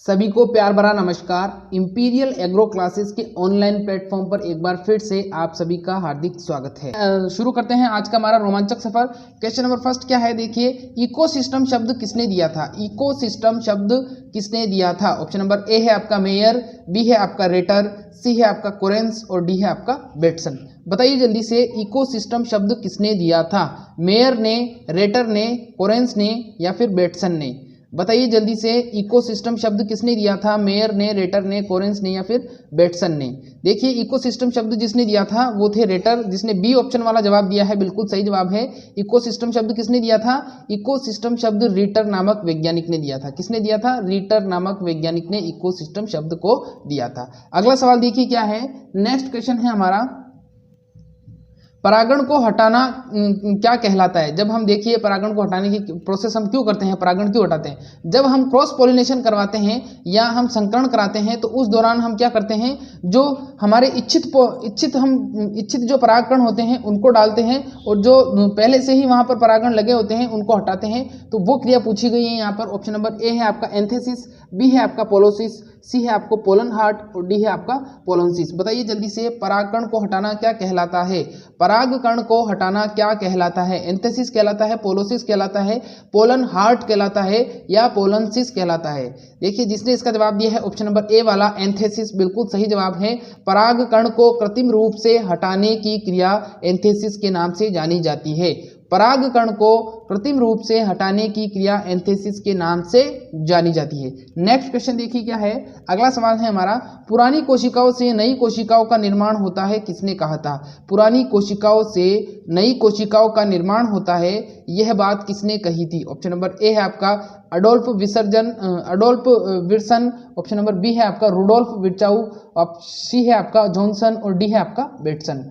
सभी को प्यार भरा नमस्कार। इंपीरियल एग्रो क्लासेस के ऑनलाइन प्लेटफॉर्म पर एक बार फिर से आप सभी का हार्दिक स्वागत है। शुरू करते हैं आज का हमारा रोमांचक सफर। क्वेश्चन नंबर फर्स्ट क्या है, देखिए, इकोसिस्टम शब्द किसने दिया था? इकोसिस्टम शब्द किसने दिया था? ऑप्शन नंबर ए है आपका मेयर, बी है आपका रेटर, सी है आपका कोरेंस और डी है आपका बेटसन। बताइए जल्दी से, इकोसिस्टम शब्द किसने दिया था? मेयर ने, रेटर ने, कोरेंस ने या फिर बेटसन ने? बताइए जल्दी से, इकोसिस्टम शब्द किसने दिया था? मेयर ने, रेटर ने, कोरेंस ने या फिर बेटसन ने? देखिए, इकोसिस्टम शब्द जिसने दिया था वो थे रेटर, जिसने बी ऑप्शन वाला जवाब दिया है, बिल्कुल सही जवाब है। इकोसिस्टम शब्द किसने दिया था? इकोसिस्टम शब्द रीटर नामक वैज्ञानिक ने दिया था। किसने दिया था? रीटर नामक वैज्ञानिक ने इकोसिस्टम शब्द को दिया था। अगला सवाल देखिए क्या है, नेक्स्ट क्वेश्चन है हमारा, परागण को हटाना क्या कहलाता है? जब हम देखिए परागण को हटाने की प्रोसेस हम क्यों करते हैं, परागण क्यों हटाते हैं? जब हम क्रॉस पॉलिनेशन करवाते हैं या हम संकरण कराते हैं तो उस दौरान हम क्या करते हैं, जो हमारे इच्छित जो परागकण होते हैं उनको डालते हैं और जो पहले से ही वहां पर परागण लगे होते हैं उनको हटाते हैं। तो वो क्रिया पूछी गई है यहाँ पर। ऑप्शन नंबर ए है आपका एंथेसिस, बी है आपका पोलोसिस, सी है आपको पोलन हार्ट और डी है आपका पोलोसिस। बताइए जल्दी से, परागकण को हटाना क्या कहलाता है? परागकण को हटाना क्या कहलाता है? एंथेसिस कहलाता है, पोलोसिस कहलाता है, पोलन हार्ट कहलाता है या पोलोसिस कहलाता है? देखिए, जिसने इसका जवाब दिया है ऑप्शन नंबर ए वाला एंथेसिस, बिल्कुल सही जवाब है। परागकण को कृत्रिम रूप से हटाने की क्रिया एंथेसिस के नाम से जानी जाती है। परागकण को कृत्रिम रूप से हटाने की क्रिया एंथेसिस के नाम से जानी जाती है। नेक्स्ट क्वेश्चन देखिए क्या है, अगला सवाल है हमारा, पुरानी कोशिकाओं से नई कोशिकाओं का निर्माण होता है, किसने कहा था? पुरानी कोशिकाओं से नई कोशिकाओं का निर्माण होता है, यह बात किसने कही थी? ऑप्शन नंबर ए है आपका Adolf Wilson, option number B है आपका रुडोल्फ विर्चाउ, सी है आपका जॉनसन और डी है आपका बेटसन।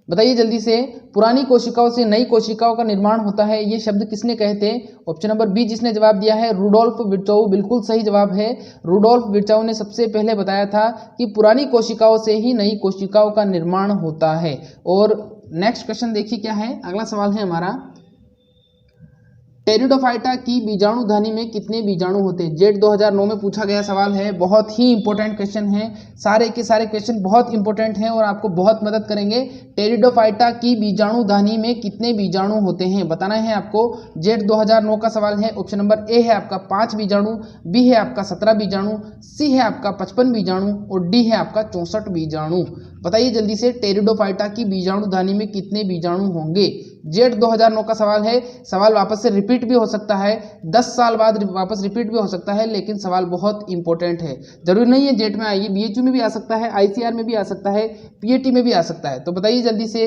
बताइए जल्दी से, पुरानी कोशिकाओं से नई कोशिकाओं का निर्माण होता है, ये शब्द किसने कहे थे? ऑप्शन नंबर बी जिसने जवाब दिया है रुडोल्फ विर्चाउ, बिल्कुल सही जवाब है। रुडोल्फ विर्चाउ ने सबसे पहले बताया था कि पुरानी कोशिकाओं से ही नई कोशिकाओं का निर्माण होता है। और नेक्स्ट क्वेश्चन देखिए क्या है, अगला सवाल है हमारा, टेरिडोफाइटा की बीजाणुधनी में कितने बीजाणु होते हैं? जेट 2009 में पूछा गया सवाल है, बहुत ही इंपॉर्टेंट क्वेश्चन है। सारे के सारे क्वेश्चन बहुत इंपॉर्टेंट हैं और आपको बहुत मदद करेंगे। टेरिडोफाइटा की बीजाणुधनी में कितने बीजाणु होते हैं बताना है आपको। जेट 2009 का सवाल है। ऑप्शन नंबर ए है आपका 5 बीजाणु, बी है आपका 17 बीजाणु, सी है आपका 55 बीजाणु और डी है आपका 64 बीजाणु। बताइए जल्दी से, टेरिडोफाइटा की बीजाणुधनी में कितने बीजाणु होंगे? जेट 2009 का सवाल है। सवाल वापस से रिपीट भी हो सकता है, 10 साल बाद वापस रिपीट भी हो सकता है, लेकिन सवाल बहुत इंपॉर्टेंट है। जरूरी नहीं है जेट में आइए, बीएचयू में भी आ सकता है, आईसीआर में भी आ सकता है, पीएटी में भी आ सकता है। तो बताइए जल्दी से,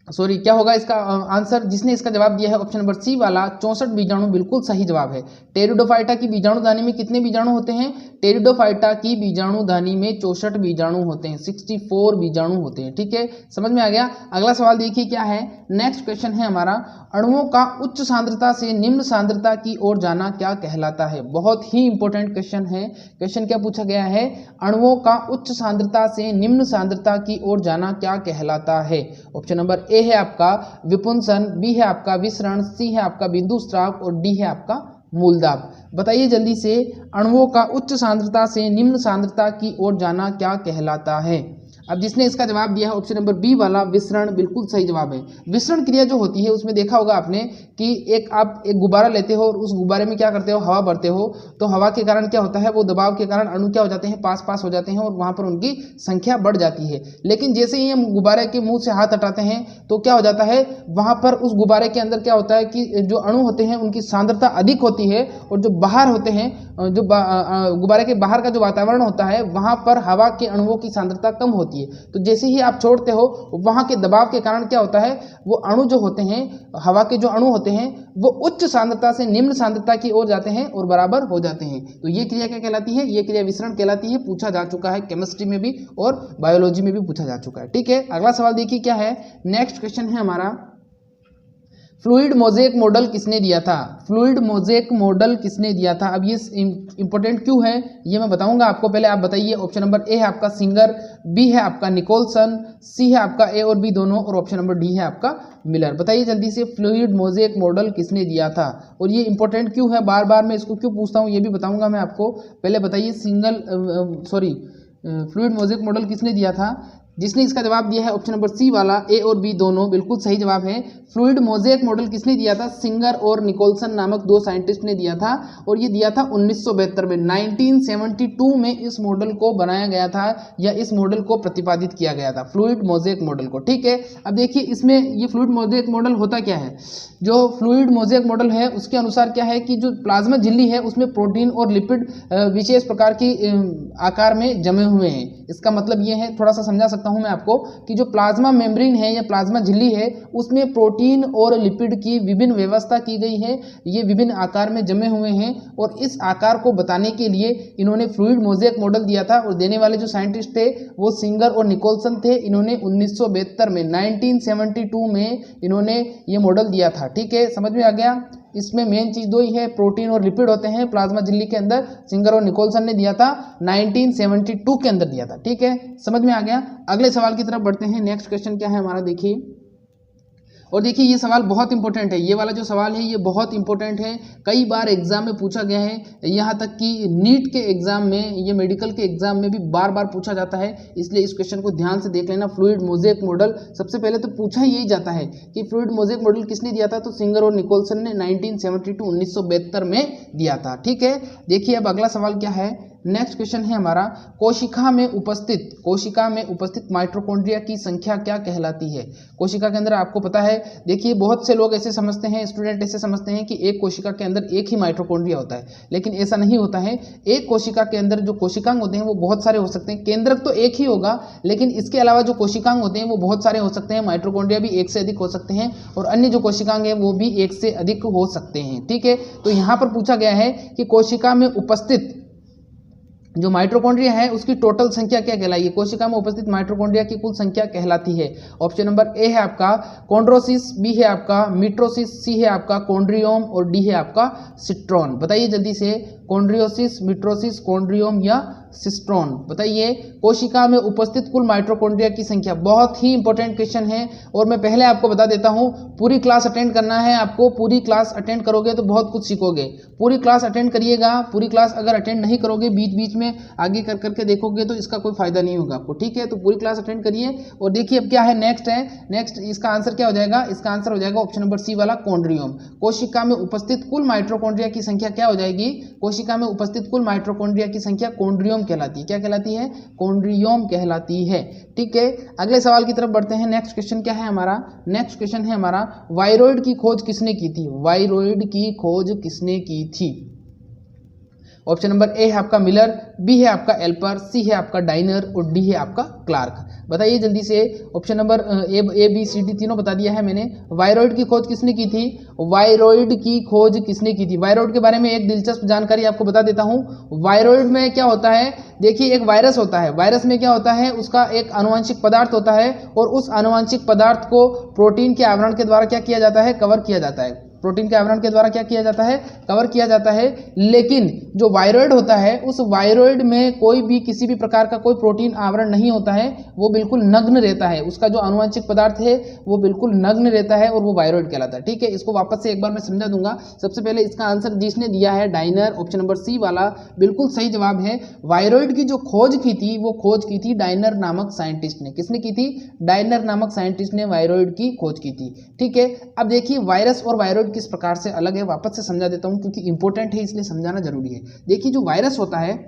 क्या होगा इसका आंसर? जिसने इसका जवाब दिया है ऑप्शन नंबर सी वाला 64 बीजाणु, बिल्कुल सही जवाब है। टेरिडोफाइटा की बीजाणुधनी में कितने बीजाणु होते हैं? टेरिडोफाइटा की बीजाणुधनी में 64 बीजाणु होते हैं, 64 बीजाणु होते हैं। ठीक है, समझ में आ गया। अगला सवाल देखिए क्या है, नेक्स्ट क्वेश्चन है हमारा, अणुओं का उच्च सांद्रता से निम्न सांद्रता की ओर जाना क्या कहलाता है? बहुत ही इंपॉर्टेंट क्वेश्चन है। क्वेश्चन क्या पूछा गया है, अणुओं का उच्च सांद्रता से निम्न सांद्रता की ओर जाना क्या कहलाता है? ऑप्शन नंबर ए है आपका विपुंसन, बी है आपका विसरण, सी है आपका बिंदुस्राव और डी है आपका मूलदाब। बताइए जल्दी से, अणुओं का उच्च सांद्रता से निम्न सांद्रता की ओर जाना क्या कहलाता है? अब जिसने इसका जवाब दिया है ऑप्शन नंबर बी वाला विसरण, बिल्कुल सही जवाब है। विसरण क्रिया जो होती है उसमें देखा होगा आपने कि आप एक गुब्बारा लेते हो और उस गुब्बारे में क्या करते हो, हवा भरते हो, तो हवा के कारण क्या होता है, वो दबाव के कारण अणु क्या हो जाते हैं, पास पास हो जाते हैं और वहां पर उनकी संख्या बढ़ जाती है। लेकिन जैसे ही हम गुब्बारे के मुंह से हाथ हटाते हैं तो क्या हो जाता है, वहां पर उस गुब्बारे के अंदर क्या होता है कि जो अणु होते हैं उनकी सांद्रता अधिक होती है और जो बाहर होते हैं, जो गुब्बारे के बाहर का जो वातावरण होता है वहां पर हवा के अणुओं की सांद्रता कम होती है। तो जैसे ही आप छोड़ते हो, वहां के दबाव के कारण क्या होता है, वो अणु जो होते हैं, हवा के जो अणु होते हैं, वो उच्च सांद्रता से निम्न सांद्रता की ओर जाते हैं और बराबर हो जाते हैं। तो ये क्रिया क्या कहलाती है? ये क्रिया विसरण कहलाती है। पूछा जा चुका है केमिस्ट्री में भी और बायोलॉजी में भी पूछा जा चुका है। ठीक है, अगला सवाल देखिए क्या है, नेक्स्ट क्वेश्चन है हमारा, फ्लूइड मोज़ेक मॉडल किसने दिया था? फ्लूइड मोज़ेक मॉडल किसने दिया था? अब ये इंपॉर्टेंट क्यों है ये मैं बताऊंगा आपको, पहले आप बताइए। ऑप्शन नंबर ए है आपका सिंगर, बी है आपका निकोलसन, सी है आपका ए और बी दोनों, और ऑप्शन नंबर डी है आपका मिलर। बताइए जल्दी से, फ्लूइड मोज़ेक मॉडल किसने दिया था? और ये इंपॉर्टेंट क्यों है, बार बार मैं इसको क्यों पूछता हूँ ये भी बताऊंगा मैं आपको। पहले बताइए फ्लूइड मोज़ेक मॉडल किसने दिया था? जिसने इसका जवाब दिया है ऑप्शन नंबर सी वाला, ए और बी दोनों बिल्कुल सही जवाब है। फ्लूइड मोज़ेक मॉडल किसने दिया था? सिंगर और निकोलसन नामक दो साइंटिस्ट ने दिया था, और ये दिया था 1972 में। 1972 में इस मॉडल को बनाया गया था, या इस मॉडल को प्रतिपादित किया गया था, फ्लूइड मोज़ेक मॉडल को। ठीक है, अब देखिए इसमें ये फ्लूइड मोज़ेक मॉडल होता क्या है। जो फ्लूइड मोज़ेक मॉडल है उसके अनुसार क्या है कि जो प्लाज्मा झिल्ली है उसमें प्रोटीन और लिपिड विशेष प्रकार की आकार में जमे हुए हैं। इसका मतलब ये है, थोड़ा सा समझा सकता हूं मैं आपको, कि जो प्लाज्मा मेम्ब्रेन है या प्लाज्मा झिल्ली है उसमें प्रोटीन और लिपिड की विभिन्न व्यवस्था की गई है, ये विभिन्न आकार में जमे हुए हैं, और इस आकार को बताने के लिए इन्होंने फ्लूइड मोज़ेक मॉडल दिया था। और देने वाले जो साइंटिस्ट थे वो सिंगर और निकोलसन थे। इन्होंने 1972 में 1972 में इन्होंने ये मॉडल दिया था। ठीक है, समझ में आ गया। इसमें मेन चीज दो ही है, प्रोटीन और लिपिड होते हैं प्लाज्मा झिल्ली के अंदर। सिंगर और निकोलसन ने दिया था 1972 के अंदर दिया था। ठीक है, समझ में आ गया। अगले सवाल की तरफ बढ़ते हैं। नेक्स्ट क्वेश्चन क्या है हमारा, देखिए। और देखिए ये सवाल बहुत इंपॉर्टेंट है, ये वाला जो सवाल है ये बहुत इंपॉर्टेंट है, कई बार एग्जाम में पूछा गया है, यहाँ तक कि नीट के एग्जाम में, ये मेडिकल के एग्जाम में भी बार बार पूछा जाता है, इसलिए इस क्वेश्चन को ध्यान से देख लेना। फ्लूइड मोज़ेक मॉडल सबसे पहले तो पूछा ही यही जाता है कि फ्लूइड मोज़ेक मॉडल किसने दिया था, तो सिंगर और निकोलसन ने 1972 में दिया था। ठीक है, देखिए अब अगला सवाल क्या है। नेक्स्ट क्वेश्चन है हमारा, कोशिका में उपस्थित माइटोकॉन्ड्रिया की संख्या क्या कहलाती है? कोशिका के अंदर आपको पता है, देखिए बहुत से लोग ऐसे समझते हैं, स्टूडेंट ऐसे समझते हैं कि एक कोशिका के अंदर एक ही माइटोकॉन्ड्रिया होता है, लेकिन ऐसा नहीं होता है। एक कोशिका के अंदर जो कोशिकांग होते हैं वो बहुत सारे हो सकते हैं। केंद्रक तो एक ही होगा, लेकिन इसके अलावा जो कोशिकांग होते हैं वो बहुत सारे हो सकते हैं। माइटोकॉन्ड्रिया भी एक से अधिक हो सकते हैं, और अन्य जो कोशिकांग है वो भी एक से अधिक हो सकते हैं। ठीक है, तो यहाँ पर पूछा गया है कि कोशिका में उपस्थित जो माइटोकॉन्ड्रिया है उसकी टोटल संख्या क्या कहलाएगी? कोशिका में उपस्थित माइटोकॉन्ड्रिया की कुल संख्या कहलाती है। ऑप्शन नंबर ए है आपका कॉन्ड्रोसिस, बी है आपका मिटोसिस, सी है आपका कॉन्ड्रियोम, और डी है आपका सिस्ट्रॉन। बताइए जल्दी से, कॉन्ड्रियोसिस, मिटोसिस, कॉन्ड्रियोम या सिस्ट्रॉन? बताइए, कोशिका में उपस्थित कुल माइटोकॉन्ड्रिया की संख्या। बहुत ही इंपॉर्टेंट क्वेश्चन है, और मैं पहले आपको बता देता हूं, पूरी क्लास अटेंड करना है आपको। पूरी क्लास अटेंड करोगे तो बहुत कुछ सीखोगे। पूरी क्लास अटेंड करिएगा। पूरी क्लास अगर अटेंड नहीं करोगे, बीच बीच में आगे कर करके देखोगे तो इसका कोई फायदा नहीं होगा आपको। ठीक है, तो पूरी क्लास अटेंड करिए। और देखिए अब क्या है, नेक्स्ट इसका आंसर क्या हो जाएगा? इसका आंसर हो जाएगा ऑप्शन नंबर सी वाला, कॉन्ड्रियोम। कोशिका में उपस्थित कुल माइटोकॉन्ड्रिया की संख्या क्या हो जाएगी? कोशिका में उपस्थित कुल माइटोकॉन्ड्रिया की संख्या कॉन्ड्रियोम कहलाती है। क्या कहलाती है? कॉन्ड्रियोम कहलाती है। ठीक है, अगले सवाल की तरफ बढ़ते हैं। नेक्स्ट क्वेश्चन क्या है हमारा? नेक्स्ट क्वेश्चन है हमारा, वायरॉइड की खोज किसने की थी? वायरॉइड की खोज किसने की थी? ऑप्शन नंबर ए है आपका मिलर, बी है आपका एल्पर, सी है आपका डाइनर, और डी है आपका क्लार्क। बताइए जल्दी से, option number A B C D तीनों बता दिया है मैंने। वायरॉइड की खोज किसने की थी? वायरॉइड की खोज किसने की थी? वायरॉइड के बारे में एक दिलचस्प जानकारी आपको बता देता हूं। वायरॉइड में क्या होता है, देखिए एक वायरस होता है। वायरस में क्या होता है, उसका एक आनुवंशिक पदार्थ होता है, और उस आनुवंशिक पदार्थ को प्रोटीन के आवरण के द्वारा क्या किया जाता है? कवर किया जाता है। प्रोटीन के आवरण के द्वारा क्या किया जाता है? कवर किया जाता है। लेकिन जो वायरॉइड होता है, उस वायरॉइड में कोई भी किसी भी प्रकार का कोई प्रोटीन आवरण नहीं होता है, वो बिल्कुल नग्न रहता है। उसका जो आनुवंशिक पदार्थ है वो बिल्कुल नग्न रहता है, और वो वायरॉइड कहलाता है। ठीक है, इसको वापस से एक बार मैं समझा दूंगा। सबसे पहले इसका आंसर जिसने दिया है डाइनर, ऑप्शन नंबर सी वाला बिल्कुल सही जवाब है। वायरॉइड की जो खोज की थी वो खोज की थी डाइनर नामक साइंटिस्ट ने। किसने की थी? डाइनर नामक साइंटिस्ट ने वायरॉइड की खोज की थी। ठीक है, अब देखिए वायरस और वायरॉइड किस प्रकार से अलग है, वापस से समझा देता हूं क्योंकि इंपॉर्टेंट है इसलिए समझाना जरूरी है। देखिए जो वायरस होता है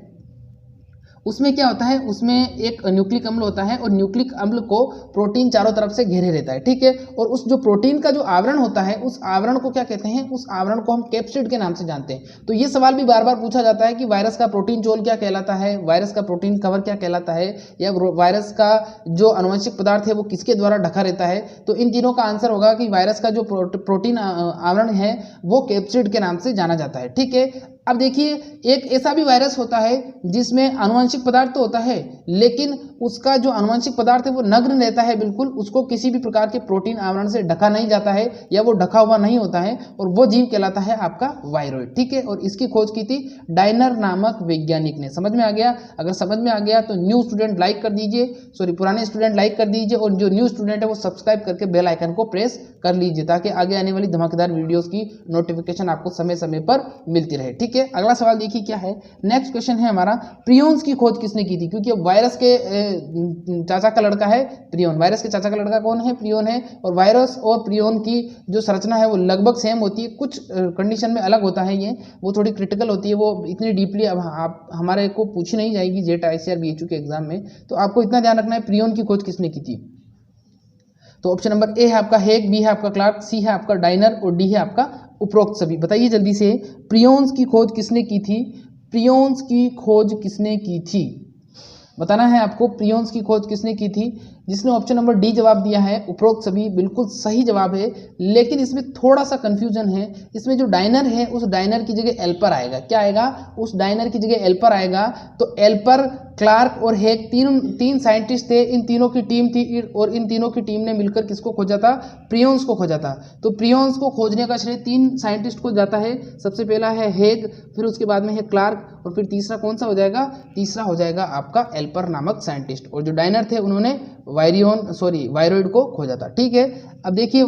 उसमें क्या होता है, उसमें एक न्यूक्लिक अम्ल होता है, और न्यूक्लिक अम्ल को प्रोटीन चारों तरफ से घेरे रहता है। ठीक है, और उस जो प्रोटीन का जो आवरण होता है, उस आवरण को क्या कहते हैं? उस आवरण को हम कैप्सिड के नाम से जानते हैं। तो ये सवाल भी बार बार पूछा जाता है कि वायरस का प्रोटीन चोल क्या कहलाता है, वायरस का प्रोटीन कवर क्या कहलाता है, या वायरस का जो आनुवंशिक पदार्थ है वो किसके द्वारा ढका रहता है। तो इन तीनों का आंसर होगा कि वायरस का जो प्रोटीन आवरण है वो कैप्सिड के नाम से जाना जाता है। ठीक है, अब देखिए एक ऐसा भी वायरस होता है जिसमें आनुवंशिक पदार्थ तो होता है, लेकिन उसका जो आनुवंशिक पदार्थ है वो नग्न रहता है बिल्कुल, उसको किसी भी प्रकार के प्रोटीन आवरण से ढका नहीं जाता है या वो ढका हुआ नहीं होता है, और वो जीव कहलाता है आपका वायरोइड। ठीक है, और इसकी खोज की थी डायनर नामक वैज्ञानिक ने। समझ में आ गया? अगर समझ में आ गया तो न्यू स्टूडेंट लाइक कर दीजिए, सॉरी पुराने स्टूडेंट लाइक कर दीजिए, और जो न्यू स्टूडेंट है वो सब्सक्राइब करके बेल आइकन को प्रेस कर लीजिए ताकि आगे आने वाली धमाकेदार वीडियोस की नोटिफिकेशन आपको समय समय पर मिलती रहे। ठीक है, अगला सवाल देखिए क्या है। नेक्स्ट क्वेश्चन है हमारा, प्रियोन्स की खोज किसने की थी? क्योंकि वायरस के चाचा का लड़का है प्रियोन, वायरस के चाचा का लड़का कौन है? प्रियोन है। और वायरस और प्रियोन की जो संरचना है वो लगभग सेम होती है, कुछ कंडीशन में अलग होता है, ये वो थोड़ी क्रिटिकल होती है, वो इतनी डीपली अब आप हमारे को पूछी नहीं जाएगी जेट ICAR BHU के एग्जाम में। तो आपको इतना ध्यान रखना है प्रियोन की खोज किसने की थी। तो ऑप्शन नंबर ए है आपका हेग, बी है आपका क्लार्क, सी है आपका डायनर और डी है आपका उपरोक्त सभी। बताइए जल्दी से, प्रियोन्स की खोज किसने की थी? प्रियोन्स की खोज किसने की थी? बताना है आपको, प्रियोन्स की खोज किसने की थी? जिसने ऑप्शन नंबर डी जवाब दिया है उपरोक्त सभी, बिल्कुल सही जवाब है, लेकिन इसमें थोड़ा सा कंफ्यूजन है। इसमें जो डायनर है उस डायनर की जगह एल्पर आएगा। क्या आएगा? उस डायनर की जगह एल्पर आएगा। तो एल्पर, क्लार्क और हेग तीन साइंटिस्ट थे, इन तीनों की टीम थी, और इन तीनों की टीम ने मिलकर किसको खोजा था? प्रियोन्स को खोजा था। तो प्रियोन्स को खोजने का श्रेय 3 साइंटिस्ट को जाता है। सबसे पहला है हेग, फिर उसके बाद में है क्लार्क, और फिर तीसरा कौन सा हो जाएगा? तीसरा हो जाएगा आपका एल्पर नामक साइंटिस्ट। और जो डायनर थे उन्होंने वायरोइड को खोजा था। ठीक है, अब देखिए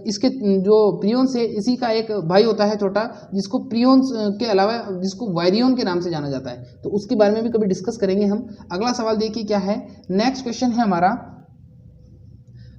इसके जो प्रियोन्स है इसी का एक भाई होता है छोटा, जिसको प्रियोन्स के अलावा जिसको वायरियोन के नाम से जाना जाता है, तो उसके बारे में भी कभी डिस्कस करेंगे हम। अगला सवाल देखिए क्या है। नेक्स्ट क्वेश्चन है हमारा,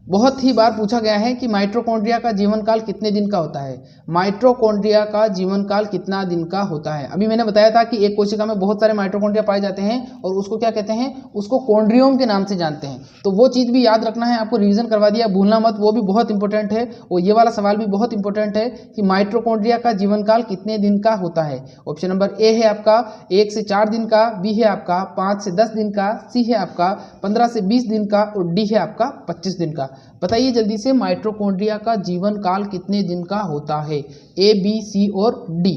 बहुत ही बार पूछा गया है कि माइटोकॉन्ड्रिया का जीवन काल कितने दिन का होता है? माइटोकॉन्ड्रिया का जीवन काल कितना दिन का होता है? अभी मैंने बताया था कि एक कोशिका में बहुत सारे माइटोकॉन्ड्रिया पाए जाते हैं और उसको क्या कहते हैं? उसको कॉन्ड्रियोम के नाम से जानते हैं। तो वो चीज़ भी याद रखना है, आपको रिवीजन करवा दिया, भूलना मत, वो भी बहुत इंपॉर्टेंट है। और ये वाला सवाल भी बहुत इंपॉर्टेंट है कि माइटोकॉन्ड्रिया का जीवन काल कितने दिन का होता है। ऑप्शन नंबर ए है आपका 1 से 4 दिन का, बी है आपका 5 से 10 दिन का, सी है आपका 15 से 20 दिन का, और डी है आपका 25 दिन का। बताइए जल्दी से, माइटोकॉन्ड्रिया का जीवन काल कितने दिन का होता है? ए, बी, सी और डी।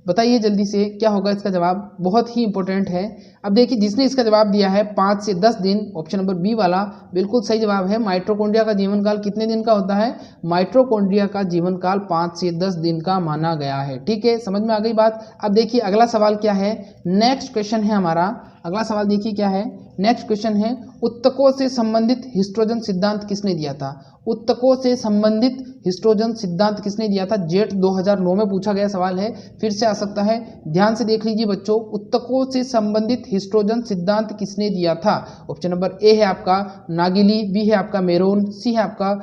बताइए जल्दी से क्या होगा इसका जवाब, बहुत ही इंपॉर्टेंट है। अब देखिए जिसने इसका जवाब दिया है 5 से 10 दिन, ऑप्शन नंबर बी वाला बिल्कुल सही जवाब है। माइटोकॉन्ड्रिया का जीवन काल कितने दिन का होता है? माइटोकॉन्ड्रिया का जीवन काल 5 से 10 दिन का माना गया है। ठीक है, समझ में आ गई बात। अब देखिए अगला सवाल क्या है। नेक्स्ट क्वेश्चन है हमारा, अगला सवाल देखिए क्या है। नेक्स्ट क्वेश्चन है, उत्तकों से संबंधित हिस्ट्रोजन सिद्धांत किसने दिया था? उत्तकों से संबंधित हिस्ट्रोजन सिद्धांत किसने दिया था? जेट 2009 में पूछा गया सवाल है, फिर से आ सकता है, ध्यान से देख लीजिए बच्चों। उत्तकों से संबंधित हिस्ट्रोजन सिद्धांत किसने दिया था? ऑप्शन नंबर ए है आपका नागिली, बी है आपका मेरोन, सी है आपका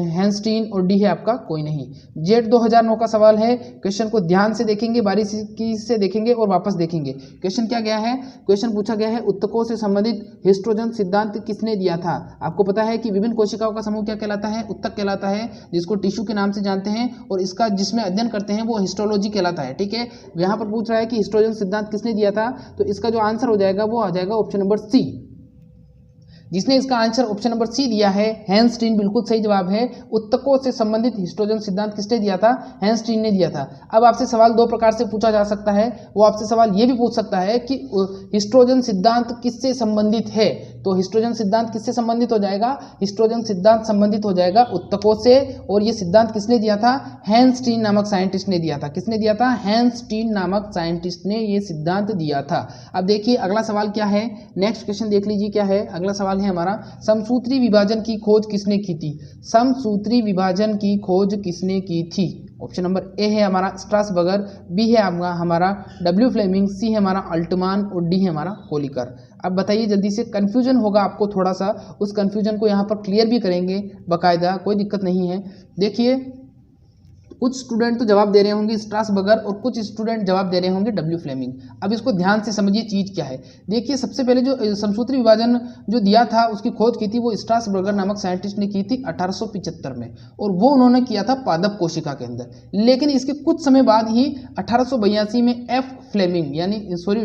हैंस्टीन और डी है आपका कोई नहीं। जेट 2009 का सवाल है, क्वेश्चन को ध्यान से देखेंगे, बारीकी से देखेंगे और वापस देखेंगे। क्वेश्चन क्या गया है? क्वेश्चन पूछा गया है उत्तकों से संबंधित हिस्ट्रोजन सिद्धांत किसने दिया था? आपको पता है कि विभिन्न कोशिकाओं का समूह क्या कहलाता है? उत्तक कहलाता है, जिसको टिश्यू के नाम से जानते हैं, और इसका जिसमें अध्ययन करते हैं वो हिस्टोलॉजी कहलाता है। ठीक है, यहाँ पर पूछ रहा है कि हिस्ट्रोजन सिद्धांत किसने दिया था, तो इसका जो आंसर हो जाएगा वो आ जाएगा ऑप्शन नंबर सी। जिसने इसका आंसर ऑप्शन नंबर सी दिया है हैंस्टीन, बिल्कुल सही जवाब है। उत्तकों से संबंधित हिस्ट्रोजन सिद्धांत किसने दिया था? हैंस्टीन ने दिया था। अब आपसे सवाल दो प्रकार से पूछा जा सकता है, वो आपसे सवाल ये भी पूछ सकता है कि हिस्ट्रोजन सिद्धांत किससे संबंधित है? तो हिस्ट्रोजन सिद्धांत किससे संबंधित हो जाएगा? हिस्ट्रोजन सिद्धांत संबंधित हो जाएगा उत्तकों से, और ये सिद्धांत किसने दिया था? हैंस्टीन नामक साइंटिस्ट ने दिया था। किसने दिया था? हैंस्टीन नामक साइंटिस्ट ने ये सिद्धांत दिया था। अब देखिए अगला सवाल क्या है, नेक्स्ट क्वेश्चन देख लीजिए क्या है। अगला सवाल है हमारा, समसूत्री विभाजन की खोज किसने की थी? समसूत्री विभाजन की खोज किसने की थी? ऑप्शन नंबर ए है हमारा स्ट्रासबर्गर, बी है हमारा डब्ल्यू फ्लेमिंग, सी है हमारा अल्टमान और डी है हमारा कोलिकर। अब बताइए जल्दी से, कंफ्यूजन होगा आपको थोड़ा सा, उस कंफ्यूजन को यहाँ पर क्लियर भी करेंगे बाकायदा, कोई दिक्कत नहीं है। देखिए कुछ स्टूडेंट तो जवाब दे रहे होंगे स्ट्रासबर्गर और कुछ स्टूडेंट जवाब दे रहे होंगे डब्ल्यू फ्लेमिंग। अब इसको ध्यान से समझिए चीज़ क्या है। देखिए सबसे पहले जो समसूत्री विभाजन जो दिया था उसकी खोज की थी वो स्ट्रासबर्गर नामक साइंटिस्ट ने की थी 1875 में, और वो उन्होंने किया था पादप कोशिका के अंदर। लेकिन इसके कुछ समय बाद ही 1882 में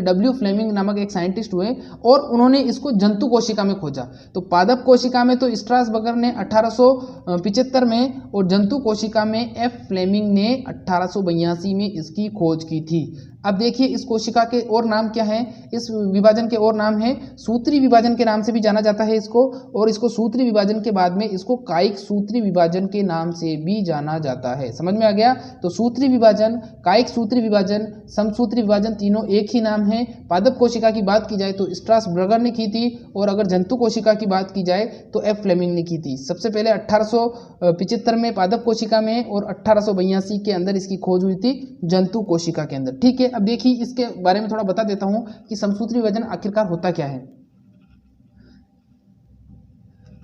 डब्ल्यू फ्लेमिंग नामक एक साइंटिस्ट हुए और उन्होंने इसको जंतु कोशिका में खोजा। तो पादप कोशिका में तो स्ट्रासबर्गर ने 1875 में, और जंतु कोशिका में एफ फ्लेमिंग ने 1882 में इसकी खोज की थी। अब देखिए इस कोशिका के और नाम क्या है, इस विभाजन के और नाम है सूत्री विभाजन के नाम से भी जाना जाता है इसको, और इसको सूत्री विभाजन के बाद में इसको कायिक सूत्री विभाजन के नाम से भी जाना जाता है। समझ में आ गया? तो सूत्री विभाजन, कायिक सूत्री विभाजन, समसूत्री विभाजन तीनों एक ही नाम है। पादप कोशिका की बात की जाए तो स्ट्रासबर्गर ने की थी, और अगर जंतु कोशिका की बात की जाए तो एफ फ्लेमिंग ने की थी। सबसे पहले 1875 में पादप कोशिका में और 1882 के अंदर इसकी खोज हुई थी जंतु कोशिका के अंदर। ठीक है, अब देखिए इसके बारे में थोड़ा बता देता हूं कि समसूत्री विभाजन आखिरकार होता क्या है।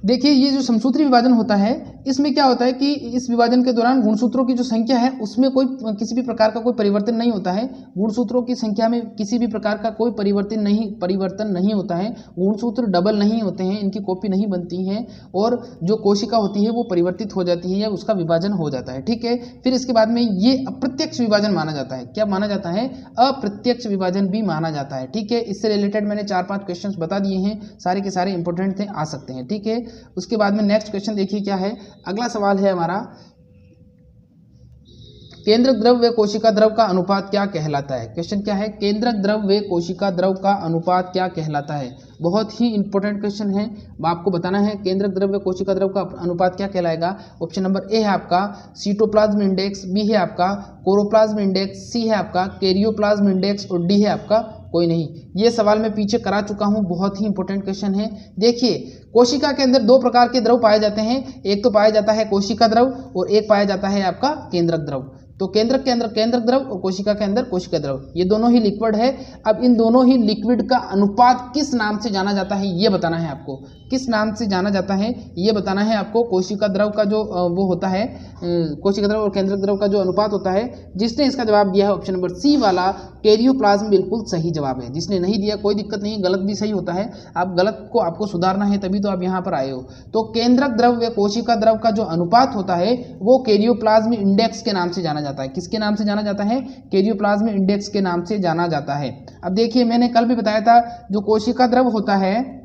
देखिए ये जो समसूत्री विभाजन होता है इसमें क्या होता है कि इस विभाजन के दौरान गुणसूत्रों की जो संख्या है उसमें किसी भी प्रकार का कोई परिवर्तन नहीं होता है। गुणसूत्रों की संख्या में किसी भी प्रकार का कोई परिवर्तन नहीं होता है। गुणसूत्र डबल नहीं होते हैं, इनकी कॉपी नहीं बनती है, और जो कोशिका होती है वो परिवर्तित हो जाती है या उसका विभाजन हो जाता है। ठीक है, फिर इसके बाद में ये अप्रत्यक्ष विभाजन माना जाता है। क्या माना जाता है? अप्रत्यक्ष विभाजन भी माना जाता है। ठीक है, इससे रिलेटेड मैंने 4-5 क्वेश्चन बता दिए हैं, सारे के सारे इंपॉर्टेंट थे, आ सकते हैं। ठीक है, उसके बाद में नेक्स्ट क्वेश्चन देखिए क्या है। अगला सवाल है हमारा, केंद्रक द्रव व कोशिका द्रव का अनुपात क्या कहलाता है। क्वेश्चन क्या है? केंद्रक द्रव व कोशिका द्रव का अनुपात क्या कहलाता है। बहुत ही इंपॉर्टेंट क्वेश्चन है, आपको बताना है केंद्रक द्रव व कोशिका द्रव का अनुपात क्या कहलाएगा। ऑप्शन नंबर ए है आपका सीटोप्लाज्म इंडेक्स, बी है आपका कोरोप्लाज्म इंडेक्स, सी है आपका कैरियोप्लाज्म इंडेक्स, और डी है आपका कोई नहीं। ये सवाल मैं पीछे करा चुका हूं, बहुत ही इंपॉर्टेंट क्वेश्चन है। देखिए कोशिका के अंदर 2 प्रकार के द्रव पाए जाते हैं, एक तो पाया जाता है कोशिका द्रव और एक पाया जाता है आपका केंद्रक द्रव। तो केंद्रक के अंदर केंद्रक द्रव और कोशिका के अंदर कोशिका द्रव, ये दोनों ही लिक्विड है। अब इन दोनों ही लिक्विड का अनुपात किस नाम से जाना जाता है ये बताना है आपको। किस नाम से जाना जाता है ये बताना है आपको। कोशिका द्रव का जो वो होता है, कोशिका द्रव और केंद्रक द्रव का जो अनुपात होता है, जिसने इसका जवाब दिया है ऑप्शन नंबर सी वाला कैरियोप्लाज्म बिल्कुल सही जवाब है। जिसने नहीं दिया कोई दिक्कत नहीं, गलत भी सही होता है, आप गलत को आपको सुधारना है तभी तो आप यहाँ पर आए हो। तो केंद्रक द्रव व कोशिका द्रव का जो अनुपात होता है वो कैरियोप्लाज्म इंडेक्स के नाम से जाना जाता है। किसके नाम से जाना जाता है? कैरियोप्लाज्म इंडेक्स के नाम से जाना जाता है। अब देखिए मैंने कल भी बताया था, जो कोशिका द्रव होता है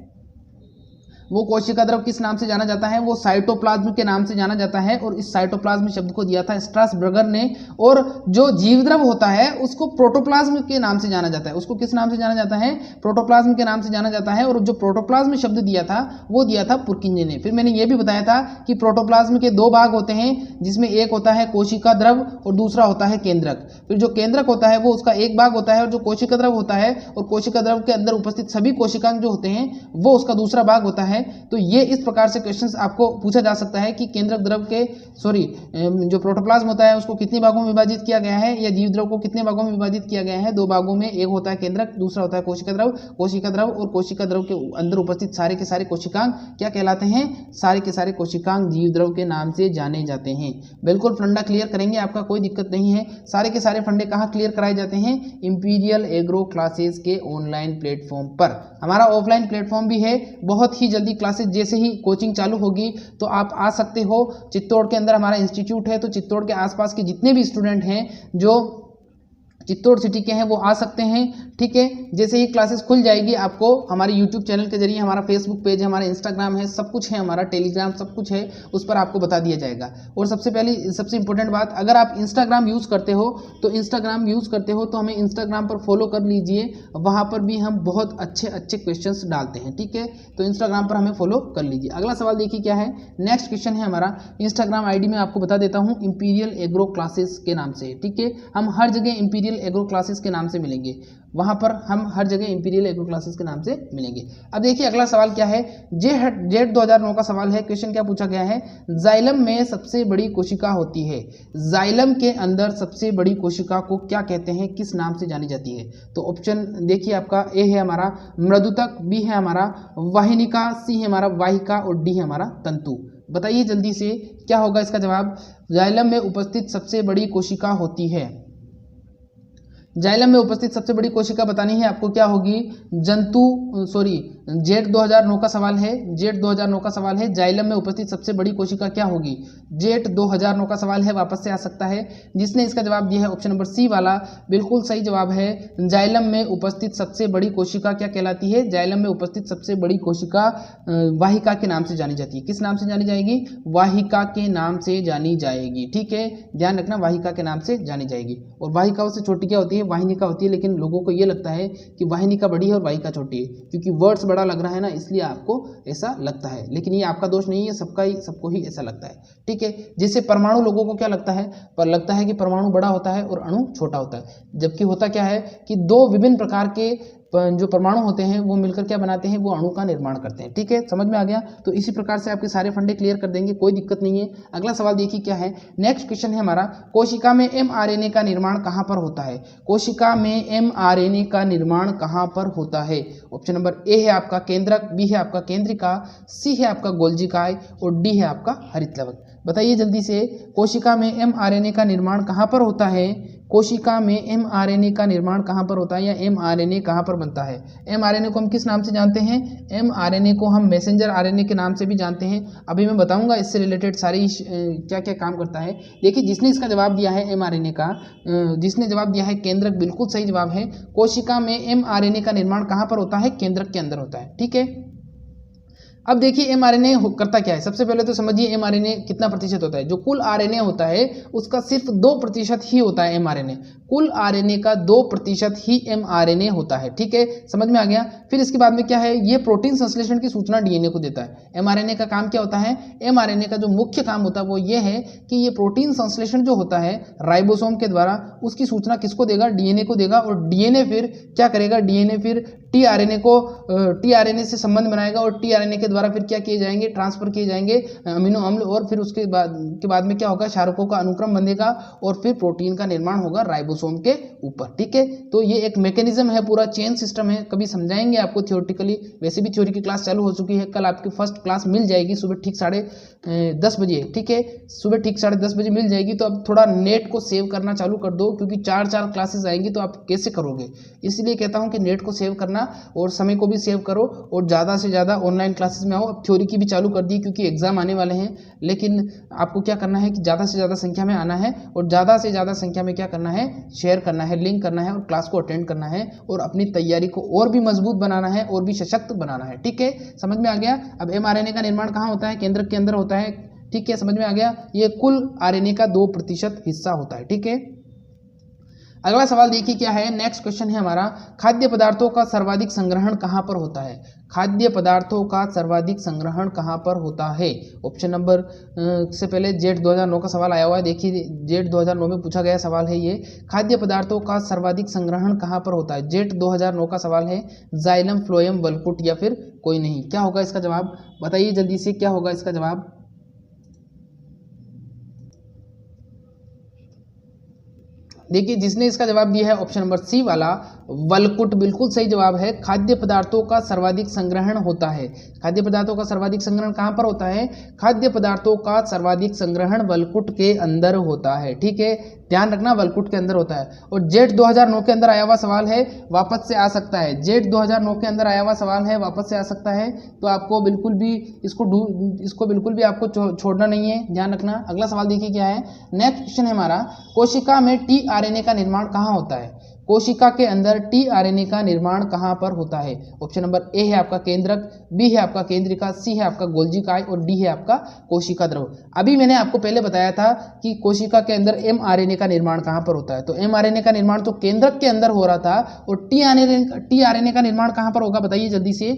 वो कोशिका द्रव किस नाम से जाना जाता है? वो साइटोप्लाज्म के नाम से जाना जाता है, और इस साइटोप्लाज्म शब्द को दिया था स्ट्रासबर्गर ने। और जो जीव द्रव होता है उसको प्रोटोप्लाज्म के नाम से जाना जाता है। उसको किस नाम से जाना जाता है? प्रोटोप्लाज्म के नाम से जाना जाता है। और जो प्रोटोप्लाज्म शब्द दिया था वो दिया था पुरकिंजे ने। फिर मैंने ये भी बताया था कि प्रोटोप्लाज्म के 2 भाग होते हैं, जिसमें एक होता है कोशिका द्रव और दूसरा होता है केंद्रक। फिर जो केंद्रक होता है वो उसका एक भाग होता है, और जो कोशिका द्रव होता है और कोशिका द्रव के अंदर उपस्थित सभी कोशिकांग जो होते हैं वो उसका दूसरा भाग होता है। तो ये इस प्रकार से क्वेश्चंस आपको पूछा जा सकता है कि केंद्रक द्रव के जो प्रोटोप्लाज्म होता है उसको कितने भागों में विभाजित किया गया है, या जीव द्रव को कितने भागों में विभाजित किया गया है। 2 भागों में, एक होता है केंद्रक, दूसरा होता है कोशिका द्रव। कोशिका द्रव और कोशिका द्रव के अंदर उपस्थित सारे के सारे कोशिकांग क्या कहलाते हैं? सारे के सारे कोशिकांग जीव द्रव के नाम से जाने जाते हैं। बिल्कुल फंडा क्लियर करेंगे, आपका कोई दिक्कत नहीं है। सारे के सारे फंडे कहाँ क्लियर कराए जाते हैं? इंपीरियल एग्रो क्लासेस के ऑनलाइन प्लेटफॉर्म पर। हमारा ऑफलाइन प्लेटफॉर्म भी है, बहुत ही जल्दी क्लासेस जैसे ही कोचिंग चालू होगी तो आप आ सकते हो। चित्तौड़ के अंदर हमारा इंस्टीट्यूट है, तो चित्तौड़ के आसपास के जितने भी स्टूडेंट हैं जो चित्तौड़ सिटी के हैं वो आ सकते हैं। ठीक है, जैसे ही क्लासेस खुल जाएगी आपको हमारे यूट्यूब चैनल के जरिए, हमारा फेसबुक पेज है, हमारा इंस्टाग्राम है, सब कुछ है, हमारा टेलीग्राम सब कुछ है, उस पर आपको बता दिया जाएगा। और सबसे इंपॉर्टेंट बात, अगर आप इंस्टाग्राम यूज़ करते हो तो हमें इंस्टाग्राम पर फॉलो कर लीजिए, वहाँ पर भी हम बहुत अच्छे अच्छे क्वेश्चंस डालते हैं। ठीक है, तो इंस्टाग्राम पर हमें फॉलो कर लीजिए। अगला सवाल देखिए क्या है। नेक्स्ट क्वेश्चन है हमारा, इंस्टाग्राम ID में आपको बता देता हूँ, इंपीरियल एग्रो क्लासेस के नाम से। ठीक है, हम हर जगह इंपीरियल एग्रो क्लासेस के नाम से मिलेंगे, वहां पर हम हर जगह इंपीरियल एग्रो क्लासेस के नाम से मिलेंगे। अब देखिए अगला सवाल क्या है, जेट 2009 का सवाल है। क्वेश्चन क्या पूछा गया है? जाइलम में सबसे बड़ी कोशिका होती है, जाइलम के अंदर सबसे बड़ी कोशिका को क्या कहते हैं, किस नाम से जानी जाती है? तो ऑप्शन देखिए आपका ए है हमारा मृदुतक, बी है हमारा वाहिनिका, सी है हमारा वाहिका, और डी है हमारा तंतु। बताइए जल्दी से क्या होगा इसका जवाब। जाइलम में उपस्थित सबसे बड़ी कोशिका होती है, जाइलम में उपस्थित सबसे बड़ी कोशिका बतानी है आपको, क्या होगी? जेट 2009 का सवाल है, जेट 2009 का सवाल है। जाइलम में उपस्थित सबसे बड़ी कोशिका क्या होगी? जेट 2009 का सवाल है, वापस से आ सकता है। जिसने इसका जवाब दिया है ऑप्शन नंबर सी वाला बिल्कुल सही जवाब है। जाइलम में उपस्थित सबसे बड़ी कोशिका क्या कहलाती है? जाइलम में उपस्थित सबसे बड़ी कोशिका वाहिका के नाम से जानी जाती है। किस नाम से जानी जाएगी? वाहिका के नाम से जानी जाएगी। ठीक है, ध्यान रखना, वाहिका के नाम से जानी जाएगी। और वाहिकाओं से छोटी क्या होती है? वाहिनिका होती है। लेकिन लोगों को ये लगता है कि वाहिनिका बड़ी है और वाहिका छोटी है, क्योंकि वर्ड्स बड़ा लग रहा है ना, इसलिए आपको ऐसा लगता है। लेकिन ये आपका दोष नहीं है, सबको ही ऐसा लगता है। ठीक है, जैसे परमाणु लोगों को क्या लगता है? पर लगता है कि परमाणु बड़ा होता है और अणु छोटा होता है, जबकि होता क्या है कि दो विभिन्न प्रकार के जो परमाणु होते हैं वो मिलकर क्या बनाते हैं? वो अणु का निर्माण करते हैं। ठीक है, समझ में आ गया? तो इसी प्रकार से आपके सारे फंडे क्लियर कर देंगे, कोई दिक्कत नहीं है। अगला सवाल देखिए क्या है। नेक्स्ट क्वेश्चन है हमारा, कोशिका में mRNA का निर्माण कहाँ पर होता है? कोशिका में mRNA का निर्माण कहाँ पर होता है? ऑप्शन नंबर ए है आपका केंद्रक, बी है आपका केंद्रिका, सी है आपका गोल्जिकाय और डी है आपका हरित लवक। बताइए जल्दी से, कोशिका में mRNA का निर्माण कहाँ पर होता है? कोशिका में mRNA का निर्माण कहाँ पर होता है या mRNA कहाँ पर बनता है? mRNA को हम किस नाम से जानते हैं? mRNA को हम मैसेंजर RNA के नाम से भी जानते हैं। अभी मैं बताऊंगा इससे रिलेटेड सारी क्या क्या काम करता है। देखिए, जिसने इसका जवाब दिया है mRNA का, जिसने जवाब दिया है केंद्रक, बिल्कुल सही जवाब है। कोशिका में mRNA का निर्माण कहाँ पर होता है? केंद्रक के अंदर होता है। ठीक है, अब देखिए mRNA करता क्या है। सबसे पहले तो समझिए mRNA कितना प्रतिशत होता है। जो कुल RNA होता है उसका सिर्फ 2% ही होता है mRNA। कुल RNA का 2% ही mRNA होता है। ठीक है, समझ में आ गया? फिर इसके बाद में क्या है, ये प्रोटीन संश्लेषण की सूचना DNA को देता है। mRNA का काम क्या होता है? mRNA का जो मुख्य काम होता है वो ये है कि ये प्रोटीन संश्लेषण जो होता है राइबोसोम के द्वारा, उसकी सूचना किसको देगा? DNA को देगा। और DNA फिर क्या करेगा? DNA फिर tRNA से संबंध बनाएगा और tRNA के द्वारा फिर क्या किए जाएंगे? ट्रांसफर किए जाएंगे अमीनो अम्ल, और फिर उसके बाद में क्या होगा? क्षारकों का अनुक्रम बनेगा और फिर प्रोटीन का निर्माण होगा राइबोसोम के ऊपर। ठीक है, तो ये एक मैकेनिज्म है, पूरा चेन सिस्टम है। कभी समझाएंगे आपको थियोरेटिकली, वैसे भी थ्योरी की क्लास चालू हो चुकी है। कल आपकी फर्स्ट क्लास मिल जाएगी सुबह ठीक 10:30 बजे। ठीक है, सुबह ठीक 10:30 बजे मिल जाएगी। तो अब थोड़ा नेट को सेव करना चालू कर दो, क्योंकि 4 क्लासेस आएंगी तो आप कैसे करोगे? इसलिए कहता हूँ कि नेट को सेव करना और समय को भी सेव करो और ज़्यादा से ज़्यादा ऑनलाइन क्लासेस में आओ। अब थ्योरी की भी चालू कर दी, क्योंकि एग्जाम आने वाले हैं। लेकिन आपको क्या करना है कि ज़्यादा से ज़्यादा संख्या में आना है और ज़्यादा से ज़्यादा संख्या में क्या करना है? शेयर करना है, लिंक करना है और क्लास को अटेंड करना है और अपनी तैयारी को और भी मजबूत बनाना है और भी सशक्त बनाना है। ठीक है, समझ में आ गया? अब mRNA का निर्माण कहाँ होता है? केंद्रक के अंदर होता है। ठीक है, समझ में आ गया? ये कुल RNA का 2% हिस्सा होता है। ठीक है, अगला सवाल देखिए क्या है। नेक्स्ट क्वेश्चन है हमारा, खाद्य पदार्थों का सर्वाधिक संग्रहण कहाँ पर होता है? खाद्य पदार्थों का सर्वाधिक संग्रहण कहाँ पर होता है? ऑप्शन नंबर से पहले जेट 2009 का सवाल आया हुआ है। देखिए, जेट 2009 में पूछा गया सवाल है ये, खाद्य पदार्थों का सर्वाधिक संग्रहण कहाँ पर होता है? जेट 2009 का सवाल है। जाइलम, फ्लोएम, वलकुट या फिर कोई नहीं? क्या होगा इसका जवाब? बताइए जल्दी से, क्या होगा इसका जवाब? देखिए, जिसने इसका जवाब दिया है ऑप्शन नंबर सी वाला वलकुट, बिल्कुल सही जवाब है। खाद्य पदार्थों का सर्वाधिक संग्रहण होता है। खाद्य पदार्थों का सर्वाधिक संग्रहण कहाँ पर होता है? खाद्य पदार्थों का सर्वाधिक संग्रहण वलकुट के अंदर होता है। ठीक है, ध्यान रखना, वलकुट के अंदर होता है। और जेट 2009 के अंदर आया हुआ सवाल है, वापस से आ सकता है। जेट 2009 के अंदर आया हुआ सवाल है, वापस से आ सकता है। तो आपको बिल्कुल भी इसको बिल्कुल भी आपको छोड़ना नहीं है, ध्यान रखना। अगला सवाल देखिए क्या है। नेक्स्ट क्वेश्चन है हमारा, कोशिका में tRNA का निर्माण कहाँ होता है? कोशिका के अंदर tRNA का निर्माण कहाँ पर होता है? ऑप्शन नंबर ए है आपका केंद्रक, बी है आपका केंद्रिका, सी है आपका गोल्जिकाय और डी है आपका कोशिका द्रव। अभी मैंने आपको पहले बताया था कि कोशिका के अंदर mRNA का निर्माण कहाँ पर होता है। तो mRNA का निर्माण तो केंद्रक के अंदर हो रहा था, और tRNA का निर्माण कहाँ पर होगा? बताइए जल्दी से।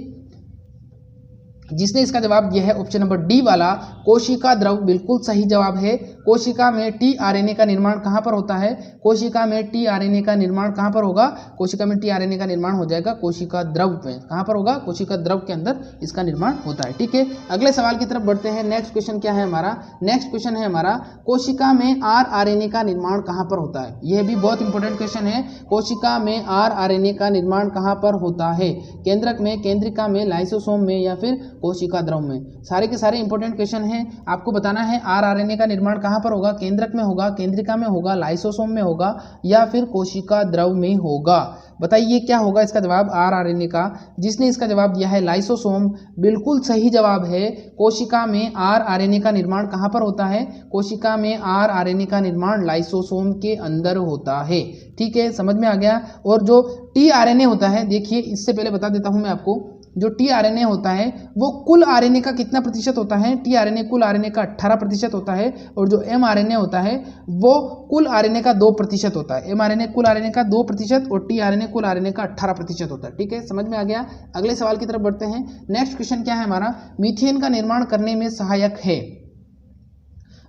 जिसने इसका जवाब दिया है ऑप्शन नंबर डी वाला कोशिका द्रव, बिल्कुल सही जवाब है। कोशिका में tRNA का निर्माण कहाँ पर होता है? कोशिका में tRNA का निर्माण कहाँ पर होगा? कोशिका में tRNA का निर्माण हो जाएगा कोशिका द्रव में। कहाँ पर होगा? कोशिका द्रव के अंदर इसका निर्माण होता है। ठीक है, अगले सवाल की तरफ बढ़ते हैं। नेक्स्ट क्वेश्चन क्या है हमारा? नेक्स्ट क्वेश्चन है हमारा, कोशिका में rRNA का निर्माण कहाँ पर होता है? यह भी बहुत इंपॉर्टेंट क्वेश्चन है। कोशिका में rRNA का निर्माण कहाँ पर होता है? केंद्रक में, केंद्रिका में, लाइसोसोम में या फिर कोशिका द्रव में। सारे के सारे इंपॉर्टेंट क्वेश्चन हैं। आपको बताना है आरआरएनए का निर्माण कहाँ पर होगा, केंद्रक में होगा, केंद्रिका में होगा, लाइसोसोम में होगा या फिर कोशिका द्रव में होगा। बताइए क्या होगा इसका जवाब आरआरएनए का। जिसने इसका जवाब दिया है लाइसोसोम, बिल्कुल सही जवाब है। कोशिका में आरआरएनए का निर्माण कहाँ पर होता है, कोशिका में आरआरएनए का निर्माण लाइसोसोम के अंदर होता है। ठीक है, समझ में आ गया। और जो टीआरएनए होता है, देखिए इससे पहले बता देता हूं मैं आपको, जो टीआरएनए होता है वो कुल आरएनए का कितना प्रतिशत होता है, टीआरएनए कुल आरएनए का 18% होता है। और जो एमआरएनए होता है वो कुल आरएनए का 2% होता है। एमआरएनए कुल आरएनए का 2% और टीआरएनए कुल आरएनए का 18% होता है। ठीक है, समझ में आ गया। अगले सवाल की तरफ बढ़ते हैं। नेक्स्ट क्वेश्चन क्या है हमारा, मीथेन का निर्माण करने में सहायक है।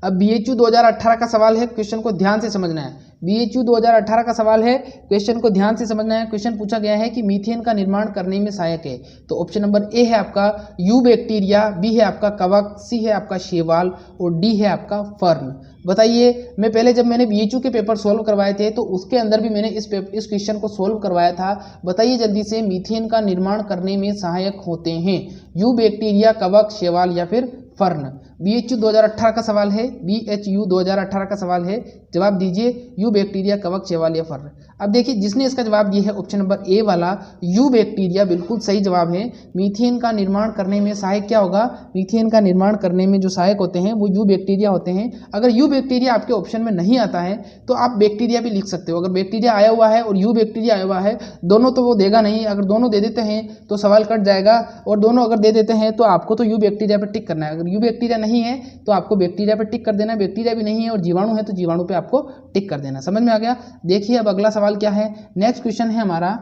अब बीएचयू 2018 का सवाल है, क्वेश्चन को ध्यान से समझना है। बीएचयू 2018 का सवाल है, क्वेश्चन को ध्यान से समझना है। क्वेश्चन पूछा गया है कि मीथेन का निर्माण करने में सहायक है। तो ऑप्शन नंबर ए है आपका यू बैक्टीरिया, बी है आपका कवक, सी है आपका शैवाल और डी है आपका फर्न। बताइए, मैं पहले जब मैंने बीएचयू के पेपर सोल्व करवाए थे तो उसके अंदर भी मैंने इस क्वेश्चन को सोल्व करवाया था। बताइए जल्दी से, मीथेन का निर्माण करने में सहायक होते हैं यू बैक्टीरिया, कवक, शैवाल या फिर फर्न। बीएचयू 2018 का सवाल है, बीएचयू 2018 का सवाल है। जवाब दीजिए यू बैक्टीरिया, कवक, शैवाल या फर्न। अब देखिए जिसने इसका जवाब दिया है ऑप्शन नंबर ए वाला यू बैक्टीरिया, बिल्कुल सही जवाब है। मीथेन का निर्माण करने में सहायक क्या होगा, मीथेन का निर्माण करने में जो सहायक होते हैं वो यू बैक्टीरिया होते हैं। अगर यू बैक्टीरिया आपके ऑप्शन में नहीं आता है तो आप बैक्टीरिया भी लिख सकते हो। अगर बैक्टीरिया आया हुआ है और यू बैक्टीरिया आया हुआ है, दोनों तो वो देगा नहीं। अगर दोनों दे देते हैं तो सवाल कट जाएगा, और दोनों अगर दे देते हैं तो आपको तो यू बैक्टीरिया पर टिक करना है। अगर यू बैक्टीरिया नहीं है तो आपको बैक्टीरिया पर टिक कर देना है, बैक्टीरिया भी नहीं है और जीवाणु है तो जीवाणु पे आपको टिक कर देना। समझ में आ गया। देखिए अब अगला सवाल क्या है, नेक्स्ट क्वेश्चन है हमारा,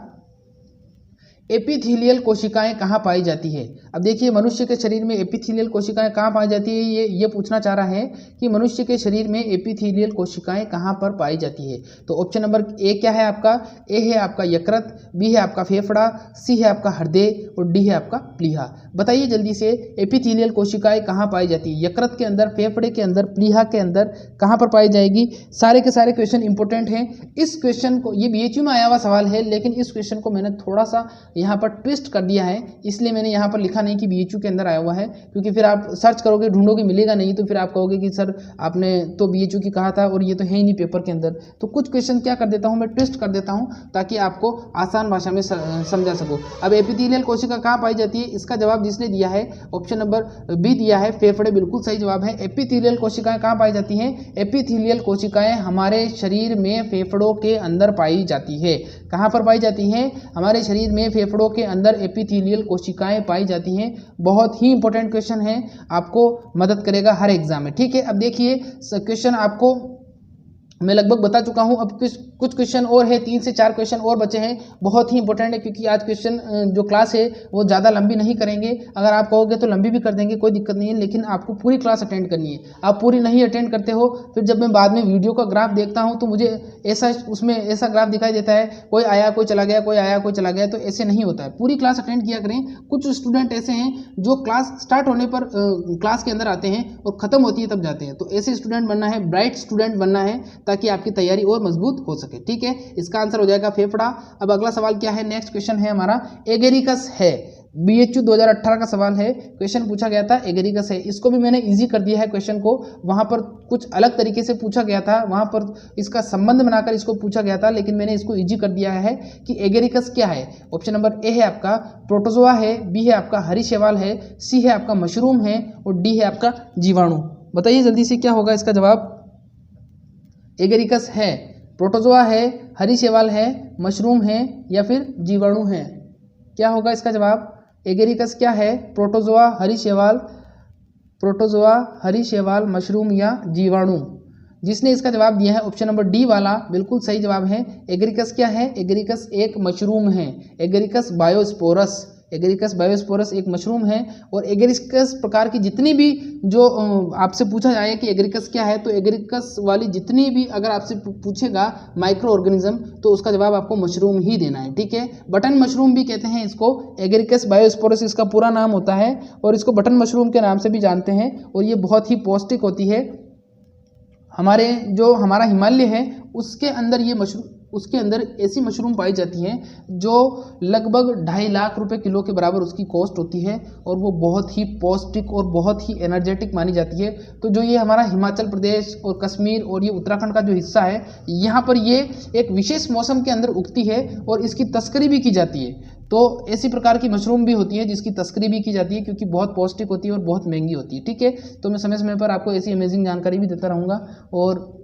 एपिथेलियल कोशिकाएं कहाँ पाई जाती है। अब देखिए मनुष्य के शरीर में एपिथेलियल कोशिकाएं कहाँ पाई जाती है, ये पूछना चाह रहा है कि मनुष्य के शरीर में एपिथेलियल कोशिकाएं कहाँ पर पाई जाती है। तो ऑप्शन नंबर ए क्या है आपका, ए है आपका यकृत, बी है आपका फेफड़ा, सी है आपका हृदय और डी है आपका प्लीहा। बताइए जल्दी से, एपिथेलियल कोशिकाएं कहाँ पाई जाती है, यकृत के अंदर, फेफड़े के अंदर, प्लीहा के अंदर, कहाँ पर पाई जाएगी। सारे के सारे क्वेश्चन इंपॉर्टेंट हैं। इस क्वेश्चन को, ये बीएचयू में आया हुआ सवाल है लेकिन इस क्वेश्चन को मैंने थोड़ा सा यहाँ पर ट्विस्ट कर दिया है, इसलिए मैंने यहाँ पर लिखा नहीं कि बीएचयू के अंदर आया हुआ है, क्योंकि फिर आप सर्च करोगे ढूंढोगे मिलेगा नहीं, तो फिर आप कहोगे कि सर आपने तो बीएचयू की कहा था और ये तो है ही नहीं पेपर के अंदर। तो कुछ क्वेश्चन क्या कर देता हूँ मैं, ट्विस्ट कर देता हूँ ताकि आपको आसान भाषा में समझा सको। अब एपिथेलियल कोशिका कहाँ पाई जाती है, इसका जवाब जिसने दिया है ऑप्शन नंबर बी दिया है, फेफड़े, बिल्कुल सही जवाब है। एपिथेलियल कोशिकाएं कहाँ पाई जाती हैं, एपिथेलियल कोशिकाएं हमारे शरीर में फेफड़ों के अंदर पाई जाती है। कहाँ पर पाई जाती हैं, हमारे शरीर में फेफड़ों के अंदर एपिथेलियल कोशिकाएं पाई जाती हैं। बहुत ही इंपॉर्टेंट क्वेश्चन है, आपको मदद करेगा हर एग्जाम में। ठीक है, अब देखिए क्वेश्चन आपको मैं लगभग बता चुका हूं। अब कुछ क्वेश्चन और है, 3 से 4 क्वेश्चन और बचे हैं, बहुत ही इंपॉर्टेंट है, क्योंकि आज क्वेश्चन जो क्लास है वो ज़्यादा लंबी नहीं करेंगे। अगर आप कहोगे तो लंबी भी कर देंगे, कोई दिक्कत नहीं है, लेकिन आपको पूरी क्लास अटेंड करनी है। आप पूरी नहीं अटेंड करते हो, फिर जब मैं बाद में वीडियो का ग्राफ देखता हूँ तो मुझे उसमें ऐसा ग्राफ दिखाई देता है, कोई आया कोई चला गया, कोई आया कोई चला गया, तो ऐसे नहीं होता है। पूरी क्लास अटेंड किया करें। कुछ स्टूडेंट ऐसे हैं जो क्लास स्टार्ट होने पर क्लास के अंदर आते हैं और ख़त्म होती है तब जाते हैं, तो ऐसे स्टूडेंट बनना है, ब्राइट स्टूडेंट बनना है, ताकि आपकी तैयारी और मजबूत हो सके। ठीक है, इसका आंसर हो जाएगा फेफड़ा। अब अगला सवाल क्या है, नेक्स्ट क्वेश्चन है हमारा, एगेरिकस है। बीएचयू 2018 का सवाल है, क्वेश्चन पूछा गया था एगेरिकस है। इसको भी मैंने इजी कर दिया है क्वेश्चन को, वहां पर कुछ अलग तरीके से पूछा गया था, वहां पर इसका संबंध बनाकर इसको पूछा गया था, लेकिन मैंने इसको इजी कर दिया है कि एगेरिकस क्या है। ऑप्शन नंबर ए है आपका प्रोटोजोआ है, बी है आपका हरी शैवाल है, सी है आपका मशरूम है और डी है आपका जीवाणु। बताइए जल्दी से क्या होगा इसका जवाब। एगेरिकस है, प्रोटोजोआ है, हरी शैवाल है, मशरूम है या फिर जीवाणु है। क्या होगा इसका जवाब। एगेरिकस क्या है, प्रोटोजोआ, हरी शैवाल, मशरूम या जीवाणु। जिसने इसका जवाब दिया है ऑप्शन नंबर डी वाला, बिल्कुल सही जवाब है। एगेरिकस क्या है, एगेरिकस एक मशरूम है। एगेरिकस बायोस्पोरस, एगेरिकस बायोस्पोरस एक मशरूम है। और एगेरिकस प्रकार की जितनी भी जो आपसे पूछा जाए कि एगेरिकस क्या है, तो एगेरिकस वाली जितनी भी अगर आपसे पूछेगा माइक्रो ऑर्गेनिज्म, तो उसका जवाब आपको मशरूम ही देना है। ठीक है, बटन मशरूम भी कहते हैं इसको, एगेरिकस बायोस्पोरस इसका पूरा नाम होता है, और इसको बटन मशरूम के नाम से भी जानते हैं। और ये बहुत ही पौष्टिक होती है, हमारे जो हमारा हिमालय है उसके अंदर ये मशरूम, उसके अंदर ऐसी मशरूम पाई जाती है जो लगभग 2.5 लाख रुपए किलो के बराबर उसकी कॉस्ट होती है और वो बहुत ही पौष्टिक और बहुत ही एनर्जेटिक मानी जाती है। तो जो ये हमारा हिमाचल प्रदेश और कश्मीर और ये उत्तराखंड का जो हिस्सा है, यहाँ पर ये एक विशेष मौसम के अंदर उगती है और इसकी तस्करी भी की जाती है। तो ऐसी प्रकार की मशरूम भी होती है जिसकी तस्करी भी की जाती है क्योंकि बहुत पौष्टिक होती है और बहुत महंगी होती है। ठीक है, तो मैं समय समय पर आपको ऐसी अमेजिंग जानकारी भी देता रहूँगा। और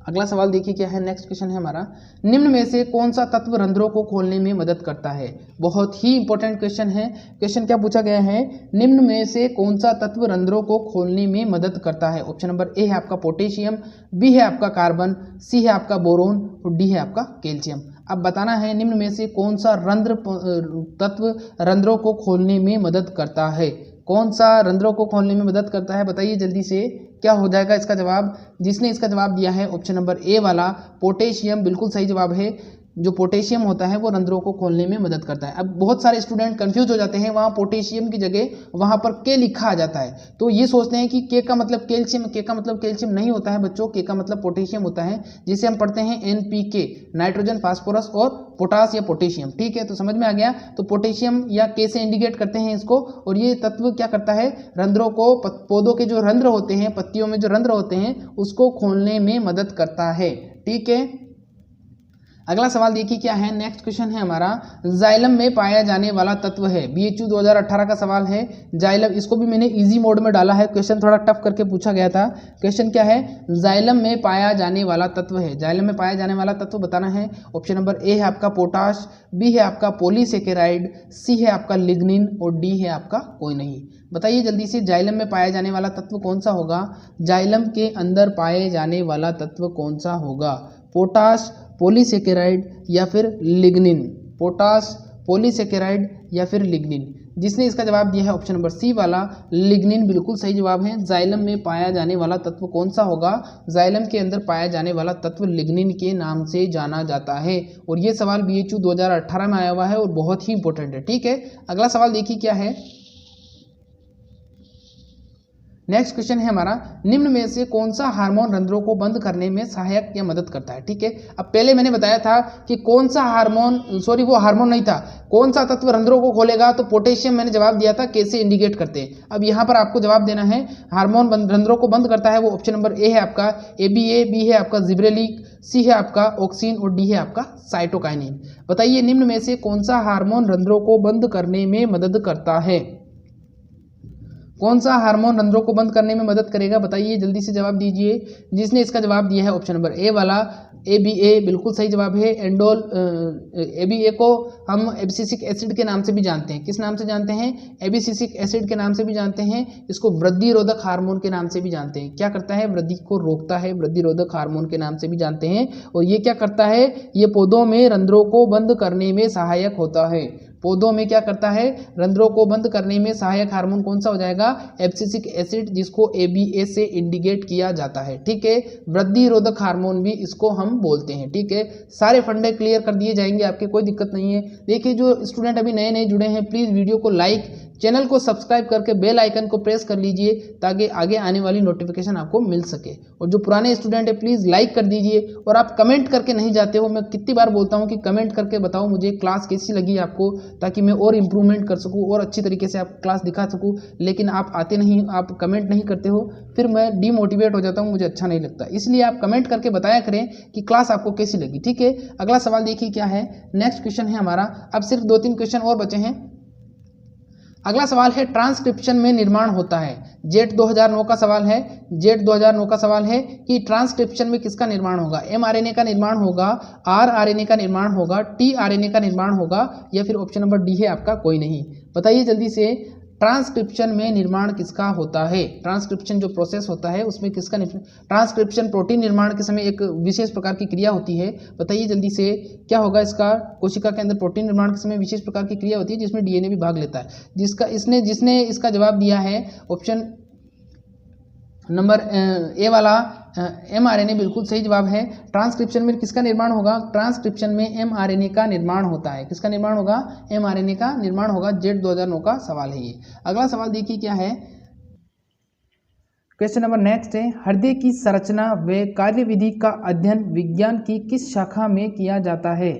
अगला सवाल देखिए क्या है, नेक्स्ट क्वेश्चन है हमारा, निम्न में से कौन सा तत्व रंध्रों को खोलने में मदद करता है। बहुत ही इंपॉर्टेंट क्वेश्चन है। क्वेश्चन क्या पूछा गया है, निम्न में से कौन सा तत्व रंध्रों को खोलने में मदद करता है। ऑप्शन नंबर ए है आपका पोटेशियम, बी है आपका कार्बन, सी है आपका बोरोन और डी है आपका कैल्शियम। अब बताना है निम्न में से कौन सा तत्व रंध्रों को खोलने में मदद करता है। कौन सा रंध्रों को खोलने में मदद करता है, बताइए जल्दी से क्या हो जाएगा इसका जवाब। जिसने इसका जवाब दिया है ऑप्शन नंबर ए वाला पोटेशियम, बिल्कुल सही जवाब है। जो पोटेशियम होता है वो रंध्रों को खोलने में मदद करता है। अब बहुत सारे स्टूडेंट कंफ्यूज हो जाते हैं, वहाँ पोटेशियम की जगह वहाँ पर के लिखा आ जाता है, तो ये सोचते हैं कि के का मतलब कैल्शियम, के का मतलब कैल्शियम नहीं होता है बच्चों, के का मतलब पोटेशियम होता है, जिसे हम पढ़ते हैं NPK, नाइट्रोजन, फास्फोरस और पोटास या पोटेशियम। ठीक है, तो समझ में आ गया। तो पोटेशियम या के से इंडिकेट करते हैं इसको, और ये तत्व क्या करता है, रंध्रों को, पौधों के जो रंध्र होते हैं, पत्तियों में जो रंध्र होते हैं उसको खोलने में मदद करता है। ठीक है, अगला सवाल देखिए क्या है, नेक्स्ट क्वेश्चन है हमारा, जाइलम में पाया जाने वाला तत्व है। BHU 2018 का सवाल है जाइलम, इसको भी मैंने इजी मोड में डाला है, क्वेश्चन थोड़ा टफ करके पूछा गया था। क्वेश्चन क्या है, जाइलम में पाया जाने वाला तत्व है। जाइलम में पाया जाने वाला तत्व बताना है। ऑप्शन नंबर ए है आपका पोटाश, बी है आपका पॉलीसेकेराइड, सी है आपका लिग्निन और डी है आपका कोई नहीं। बताइए जल्दी से, जाइलम में पाया जाने वाला तत्व कौन सा होगा। जाइलम के अंदर पाए जाने वाला तत्व कौन सा होगा, पोटाश, पॉलीसेकेराइड या फिर लिग्निन। पोटाश, पॉलीसेकेराइड या फिर लिग्निन। जिसने इसका जवाब दिया है ऑप्शन नंबर सी वाला लिग्निन, बिल्कुल सही जवाब है। जाइलम में पाया जाने वाला तत्व कौन सा होगा, जाइलम के अंदर पाया जाने वाला तत्व लिग्निन के नाम से जाना जाता है। और ये सवाल BHU 2018 में आया हुआ है और बहुत ही इंपॉर्टेंट है। ठीक है, अगला सवाल देखिए क्या है, नेक्स्ट क्वेश्चन है हमारा, निम्न में से कौन सा हार्मोन रंध्रों को बंद करने में सहायक या मदद करता है। ठीक है, अब पहले मैंने बताया था कि कौन सा हार्मोन, सॉरी वो हार्मोन नहीं था, कौन सा तत्व रंध्रों को खोलेगा, तो पोटेशियम मैंने जवाब दिया था, कैसे इंडिकेट करते हैं। अब यहाँ पर आपको जवाब देना है, हार्मोन रंध्रों को बंद करता है वो ऑप्शन नंबर ए है आपका ABA, बी है आपका जिब्रेलिक, सी है आपका ऑक्सीन और डी है आपका साइटोकाइनिन। बताइए निम्न में से कौन सा हार्मोन रंध्रों को बंद करने में मदद करता है। कौन सा हार्मोन रंध्रों को बंद करने में मदद करेगा, बताइए जल्दी से जवाब दीजिए। जिसने इसका जवाब दिया है ऑप्शन नंबर ए वाला ABA, बिल्कुल सही जवाब है। एंडोल ABA को हम एब्सिसिक एसिड के नाम से भी जानते हैं। किस नाम से जानते हैं, एब्सिसिक एसिड के नाम से भी जानते हैं। इसको वृद्धि रोधक हार्मोन के नाम से भी जानते हैं। क्या करता है, वृद्धि को रोकता है, वृद्धि रोधक हार्मोन के नाम से भी जानते हैं। और ये क्या करता है, ये पौधों में रंध्रों को बंद करने में सहायक होता है। पौधों में क्या करता है, रंध्रों को बंद करने में सहायक हार्मोन कौन सा हो जाएगा, एब्सिसिक एसिड, जिसको ABA से इंडिकेट किया जाता है। ठीक है, वृद्धि रोधक हार्मोन भी इसको हम बोलते हैं। ठीक है, सारे फंडे क्लियर कर दिए जाएंगे आपके, कोई दिक्कत नहीं है। देखिए जो स्टूडेंट अभी नए नए जुड़े हैं, प्लीज़ वीडियो को लाइक, चैनल को सब्सक्राइब करके बेल आइकन को प्रेस कर लीजिए ताकि आगे आने वाली नोटिफिकेशन आपको मिल सके। और जो पुराने स्टूडेंट है प्लीज़ लाइक कर दीजिए। और आप कमेंट करके नहीं जाते हो, मैं कितनी बार बोलता हूँ कि कमेंट करके बताओ मुझे क्लास कैसी लगी आपको, ताकि मैं और इम्प्रूवमेंट कर सकूँ और अच्छी तरीके से आप क्लास दिखा सकूँ। लेकिन आप आते नहीं, आप कमेंट नहीं करते हो, फिर मैं डीमोटिवेट हो जाता हूँ, मुझे अच्छा नहीं लगता। इसलिए आप कमेंट करके बताया करें कि क्लास आपको कैसी लगी। ठीक है, अगला सवाल देखिए क्या है, नेक्स्ट क्वेश्चन है हमारा। अब सिर्फ 2-3 क्वेश्चन और बचे हैं। अगला सवाल है, ट्रांसक्रिप्शन में निर्माण होता है। जेट 2009 का सवाल है, जेट 2009 का सवाल है कि ट्रांसक्रिप्शन में किसका निर्माण होगा, mRNA का निर्माण होगा, rRNA का निर्माण होगा, tRNA का निर्माण होगा या फिर ऑप्शन नंबर डी है आपका कोई नहीं। बताइए जल्दी से, ट्रांसक्रिप्शन में निर्माण किसका होता है। ट्रांसक्रिप्शन जो प्रोसेस होता है उसमें किसका, ट्रांसक्रिप्शन प्रोटीन निर्माण के समय एक विशेष प्रकार की क्रिया होती है। बताइए जल्दी से क्या होगा इसका, कोशिका के अंदर प्रोटीन निर्माण के समय विशेष प्रकार की क्रिया होती है जिसमें DNA भी भाग लेता है। जिसने इसका जवाब दिया है ऑप्शन नंबर ए वाला mRNA, बिल्कुल सही जवाब है। ट्रांसक्रिप्शन में किसका निर्माण होगा, ट्रांसक्रिप्शन में mRNA का निर्माण होता है। किसका निर्माण होगा, mRNA का निर्माण होगा। जेट 2009 का सवाल है ये। अगला सवाल देखिए क्या है, क्वेश्चन नंबर नेक्स्ट है, हृदय की संरचना व कार्यविधि का अध्ययन विज्ञान की किस शाखा में किया जाता है?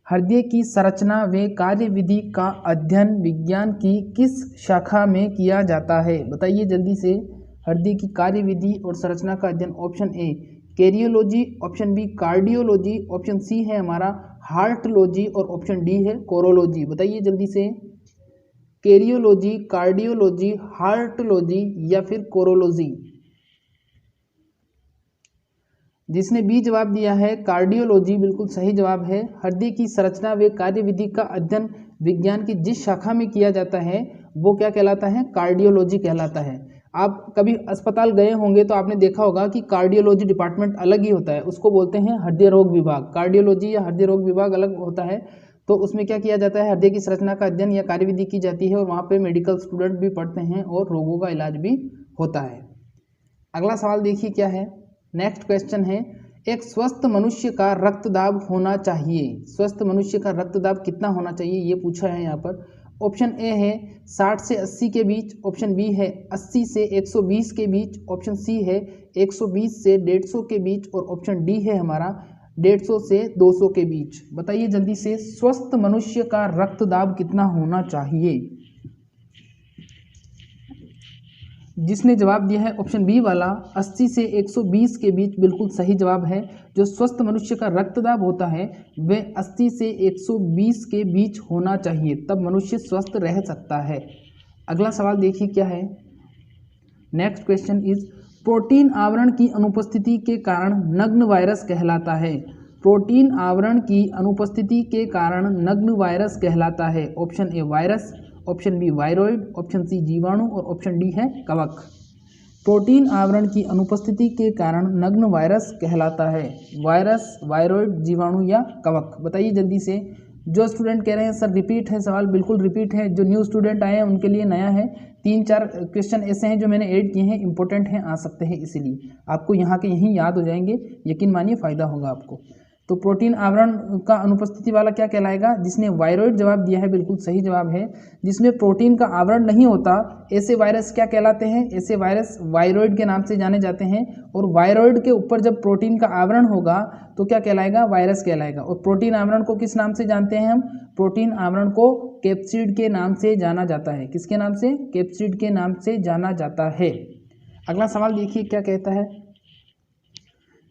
हृदय की संरचना व कार्यविधि का अध्ययन विज्ञान की किस शाखा में किया जाता है? बताइए जल्दी से। हृदय की कार्यविधि और संरचना का अध्ययन, option A karyology, option B cardiology, option C है हमारा हार्टोलॉजी और ऑप्शन डी है कोरोलॉजी। बताइए जल्दी से, कैरियोलॉजी, कार्डियोलॉजी, हार्टोलॉजी या फिर कोरोलॉजी। जिसने बी जवाब दिया है कार्डियोलॉजी, बिल्कुल सही जवाब है। हृदय की संरचना व कार्यविधि का अध्ययन विज्ञान की जिस शाखा में किया जाता है वो क्या कहलाता है? कार्डियोलॉजी कहलाता है। आप कभी अस्पताल गए होंगे तो आपने देखा होगा कि कार्डियोलॉजी डिपार्टमेंट अलग ही होता है, उसको बोलते हैं हृदय रोग विभाग। कार्डियोलॉजी या हृदय रोग विभाग अलग होता है। तो उसमें क्या किया जाता है? हृदय की संरचना का अध्ययन या कार्यविधि की जाती है और वहाँ पे मेडिकल स्टूडेंट भी पढ़ते हैं और रोगों का इलाज भी होता है। अगला सवाल देखिए क्या है। नेक्स्ट क्वेश्चन है, एक स्वस्थ मनुष्य का रक्तदाब होना चाहिए। स्वस्थ मनुष्य का रक्तदाब कितना होना चाहिए ये पूछा है यहाँ पर। ऑप्शन ए है 60 से 80 के बीच, ऑप्शन बी है 80 से 120 के बीच, ऑप्शन सी है 120 से 150 के बीच और ऑप्शन डी है हमारा 150 से 200 के बीच। बताइए जल्दी से, स्वस्थ मनुष्य का रक्तदाब कितना होना चाहिए? जिसने जवाब दिया है ऑप्शन बी वाला 80 से 120 के बीच, बिल्कुल सही जवाब है। जो स्वस्थ मनुष्य का रक्तदाब होता है वह 80 से 120 के बीच होना चाहिए, तब मनुष्य स्वस्थ रह सकता है। अगला सवाल देखिए क्या है। नेक्स्ट क्वेश्चन इज, प्रोटीन आवरण की अनुपस्थिति के कारण नग्न वायरस कहलाता है। प्रोटीन आवरण की अनुपस्थिति के कारण नग्न वायरस कहलाता है। Option A virus, option B viroid, option C जीवाणु और ऑप्शन डी है कवक। प्रोटीन आवरण की अनुपस्थिति के कारण नग्न वायरस कहलाता है। वायरस, वायरॉइड, जीवाणु या कवक। बताइए जल्दी से। जो स्टूडेंट कह रहे हैं सर रिपीट है सवाल, बिल्कुल रिपीट है। जो न्यू स्टूडेंट आए हैं उनके लिए नया है। 3-4 क्वेश्चन ऐसे हैं जो मैंने ऐड किए हैं, इंपॉर्टेंट हैं, आ सकते हैं, इसीलिए आपको यहाँ के यहीं याद हो जाएंगे। यकीन मानिए फ़ायदा होगा आपको। तो प्रोटीन आवरण का अनुपस्थिति वाला क्या कहलाएगा? जिसने वायरॉइड जवाब दिया है, बिल्कुल सही जवाब है। जिसमें प्रोटीन का आवरण नहीं होता ऐसे वायरस क्या कहलाते हैं? ऐसे वायरस वायरॉइड के नाम से जाने जाते हैं। और वायरॉइड के ऊपर जब प्रोटीन का आवरण होगा तो क्या कहलाएगा? वायरस कहलाएगा। और प्रोटीन आवरण को किस नाम से जानते हैं हम? प्रोटीन आवरण को कैप्सिड के नाम से जाना जाता है। किसके नाम से? कैप्सिड के नाम से जाना जाता है। अगला सवाल देखिए क्या कहता है।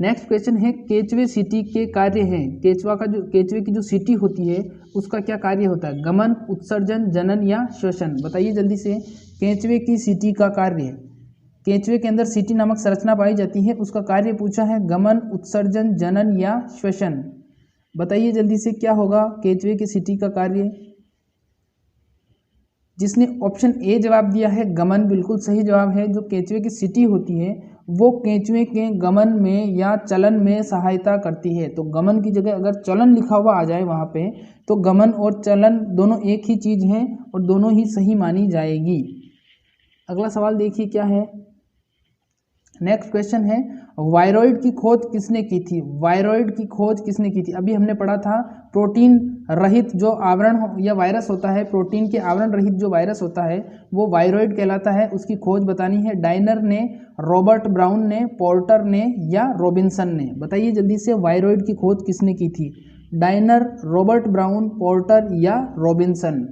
नेक्स्ट क्वेश्चन है, केचवे सीटी के कार्य हैं। केचवे की जो सीटी होती है उसका क्या कार्य होता है? गमन, उत्सर्जन, जनन या श्वसन। बताइए जल्दी से। केचवे की सीटी का कार्य, केचवे के अंदर सीटी नामक संरचना पाई जाती है, उसका कार्य पूछा है गमन, उत्सर्जन, जनन या श्वसन। बताइए जल्दी से क्या होगा केचवे की सीटी का कार्य? जिसने ऑप्शन ए जवाब दिया है गमन, बिल्कुल सही जवाब है। जो केचवे की सीटी होती है वो केंचुए के गमन में या चलन में सहायता करती है। तो गमन की जगह अगर चलन लिखा हुआ आ जाए वहाँ पे तो गमन और चलन दोनों एक ही चीज़ हैं और दोनों ही सही मानी जाएगी। अगला सवाल देखिए क्या है। नेक्स्ट क्वेश्चन है, वायरॉइड की खोज किसने की थी? वायरॉइड की खोज किसने की थी? अभी हमने पढ़ा था प्रोटीन रहित जो आवरण या वायरस होता है, प्रोटीन के आवरण रहित जो वायरस होता है वो वायरॉइड कहलाता है। उसकी खोज बतानी है। डायनर ने, रॉबर्ट ब्राउन ने, पोर्टर ने या रॉबिन्सन ने। बताइए जल्दी से, वायरॉइड की खोज किसने की थी? डायनर, रॉबर्ट ब्राउन, पोर्टर या रॉबिन्सन।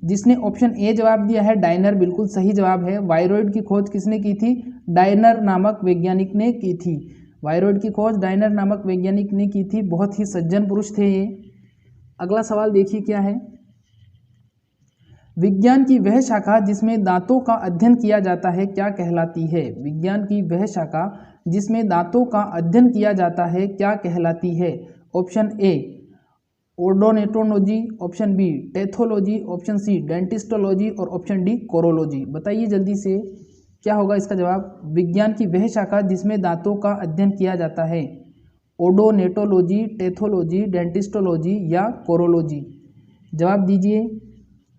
जिसने ऑप्शन ए जवाब दिया है डायनर, बिल्कुल सही जवाब है। वायरॉइड की खोज किसने की थी? डायनर नामक वैज्ञानिक ने की थी। वायरॉइड की खोज डायनर नामक वैज्ञानिक ने की थी। बहुत ही सज्जन पुरुष थे ये। अगला सवाल देखिए क्या है। विज्ञान की वह शाखा जिसमें दांतों का अध्ययन किया जाता है क्या कहलाती है? विज्ञान की वह शाखा जिसमें दांतों का अध्ययन किया जाता है क्या कहलाती है? Option A odontology, option B टेथोलॉजी, ऑप्शन सी डेंटिस्टोलॉजी और ऑप्शन डी कोरोलॉजी। बताइए जल्दी से क्या होगा इसका जवाब। विज्ञान की वह शाखा जिसमें दांतों का अध्ययन किया जाता है, ओडोनेटोलॉजी, टेथोलॉजी, डेंटिस्टोलॉजी या कोरोलॉजी। जवाब दीजिए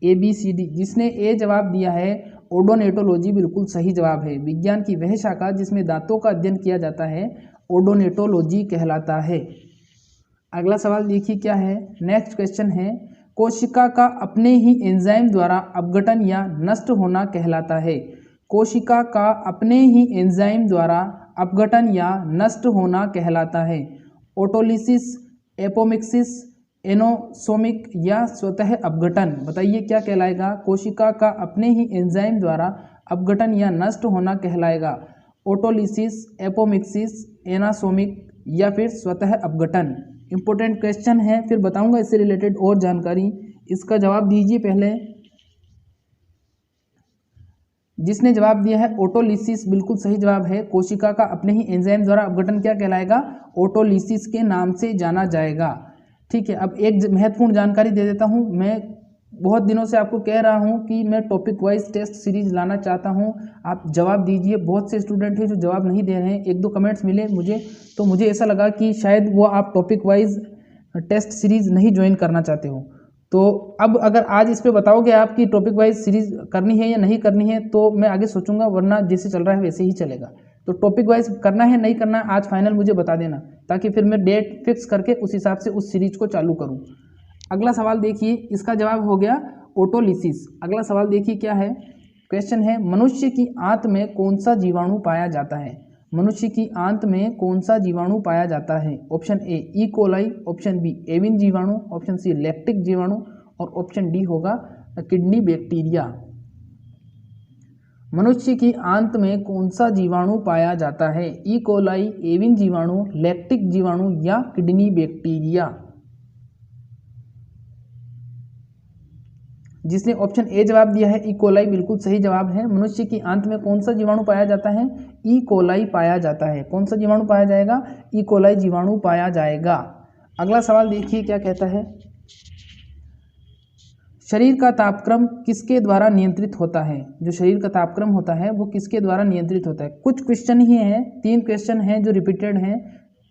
ABCD। जिसने ए जवाब दिया है ओडोनेटोलॉजी, बिल्कुल सही जवाब है। विज्ञान की वह शाखा जिसमें दांतों का अध्ययन किया जाता है ओडोनेटोलॉजी कहलाता है। अगला सवाल देखिए क्या है। नेक्स्ट क्वेश्चन है, कोशिका का अपने ही एंजाइम द्वारा अपघटन या नष्ट होना कहलाता है। कोशिका का अपने ही एंजाइम द्वारा अपघटन या नष्ट होना कहलाता है? ऑटोलिसिस, एपोमिक्सिस, एनोसोमिक या स्वतः अपघटन? बताइए क्या कहलाएगा? कोशिका का अपने ही एंजाइम द्वारा अपघटन या नष्ट होना कहलाएगा? ऑटोलिसिस, एपोमिक्सिस, एनासोमिक या फिर स्वतः अपघटन? इंपॉर्टेंट क्वेश्चन है, फिर बताऊंगा इससे रिलेटेड और जानकारी। इसका जवाब दीजिए पहले। जिसने जवाब दिया है ऑटोलिसिस, बिल्कुल सही जवाब है। कोशिका का अपने ही एंजाइम द्वारा अपघटन क्या कहलाएगा? ऑटोलिसिस के नाम से जाना जाएगा। ठीक है, अब एक महत्वपूर्ण जानकारी दे देता हूं। मैं बहुत दिनों से आपको कह रहा हूं कि मैं टॉपिक वाइज टेस्ट सीरीज लाना चाहता हूं, आप जवाब दीजिए। बहुत से स्टूडेंट हैं जो जवाब नहीं दे रहे हैं। एक दो कमेंट्स मिले मुझे, तो मुझे ऐसा लगा कि शायद वो आप टॉपिक वाइज टेस्ट सीरीज नहीं ज्वाइन करना चाहते हो। तो अब अगर आज इस पे बताओगे आप कि टॉपिक वाइज सीरीज करनी है या नहीं करनी है, तो मैं आगे सोचूंगा, वरना जैसे चल रहा है वैसे ही चलेगा। तो टॉपिक वाइज करना है नहीं करना है आज फाइनल मुझे बता देना, ताकि फिर मैं डेट फिक्स करके उस हिसाब से उस सीरीज को चालू करूं। अगला सवाल देखिए, इसका जवाब हो गया ऑटोलिसिस। अगला सवाल देखिए क्या है, क्वेश्चन है मनुष्य की आंत में कौन सा जीवाणु पाया जाता है? मनुष्य की आंत में कौन सा जीवाणु पाया जाता है? Option A E coli, option B avian जीवाणु, ऑप्शन सी लैक्टिक जीवाणु और ऑप्शन डी होगा किडनी बैक्टीरिया। मनुष्य की आंत में कौन सा जीवाणु पाया जाता है? ई कोलाई, एविन जीवाणु, लैक्टिक जीवाणु या किडनी बैक्टीरिया? जिसने ऑप्शन ए जवाब दिया है ई कोलाई, बिल्कुल सही जवाब है। मनुष्य की आंत में कौन सा जीवाणु पाया जाता है? ई कोलाई पाया जाता है। कौन सा जीवाणु पाया जाएगा? ई कोलाई जीवाणु पाया जाएगा। अगला सवाल देखिए क्या कहता है, शरीर का तापक्रम किसके द्वारा नियंत्रित होता है? जो शरीर का तापक्रम होता है वो किसके द्वारा नियंत्रित होता है? कुछ क्वेश्चन ही हैं, 3 क्वेश्चन हैं जो रिपीटेड हैं।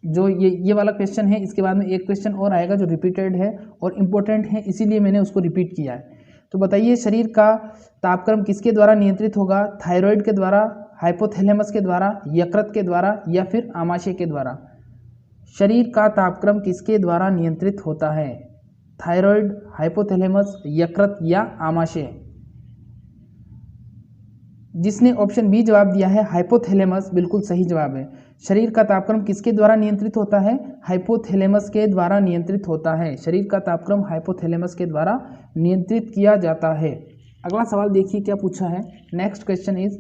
जो ये वाला क्वेश्चन है, इसके बाद में एक क्वेश्चन और आएगा जो रिपीटेड है और इम्पोर्टेंट है, इसीलिए मैंने उसको रिपीट किया है। तो बताइए शरीर का तापक्रम किसके द्वारा नियंत्रित होगा? थायराइड के द्वारा, हाइपोथैलेमस के द्वारा, यकृत के द्वारा या फिर आमाशय के द्वारा? शरीर का तापक्रम किसके द्वारा नियंत्रित होता है? थायराइड, हाइपोथैलेमस, यकृत या आमाशय? जिसने ऑप्शन बी जवाब दिया है हाइपोथैलेमस, बिल्कुल सही जवाब है। शरीर का तापक्रम किसके द्वारा नियंत्रित होता है? हाइपोथैलेमस के द्वारा नियंत्रित होता है। शरीर का तापक्रम हाइपोथैलेमस के द्वारा नियंत्रित किया जाता है। अगला सवाल देखिए क्या पूछा है। नेक्स्ट क्वेश्चन इज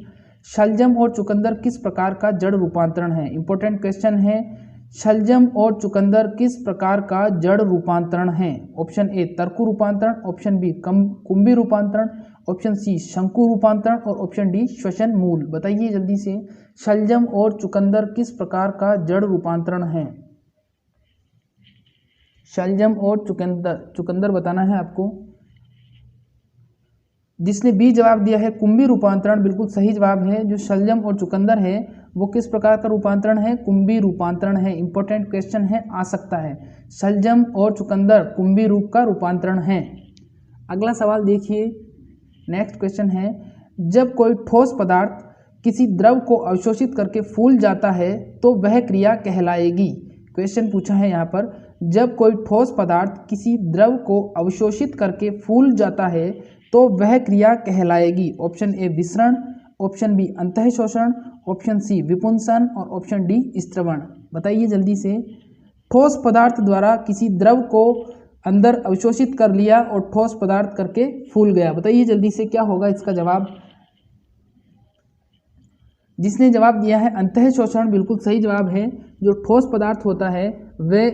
शलजम और चुकंदर किस प्रकार का जड़ रूपांतरण है? इंपॉर्टेंट क्वेश्चन है। शलजम और चुकंदर किस प्रकार का जड़ रूपांतरण है? ऑप्शन ए तर्कु रूपांतरण, ऑप्शन बी कुंभी रूपांतरण, ऑप्शन सी शंकु रूपांतरण और ऑप्शन डी श्वसन मूल। बताइए जल्दी से, शलजम और चुकंदर किस प्रकार का जड़ रूपांतरण है? शलजम और चुकंदर बताना है आपको। जिसने बी जवाब दिया है कुंभी रूपांतरण, बिल्कुल सही जवाब है। जो शलजम और चुकंदर है वो किस प्रकार का रूपांतरण है? कुंभी रूपांतरण है। इंपॉर्टेंट क्वेश्चन है, आ सकता है। शलजम और चुकंदर कुंभी रूप का रूपांतरण है। अगला सवाल देखिए, नेक्स्ट क्वेश्चन है जब कोई ठोस पदार्थ किसी द्रव को अवशोषित करके फूल जाता है तो वह क्रिया कहलाएगी। क्वेश्चन पूछा है यहाँ पर, जब कोई ठोस पदार्थ किसी द्रव को अवशोषित करके फूल जाता है तो वह क्रिया कहलाएगी। ऑप्शन ए विसरण, ऑप्शन बी अंतःशोषण, ऑप्शन सी विपुंसन और ऑप्शन डी स्त्रवण। बताइए जल्दी से, ठोस पदार्थ द्वारा किसी द्रव को अंदर अवशोषित कर लिया और ठोस पदार्थ करके फूल गया। बताइए जल्दी से क्या होगा इसका जवाब। जिसने जवाब दिया है अंतःशोषण, बिल्कुल सही जवाब है। जो ठोस पदार्थ होता है वह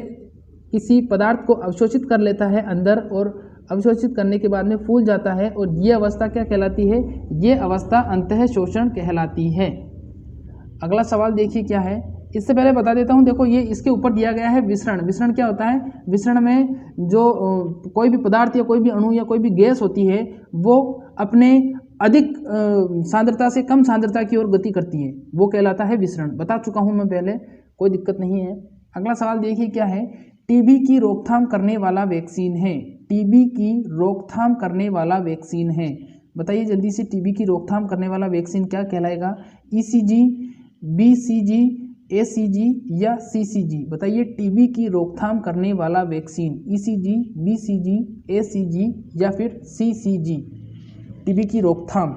किसी पदार्थ को अवशोषित कर लेता है अंदर और अवशोषित करने के बाद में फूल जाता है, और ये अवस्था क्या कहलाती है? ये अवस्था अंतःशोषण कहलाती है। अगला सवाल देखिए क्या है। इससे पहले बता देता हूँ, देखो ये इसके ऊपर दिया गया है विसरण। विसरण क्या होता है? विसरण में जो कोई भी पदार्थ या कोई भी अणु या कोई भी गैस होती है वो अपने अधिक सांद्रता से कम सांद्रता की ओर गति करती है, वो कहलाता है विसरण। बता चुका हूँ मैं पहले, कोई दिक्कत नहीं है। अगला सवाल देखिए क्या है। टीबी की रोकथाम करने वाला वैक्सीन है। टीबी की रोकथाम करने वाला वैक्सीन है। बताइए जल्दी से, टीबी की रोकथाम करने वाला वैक्सीन क्या कहलाएगा? ईसीजी, बीसीजी, एसीजी या सीसीजी? बताइए, टीबी की रोकथाम करने वाला वैक्सीन ईसीजी, बीसीजी, एसीजी या फिर सीसीजी? टीबी की रोकथाम।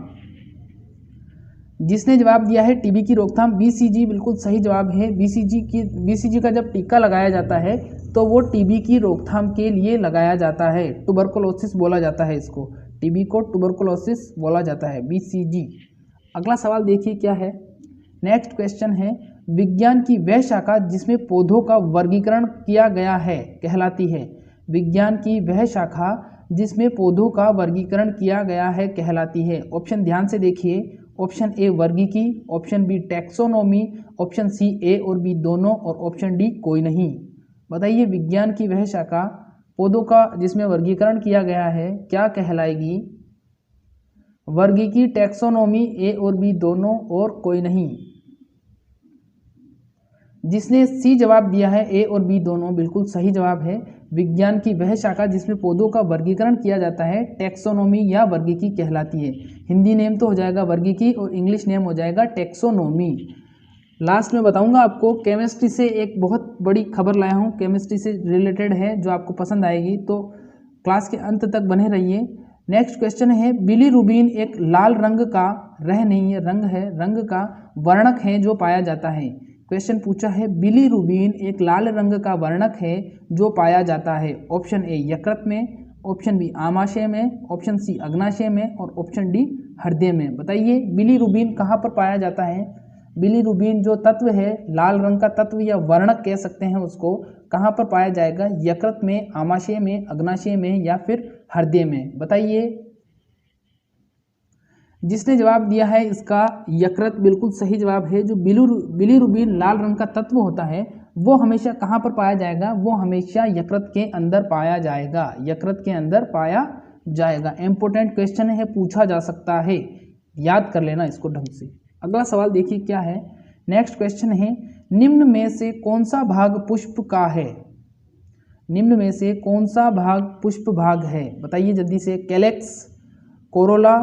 जिसने जवाब दिया है टीबी की रोकथाम, बीसीजी बिल्कुल सही जवाब है। बीसीजी का जब टीका लगाया जाता है तो वो टीबी की रोकथाम के लिए लगाया जाता है। ट्यूबरकुलोसिस बोला जाता है इसको, टीबी को ट्यूबरकुलोसिस बोला जाता है, बीसीजी। अगला सवाल देखिए क्या है। नेक्स्ट क्वेश्चन है, विज्ञान की वह शाखा जिसमें पौधों का वर्गीकरण किया गया है कहलाती है। विज्ञान की वह शाखा जिसमें पौधों का वर्गीकरण किया गया है कहलाती है। ऑप्शन ध्यान से देखिए। ऑप्शन ए वर्गीकी, option B taxonomy, option C A और बी दोनों, और ऑप्शन डी कोई नहीं। बताइए विज्ञान की वह शाखा पौधों का जिसमें वर्गीकरण किया गया है क्या कहलाएगी। वर्गीकी, टैक्सोनॉमी, ए और बी दोनों, और कोई नहीं। जिसने सी जवाब दिया है ए और बी दोनों बिल्कुल सही जवाब है। विज्ञान की वह शाखा जिसमें पौधों का वर्गीकरण किया जाता है टैक्सोनॉमी या वर्गीकी कहलाती है। हिंदी नेम तो हो जाएगा वर्गीकी और इंग्लिश नेम हो जाएगा टैक्सोनॉमी। लास्ट में बताऊंगा आपको, केमिस्ट्री से एक बहुत बड़ी खबर लाया हूं, केमिस्ट्री से रिलेटेड है जो आपको पसंद आएगी, तो क्लास के अंत तक बने रहिए। नेक्स्ट क्वेश्चन है, बिलीरुबिन एक लाल रंग का, रह नहीं है रंग है, रंग का वर्णक है जो पाया जाता है। क्वेश्चन पूछा है, बिलीरुबिन एक लाल रंग का वर्णक है जो पाया जाता है। ऑप्शन ए यकृत में, ऑप्शन बी आमाशय में, ऑप्शन सी अग्नाशय में, और ऑप्शन डी हृदय में। बताइए बिलीरुबिन कहाँ पर पाया जाता है। बिलीरुबिन जो तत्व है, लाल रंग का तत्व या वर्णक कह सकते हैं उसको, कहाँ पर पाया जाएगा। यकृत में, आमाशय में, अग्नाशय में, या फिर हृदय में। बताइए। जिसने जवाब दिया है इसका यकृत बिल्कुल सही जवाब है। जो बिलीरुबिन लाल रंग का तत्व होता है वो हमेशा कहाँ पर पाया जाएगा, वो हमेशा यकृत के अंदर पाया जाएगा, यकृत के अंदर पाया जाएगा। इंपॉर्टेंट क्वेश्चन है, पूछा जा सकता है, याद कर लेना इसको ढंग से। अगला सवाल देखिए क्या है। नेक्स्ट क्वेश्चन है, निम्न में से कौन सा भाग पुष्प का है। निम्न में से कौन सा भाग पुष्प भाग है। बताइए जल्दी से। कैलेक्स, कोरोला,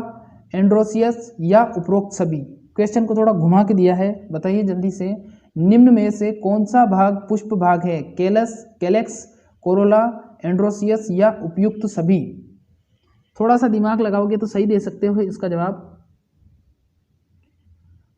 एंड्रोसियस या उपरोक्त सभी। क्वेश्चन को थोड़ा घुमा के दिया है, बताइए जल्दी से। निम्न में से कौन सा भाग पुष्प भाग है। कैलेक्स, कोरोला, एंड्रोसियस या उपयुक्त सभी। थोड़ा सा दिमाग लगाओगे तो सही दे सकते हो इसका जवाब।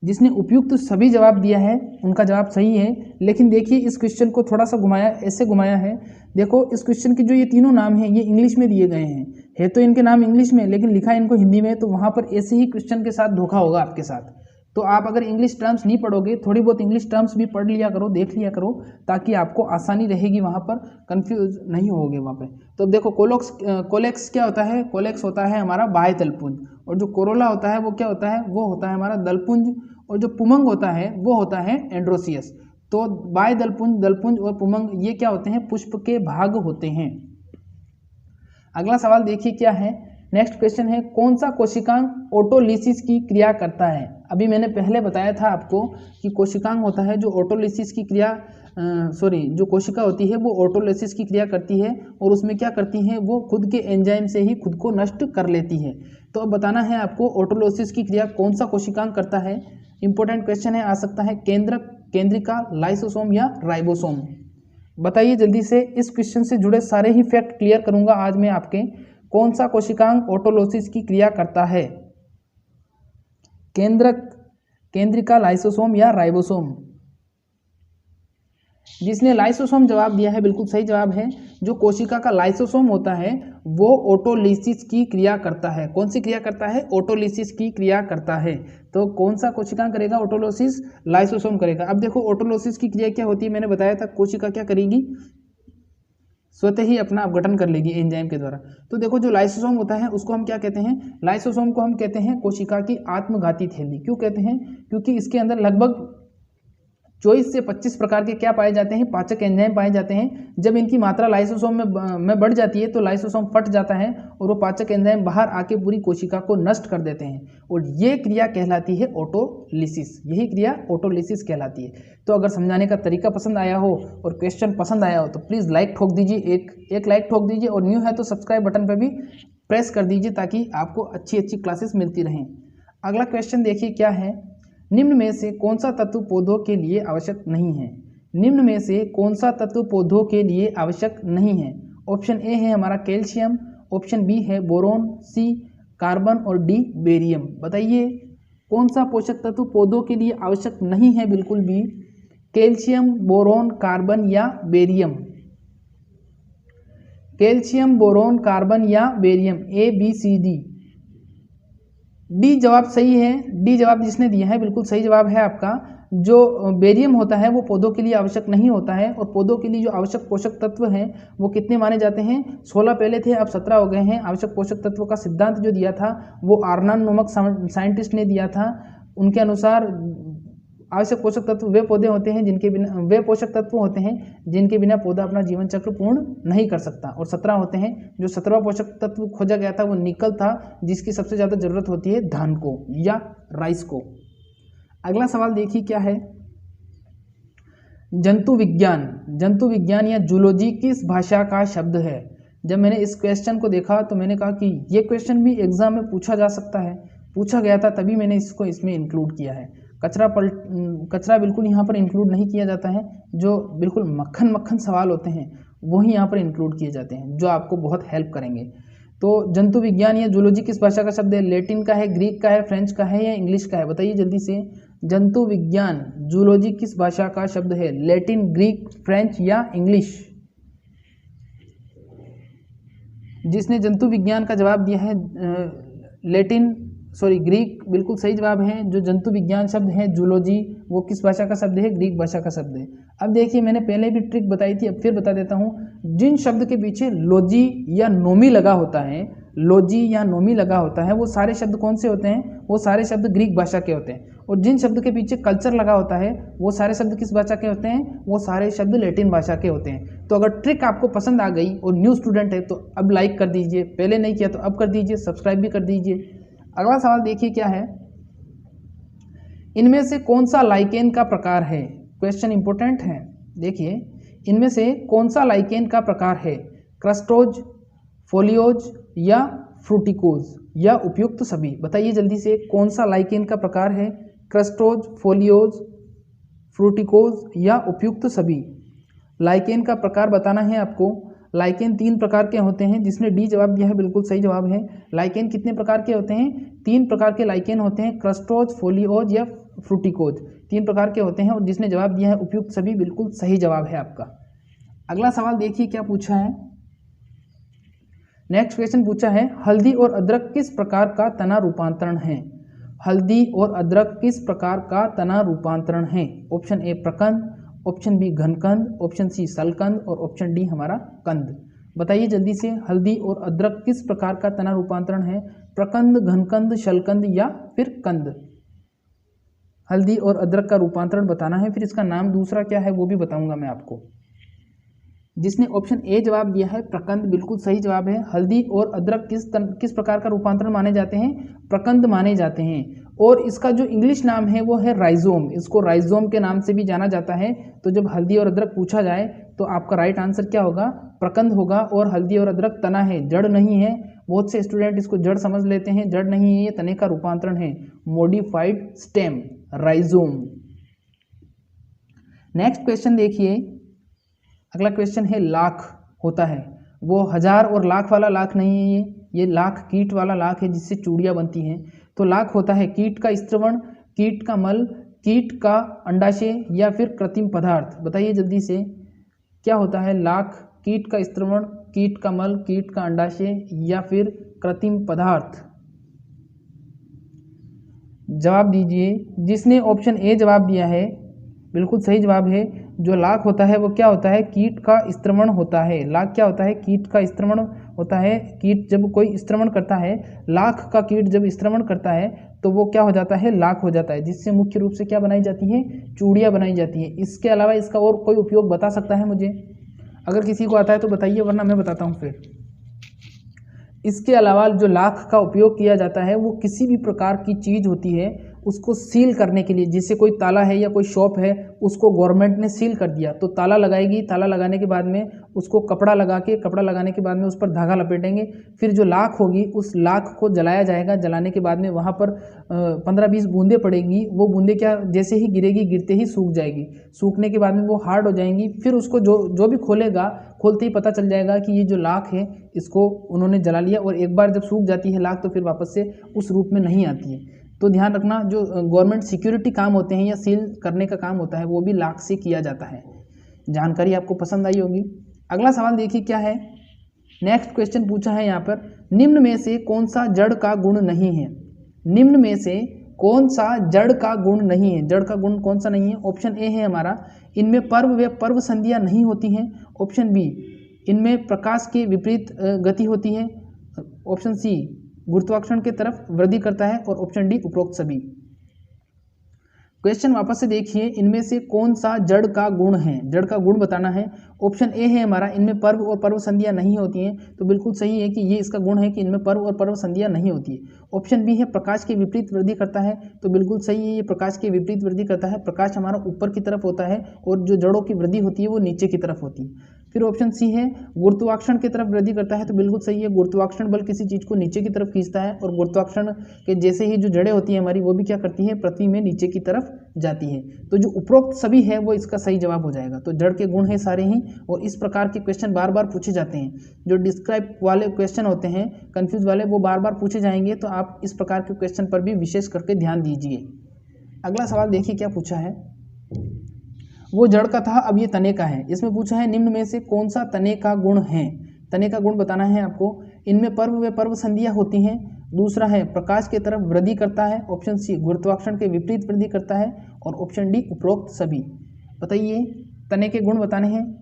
जिसने उपयुक्त सभी जवाब दिया है उनका जवाब सही है, लेकिन देखिए इस क्वेश्चन को थोड़ा सा घुमाया, ऐसे घुमाया है। देखो इस क्वेश्चन के जो ये तीनों नाम हैं ये इंग्लिश में दिए गए हैं, है तो इनके नाम इंग्लिश में, लेकिन लिखा है इनको हिंदी में, तो वहाँ पर ऐसे ही क्वेश्चन के साथ धोखा होगा आपके साथ। तो आप अगर इंग्लिश टर्म्स नहीं पढ़ोगे, थोड़ी बहुत इंग्लिश टर्म्स भी पढ़ लिया करो, देख लिया करो, ताकि आपको आसानी रहेगी, वहाँ पर कंफ्यूज नहीं होगे वहाँ पे। तो देखो कोलेक्स क्या होता है। कोलेक्स होता है हमारा बाह्य दलपुंज, और जो कोरोला होता है वो क्या होता है, वो होता है हमारा दलपुंज, और जो पुमंग होता है वो होता है एंड्रोसियस। तो बाह्य दलपुंज और पुमंग ये क्या होते हैं, पुष्प के भाग होते हैं। अगला सवाल देखिए क्या है। नेक्स्ट क्वेश्चन है, कौन सा कोशिकांग ऑटोलिसिस की क्रिया करता है। अभी मैंने पहले बताया था आपको कि कोशिकांग होता है जो ऑटोलिसिस की क्रिया, जो कोशिका होती है वो ऑटोलिसिस की क्रिया करती है, और उसमें क्या करती है, वो खुद के एंजाइम से ही खुद को नष्ट कर लेती है। तो अब बताना है आपको ऑटोलिसिस की क्रिया कौन सा कोशिकांग करता है। इंपॉर्टेंट क्वेश्चन है, आ सकता है केंद्रिका, लाइसोसोम या राइबोसोम। बताइए जल्दी से। इस क्वेश्चन से जुड़े सारे ही फैक्ट क्लियर करूंगा आज मैं आपके। कौन सा कोशिकांग ऑटोलिसिस की क्रिया करता है। केंद्रिका, लाइसोसोम या राइबोसोम। जिसने लाइसोसोम जवाब दिया है बिल्कुल सही जवाब है। जो कोशिका का लाइसोसोम होता है वो ऑटोलिसिस की क्रिया करता है। कौन सी क्रिया करता है, ऑटोलिसिस की क्रिया करता है। तो कौन सा कोशिका करेगा ऑटोलिसिस, लाइसोसोम करेगा। अब देखो ऑटोलिसिस की क्रिया क्या होती है, मैंने बताया था कोशिका क्या करेगी, स्वतः ही अपना अपघटन कर लेगी एंजाइम के द्वारा। तो देखो जो लाइसोसोम होता है उसको हम क्या कहते हैं, लाइसोसोम को हम कहते हैं कोशिका की आत्मघाती थैली। क्यों कहते हैं, क्योंकि इसके अंदर लगभग 24 से 25 प्रकार के क्या पाए जाते हैं, पाचक एंजाइम पाए जाते हैं। जब इनकी मात्रा लाइसोसोम में बढ़ जाती है तो लाइसोसोम फट जाता है और वो पाचक एंजाइम बाहर आके पूरी कोशिका को नष्ट कर देते हैं, और ये क्रिया कहलाती है ऑटोलिसिस। यही क्रिया ऑटोलिसिस कहलाती है। तो अगर समझाने का तरीका पसंद आया हो और क्वेश्चन पसंद आया हो तो प्लीज़ लाइक ठोक दीजिए, एक लाइक ठोक दीजिए, और न्यू है तो सब्सक्राइब बटन पर भी प्रेस कर दीजिए ताकि आपको अच्छी अच्छी क्लासेस मिलती रहें। अगला क्वेश्चन देखिए क्या है। निम्न में से कौन सा तत्व पौधों के लिए आवश्यक नहीं है। निम्न में से कौन सा तत्व पौधों के लिए आवश्यक नहीं है। ऑप्शन ए है हमारा कैल्शियम, ऑप्शन बी है बोरोन, सी कार्बन और डी बेरियम। बताइए कौन सा पोषक तत्व पौधों के लिए आवश्यक नहीं है बिल्कुल भी? कैल्शियम, बोरोन, कार्बन या बेरियम? कैल्शियम, बोरोन, कार्बन या बेरियम? ए, बी, सी, डी? डी जवाब सही है। डी जवाब जिसने दिया है बिल्कुल सही जवाब है आपका। जो बेरियम होता है वो पौधों के लिए आवश्यक नहीं होता है, और पौधों के लिए जो आवश्यक पोषक तत्व हैं वो कितने माने जाते हैं? 16 पहले थे, अब 17 हो गए हैं। आवश्यक पोषक तत्व का सिद्धांत जो दिया था वो आर्नन नामक साइंटिस्ट ने दिया था। उनके अनुसार आवश्यक पोषक तत्व वे पौधे होते हैं जिनके बिना, वे पोषक तत्व होते हैं जिनके बिना पौधा अपना जीवन चक्र पूर्ण नहीं कर सकता, और 17 होते हैं। जो 17वां पोषक तत्व खोजा गया था वो निकल था, जिसकी सबसे ज़्यादा जरूरत होती है धान को या राइस को। अगला सवाल देखिए क्या है। जंतु विज्ञान या जूलॉजी किस भाषा का शब्द है? जब मैंने इस क्वेश्चन को देखा तो मैंने कहा कि ये क्वेश्चन भी एग्जाम में पूछा जा सकता है, पूछा गया था, तभी मैंने इसको इसमें इंक्लूड किया है। कचरा बिल्कुल यहाँ पर इंक्लूड नहीं किया जाता है। जो बिल्कुल मक्खन सवाल होते हैं वही यहाँ पर इंक्लूड किए जाते हैं, जो आपको बहुत हेल्प करेंगे। तो जंतु विज्ञान या जूलॉजी किस भाषा का शब्द है? लैटिन का है, ग्रीक का है, फ्रेंच का है या इंग्लिश का है? बताइए जल्दी से। जंतु विज्ञान जूलॉजी किस भाषा का शब्द है? लैटिन, ग्रीक, फ्रेंच या इंग्लिश? जिसने जंतु विज्ञान का जवाब दिया है ग्रीक, बिल्कुल सही जवाब है। जो जंतु विज्ञान शब्द है जूलॉजी, वो किस भाषा का शब्द है? ग्रीक भाषा का शब्द है। अब देखिए, मैंने पहले भी ट्रिक बताई थी, अब फिर बता देता हूँ। जिन शब्द के पीछे लॉजी या नोमी लगा होता है, वो सारे शब्द कौन से होते हैं? वो सारे शब्द ग्रीक भाषा के होते हैं। और जिन शब्द के पीछे कल्चर लगा होता है वो सारे शब्द किस भाषा के होते हैं? वो सारे शब्द लैटिन भाषा के होते हैं। तो अगर ट्रिक आपको पसंद आ गई और न्यू स्टूडेंट है तो अब लाइक कर दीजिए, पहले नहीं किया तो अब कर दीजिए, सब्सक्राइब भी कर दीजिए। अगला सवाल देखिए क्या है। इनमें से कौन सा लाइकेन का प्रकार है? क्वेश्चन इंपॉर्टेंट है, देखिए। इनमें से कौन सा लाइकेन का प्रकार है? क्रस्टोज, फोलियोज या फ्रूटिकोज या उपयुक्त सभी? बताइए जल्दी से, कौन सा लाइकेन का प्रकार है? क्रस्टोज, फोलियोज, फ्रूटिकोज या उपयुक्त सभी? लाइकेन का प्रकार बताना है आपको। लाइकेन 3 प्रकार के होते हैं। जिसने डी जवाब दिया है बिल्कुल सही जवाब है। लाइकेन कितने प्रकार के होते हैं? 3 प्रकार के लाइकेन होते हैं, क्रस्टोज, फोलियोज या फ्रूटिकोज, 3 प्रकार के होते हैं। और जिसने जवाब दिया है उपयुक्त सभी, बिल्कुल सही जवाब है आपका। अगला सवाल देखिए क्या पूछा है। नेक्स्ट क्वेश्चन पूछा है, हल्दी और अदरक किस प्रकार का तना रूपांतरण है? हल्दी और अदरक किस प्रकार का तना रूपांतरण है? ऑप्शन ए प्रकंद, ऑप्शन बी घनकंद, ऑप्शन सी सलकंद और ऑप्शन डी हमारा कंद। बताइए जल्दी से, हल्दी और अदरक किस प्रकार का तना रूपांतरण है? प्रकंद, घनकंद, शलकंद या फिर कंद? हल्दी और अदरक का रूपांतरण बताना है, फिर इसका नाम दूसरा क्या है वो भी बताऊंगा मैं आपको। जिसने ऑप्शन ए जवाब दिया है प्रकंद, बिल्कुल सही जवाब है। हल्दी और अदरक किस प्रकार का रूपांतरण माने जाते हैं? प्रकंद माने जाते हैं। और इसका जो इंग्लिश नाम है वो है राइजोम। इसको राइजोम के नाम से भी जाना जाता है। तो जब हल्दी और अदरक पूछा जाए तो आपका राइट आंसर क्या होगा? प्रकंद होगा। और हल्दी और अदरक तना है, जड़ नहीं है। बहुत से स्टूडेंट इसको जड़ समझ लेते हैं, जड़ नहीं है, ये तने का रूपांतरण है, modified stem, rhizome. Next question देखिए। अगला क्वेश्चन है, लाख होता है, वो 1000 और लाख वाला लाख नहीं है, ये लाख कीट वाला लाख है जिससे चूड़ियाँ बनती हैं। तो लाख होता है कीट का स्त्रवण, कीट का मल, कीट का अंडाशय या फिर कृत्रिम पदार्थ? बताइए जल्दी से, क्या होता है? लाख, कीट का स्त्रवण, कीट का मल, कीट का अंडाशय या फिर कृत्रिम पदार्थ? जवाब दीजिए। जिसने ऑप्शन ए जवाब दिया है बिल्कुल सही जवाब है। जो लाख होता है वो क्या होता है? कीट का स्त्रवण होता है। लाख क्या होता है? कीट का स्त्रवण होता है। कीट जब कोई स्त्रवण करता है, लाख का कीट जब स्त्रवण करता है तो वो क्या हो जाता है? लाख हो जाता है, जिससे मुख्य रूप से क्या बनाई जाती है? चूड़ियाँ बनाई जाती हैं। इसके अलावा इसका और कोई उपयोग बता सकता है मुझे? अगर किसी को आता है तो बताइए, वरना मैं बताता हूँ फिर। इसके अलावा जो लाख का उपयोग किया जाता है वो किसी भी प्रकार की चीज़ होती है उसको सील करने के लिए। जैसे कोई ताला है या कोई शॉप है, उसको गवर्नमेंट ने सील कर दिया तो ताला लगाएगी, ताला लगाने के बाद में उसको कपड़ा लगाने के बाद में उस पर धागा लपेटेंगे, फिर जो लाख होगी उस लाख को जलाया जाएगा। जलाने के बाद में वहाँ पर 15-20 बूंदें पड़ेंगी। वो बूंदें क्या, जैसे ही गिरेगी गिरते ही सूख जाएगी। सूखने के बाद में वो हार्ड हो जाएंगी। फिर उसको जो भी खोलेगा, खोलते ही पता चल जाएगा कि ये जो लाख है इसको उन्होंने जला लिया। और एक बार जब सूख जाती है लाख तो फिर वापस से उस रूप में नहीं आती है। तो ध्यान रखना, जो गवर्नमेंट सिक्योरिटी काम होते हैं या सील करने का काम होता है वो भी लाख से किया जाता है। जानकारी आपको पसंद आई होगी। अगला सवाल देखिए क्या है। नेक्स्ट क्वेश्चन पूछा है यहाँ पर, निम्न में से कौन सा जड़ का गुण नहीं है? निम्न में से कौन सा जड़ का गुण नहीं है? जड़ का गुण कौन सा नहीं है? ऑप्शन ए है हमारा, इनमें पर्व व पर्व संधियां नहीं होती हैं। ऑप्शन बी, इनमें प्रकाश के विपरीत गति होती है। ऑप्शन सी, गुरुत्वाकर्षण के तरफ वृद्धि करता है। और ऑप्शन डी, उपरोक्त सभी। क्वेश्चन वापस से देखिए, इनमें से कौन सा जड़ का गुण है? जड़ का गुण बताना है। ऑप्शन ए है हमारा, इनमें पर्व और पर्व संधियां नहीं होती हैं। तो बिल्कुल सही है कि ये इसका गुण है कि इनमें पर्व और पर्व संधियां नहीं होती है। ऑप्शन बी है, प्रकाश के विपरीत वृद्धि करता है। तो बिल्कुल सही है, ये प्रकाश के विपरीत वृद्धि करता है। प्रकाश हमारा ऊपर की तरफ होता है और जो जड़ों की वृद्धि होती है वो नीचे की तरफ होती है। फिर ऑप्शन सी है, गुरुत्वाकर्षण की तरफ वृद्धि करता है। तो बिल्कुल सही है, गुरुत्वाकर्षण बल किसी चीज को नीचे की तरफ खींचता है और गुरुत्वाकर्षण के जैसे ही जो जड़ें होती हैं हमारी वो भी क्या करती है, पृथ्वी में नीचे की तरफ जाती है। तो जो उपरोक्त सभी है वो इसका सही जवाब हो जाएगा। तो जड़ के गुण है सारे ही, और इस प्रकार के क्वेश्चन बार बार पूछे जाते हैं। जो डिस्क्राइब वाले क्वेश्चन होते हैं कंफ्यूज वाले, वो बार बार पूछे जाएंगे। तो आप इस प्रकार के क्वेश्चन पर भी विशेष करके ध्यान दीजिए। अगला सवाल देखिए क्या पूछा है। वो जड़ का था, अब ये तने का है। इसमें पूछा है, निम्न में से कौन सा तने का गुण है? तने का गुण बताना है आपको। इनमें पर्व व पर्व संधियां होती हैं। दूसरा है, प्रकाश की तरफ वृद्धि करता है। ऑप्शन सी, गुरुत्वाकर्षण के विपरीत वृद्धि करता है। और ऑप्शन डी, उपरोक्त सभी। बताइए, तने के गुण बताने हैं।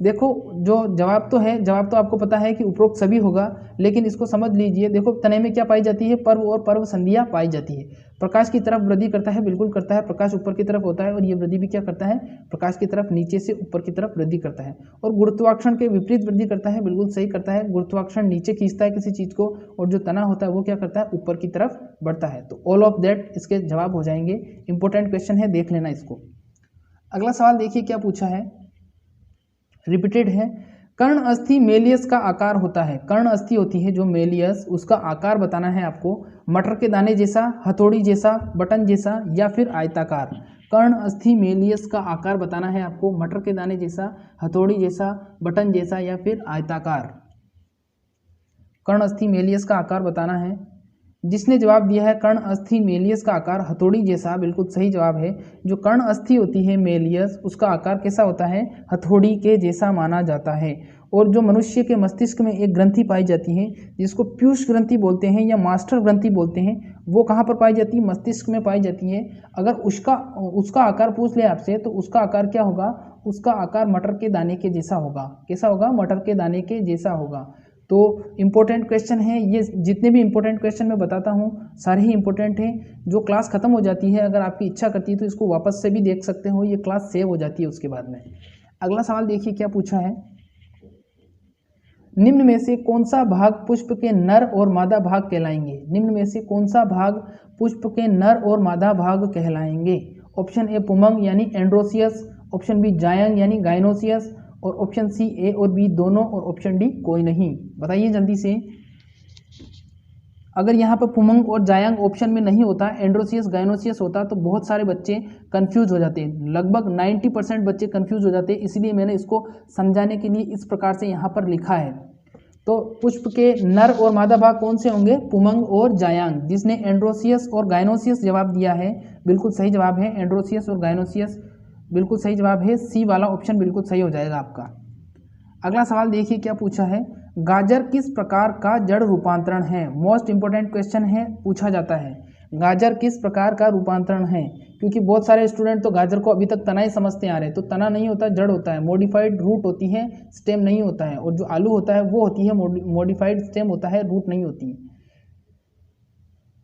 देखो, जो जवाब तो है, जवाब तो आपको पता है कि उपरोक्त सभी होगा, लेकिन इसको समझ लीजिए। देखो, तने में क्या पाई जाती है? पर्व और पर्व संधियां पाई जाती है। प्रकाश की तरफ वृद्धि करता है, बिल्कुल करता है। प्रकाश ऊपर की तरफ होता है और ये वृद्धि भी क्या करता है? प्रकाश की तरफ नीचे से ऊपर की तरफ वृद्धि करता है। और गुरुत्वाकर्षण के विपरीत वृद्धि करता है, बिल्कुल सही करता है। गुरुत्वाकर्षण नीचे खींचता है किसी चीज को, और जो तना होता है वो क्या करता है? ऊपर की तरफ बढ़ता है। तो ऑल ऑफ दैट इसके जवाब हो जाएंगे। इंपॉर्टेंट क्वेश्चन है, देख लेना इसको। अगला सवाल देखिए क्या पूछा है, रिपीटेड है। कर्ण अस्थि मेलियस का आकार होता है। कर्ण अस्थि होती है जो मेलियस, उसका आकार बताना है आपको। मटर के दाने जैसा, हथौड़ी जैसा, बटन जैसा या फिर आयताकार। कर्ण अस्थि मेलियस का आकार बताना है आपको। मटर के दाने जैसा, हथौड़ी जैसा, बटन जैसा या फिर आयताकार। कर्ण अस्थि मेलियस का आकार बताना है। जिसने जवाब दिया है कर्ण अस्थि मेलियस का आकार हथौड़ी जैसा, बिल्कुल सही जवाब है। जो कर्ण अस्थि होती है मेलियस, उसका आकार कैसा होता है? हथौड़ी के जैसा माना जाता है। और जो मनुष्य के मस्तिष्क में एक ग्रंथि पाई जाती है जिसको पीयूष ग्रंथि बोलते हैं या मास्टर ग्रंथि बोलते हैं, वो कहाँ पर पाई जाती है? मस्तिष्क में पाई जाती है। अगर उसका आकार पूछ ले आपसे तो उसका आकार क्या होगा? उसका आकार मटर के दाने के जैसा होगा। कैसा होगा? मटर के दाने के जैसा होगा। तो इम्पोर्टेंट क्वेश्चन है ये। जितने भी इम्पोर्टेंट क्वेश्चन मैं बताता हूँ सारे ही इम्पोर्टेंट हैं। जो क्लास खत्म हो जाती है, अगर आपकी इच्छा करती है तो इसको वापस से भी देख सकते हो, ये क्लास सेव हो जाती है उसके बाद में। अगला सवाल देखिए क्या पूछा है। निम्न में से कौन सा भाग पुष्प के नर और मादा भाग कहलाएंगे? निम्न में से कौन सा भाग पुष्प के नर और मादा भाग कहलाएंगे? ऑप्शन ए पुमंग यानी एंड्रोसियस, ऑप्शन बी जायंग यानी गाइनोसियस, और ऑप्शन सी ए और बी दोनों, और ऑप्शन डी कोई नहीं। बताइए जल्दी से। अगर यहाँ पर पुमंग और जायंग ऑप्शन में नहीं होता, एंड्रोसियस गाइनोसियस होता, तो बहुत सारे बच्चे कंफ्यूज हो जाते हैं। लगभग 90% बच्चे कंफ्यूज हो जाते हैं। इसलिए मैंने इसको समझाने के लिए इस प्रकार से यहाँ पर लिखा है। तो पुष्प के नर और मादा भाग कौन से होंगे? पुमंग और जायांग। जिसने एंड्रोसियस और गाइनोसियस जवाब दिया है बिल्कुल सही जवाब है। एंड्रोसियस और गाइनोसियस बिल्कुल सही जवाब है। सी वाला ऑप्शन बिल्कुल सही हो जाएगा आपका। अगला सवाल देखिए क्या पूछा है। गाजर किस प्रकार का जड़ रूपांतरण है? मोस्ट इंपोर्टेंट क्वेश्चन है, पूछा जाता है। गाजर किस प्रकार का रूपांतरण है? क्योंकि बहुत सारे स्टूडेंट तो गाजर को अभी तक तना ही समझते आ रहे हैं। तो तना नहीं होता, जड़ होता है। मॉडिफाइड रूट होती है, स्टेम नहीं होता है। और जो आलू होता है वो होती है मॉडिफाइड स्टेम होता है, रूट नहीं होती है।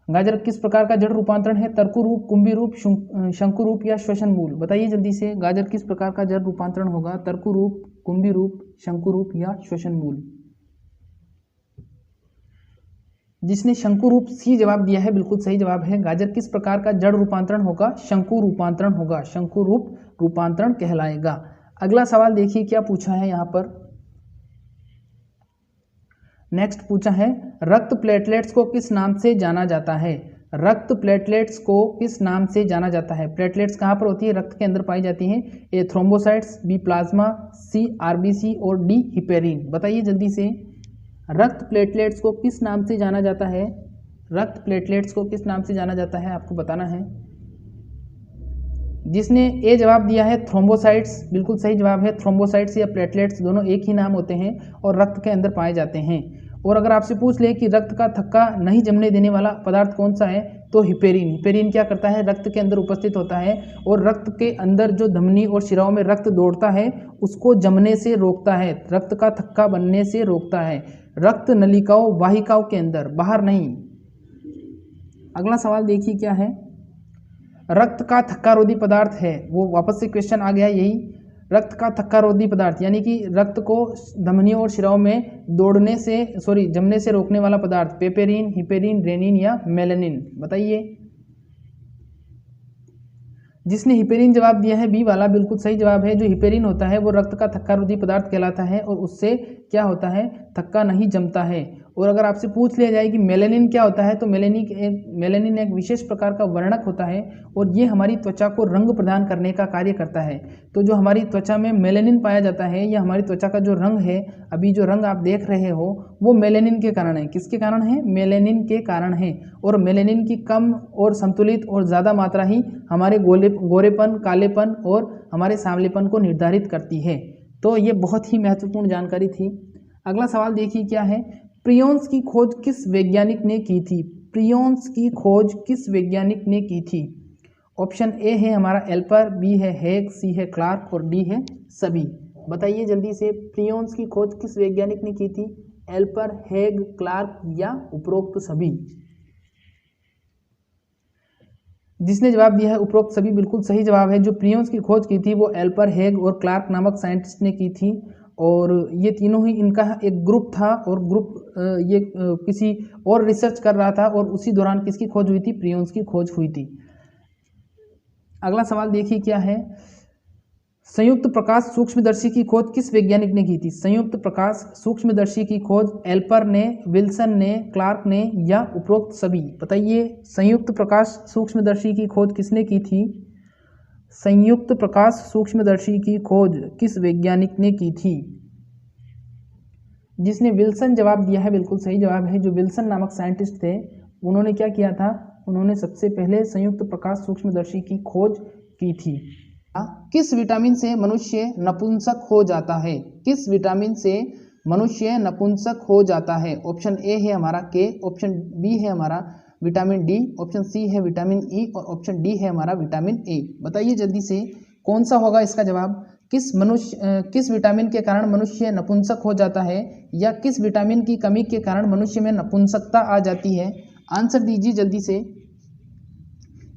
गाजर किस प्रकार का जड़ रूपांतरण है? तर्कु रूप, कुंभी रूप, शंकु रूप या श्वसन मूल? बताइए जल्दी से। गाजर किस प्रकार का जड़ रूपांतरण होगा? तर्कु रूप, कुंभी रूप, शंकु रूप या श्वसन मूल? जिसने शंकु रूप सी जवाब दिया है बिल्कुल सही जवाब है। गाजर किस प्रकार का जड़ रूपांतरण होगा? शंकु रूपांतरण होगा। शंकु रूप रूपांतरण कहलाएगा। अगला सवाल देखिए क्या पूछा है यहाँ पर। नेक्स्ट पूछा है, रक्त प्लेटलेट्स को किस नाम से जाना जाता है? रक्त प्लेटलेट्स को किस नाम से जाना जाता है? प्लेटलेट्स कहाँ पर होती है? रक्त के अंदर पाई जाती हैं। ए थ्रोम्बोसाइट्स, बी प्लाज्मा, सी आरबीसी और डी हिपेरिन। बताइए जल्दी से। रक्त प्लेटलेट्स को किस नाम से जाना जाता है? रक्त प्लेटलेट्स को किस नाम से जाना जाता है, आपको बताना है। जिसने ए जवाब दिया है थ्रोम्बोसाइट्स, बिल्कुल सही जवाब है। थ्रोम्बोसाइट्स या प्लेटलेट्स दोनों एक ही नाम होते हैं और रक्त के अंदर पाए जाते हैं। और अगर आपसे पूछ ले कि रक्त का थक्का नहीं जमने देने वाला पदार्थ कौन सा है, तो हिपेरिन। हिपेरिन क्या करता है, रक्त के अंदर उपस्थित होता है और रक्त के अंदर जो धमनी और शिराओं में रक्त दौड़ता है उसको जमने से रोकता है, रक्त का थक्का बनने से रोकता है, रक्त नलिकाओं वाहिकाओं के अंदर, बाहर नहीं। अगला सवाल देखिए क्या है, रक्त का थक्कारोधी पदार्थ है, वो वापस से क्वेश्चन आ गया यही, रक्त का थक्कारोधी पदार्थ यानी कि रक्त को धमनियों और शिराओं में जमने से रोकने वाला पदार्थ, पेपेरिन, हिपेरिन, रेनिन या मेलेनिन, बताइए। जिसने हिपेरिन जवाब दिया है बी वाला, बिल्कुल सही जवाब है। जो हिपेरिन होता है वो रक्त का थक्कारोधी पदार्थ कहलाता है और उससे क्या होता है, थक्का नहीं जमता है। और अगर आपसे पूछ लिया जाए कि मेलेनिन क्या होता है, तो मेलेनिन एक विशेष प्रकार का वर्णक होता है और ये हमारी त्वचा को रंग प्रदान करने का कार्य करता है। तो जो हमारी त्वचा में मेलेनिन पाया जाता है या हमारी त्वचा का जो रंग है, अभी जो रंग आप देख रहे हो वो मेलेनिन के कारण है। किसके कारण है, मेलेनिन के कारण है। और मेलेनिन की कम और संतुलित और ज़्यादा मात्रा ही हमारे गोरेपन, कालेपन और हमारे सांवलेपन को निर्धारित करती है। तो ये बहुत ही महत्वपूर्ण जानकारी थी। अगला सवाल देखिए क्या है, प्रियोन्स की खोज किस वैज्ञानिक ने की थी। प्रियोन्स की खोज किस वैज्ञानिक ने की थी। ऑप्शन ए है हमारा एल्पर, बी है हेग, सी है क्लार्क और डी है सभी। बताइए जल्दी से, प्रियोन्स की खोज किस वैज्ञानिक ने की थी, एल्पर, हेग, क्लार्क या उपरोक्त सभी। जिसने जवाब दिया है उपरोक्त सभी, बिल्कुल सही जवाब है। जो प्रियोन्स की खोज की थी वो एल्पर, हेग और क्लार्क नामक साइंटिस्ट ने की थी और ये तीनों ही, इनका एक ग्रुप था और ये किसी और रिसर्च कर रहा था और उसी दौरान किसकी खोज हुई थी, प्रियोन्स की खोज हुई थी। अगला सवाल देखिए क्या है, संयुक्त प्रकाश सूक्ष्मदर्शी की खोज किस वैज्ञानिक ने की थी। संयुक्त प्रकाश सूक्ष्मदर्शी की खोज एल्पर ने, विल्सन ने, क्लार्क ने या उपरोक्त सभी। बताइए, संयुक्त प्रकाश सूक्ष्मदर्शी की खोज किसने की थी। संयुक्त प्रकाश सूक्ष्मदर्शी की खोज किस वैज्ञानिक ने की थी। जिसने विल्सन जवाब दिया है, बिल्कुल सही जवाब है। जो विल्सन नामक साइंटिस्ट थे उन्होंने क्या किया था, उन्होंने सबसे पहले संयुक्त प्रकाश सूक्ष्मदर्शी की खोज की थी। किस विटामिन से मनुष्य नपुंसक हो जाता है। किस विटामिन से मनुष्य नपुंसक हो जाता है। ऑप्शन ए है हमारा के, ऑप्शन बी है हमारा विटामिन डी, ऑप्शन सी है विटामिन ई और ऑप्शन डी है हमारा विटामिन ए। बताइए जल्दी से कौन सा होगा इसका जवाब। किस विटामिन के कारण मनुष्य नपुंसक हो जाता है या किस विटामिन की कमी के कारण मनुष्य में नपुंसकता आ जाती है। आंसर दीजिए जल्दी से,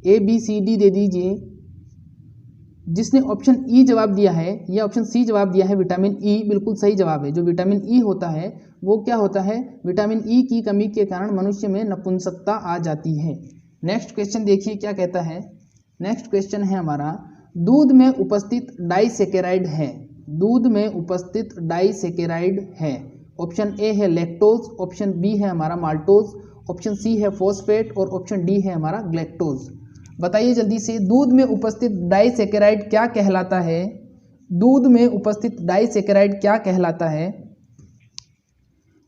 ए बी सी डी दे दीजिए। जिसने ऑप्शन ई जवाब दिया है या ऑप्शन सी जवाब दिया है विटामिन ई, बिल्कुल सही जवाब है। जो विटामिन ई होता है वो क्या होता है, विटामिन ई की कमी के कारण मनुष्य में नपुंसकता आ जाती है। नेक्स्ट क्वेश्चन देखिए क्या कहता है। नेक्स्ट क्वेश्चन है हमारा, दूध में उपस्थित डाइसेकेराइड है। दूध में उपस्थित डाइसेकेराइड है। ऑप्शन ए है लैक्टोज, ऑप्शन बी है हमारा माल्टोज, ऑप्शन सी है फॉस्फेट और ऑप्शन डी है हमारा ग्लैक्टोज। बताइए जल्दी से, दूध में उपस्थित डाइसेकेराइड क्या कहलाता है। दूध में उपस्थित डाइसेकेराइड क्या कहलाता है।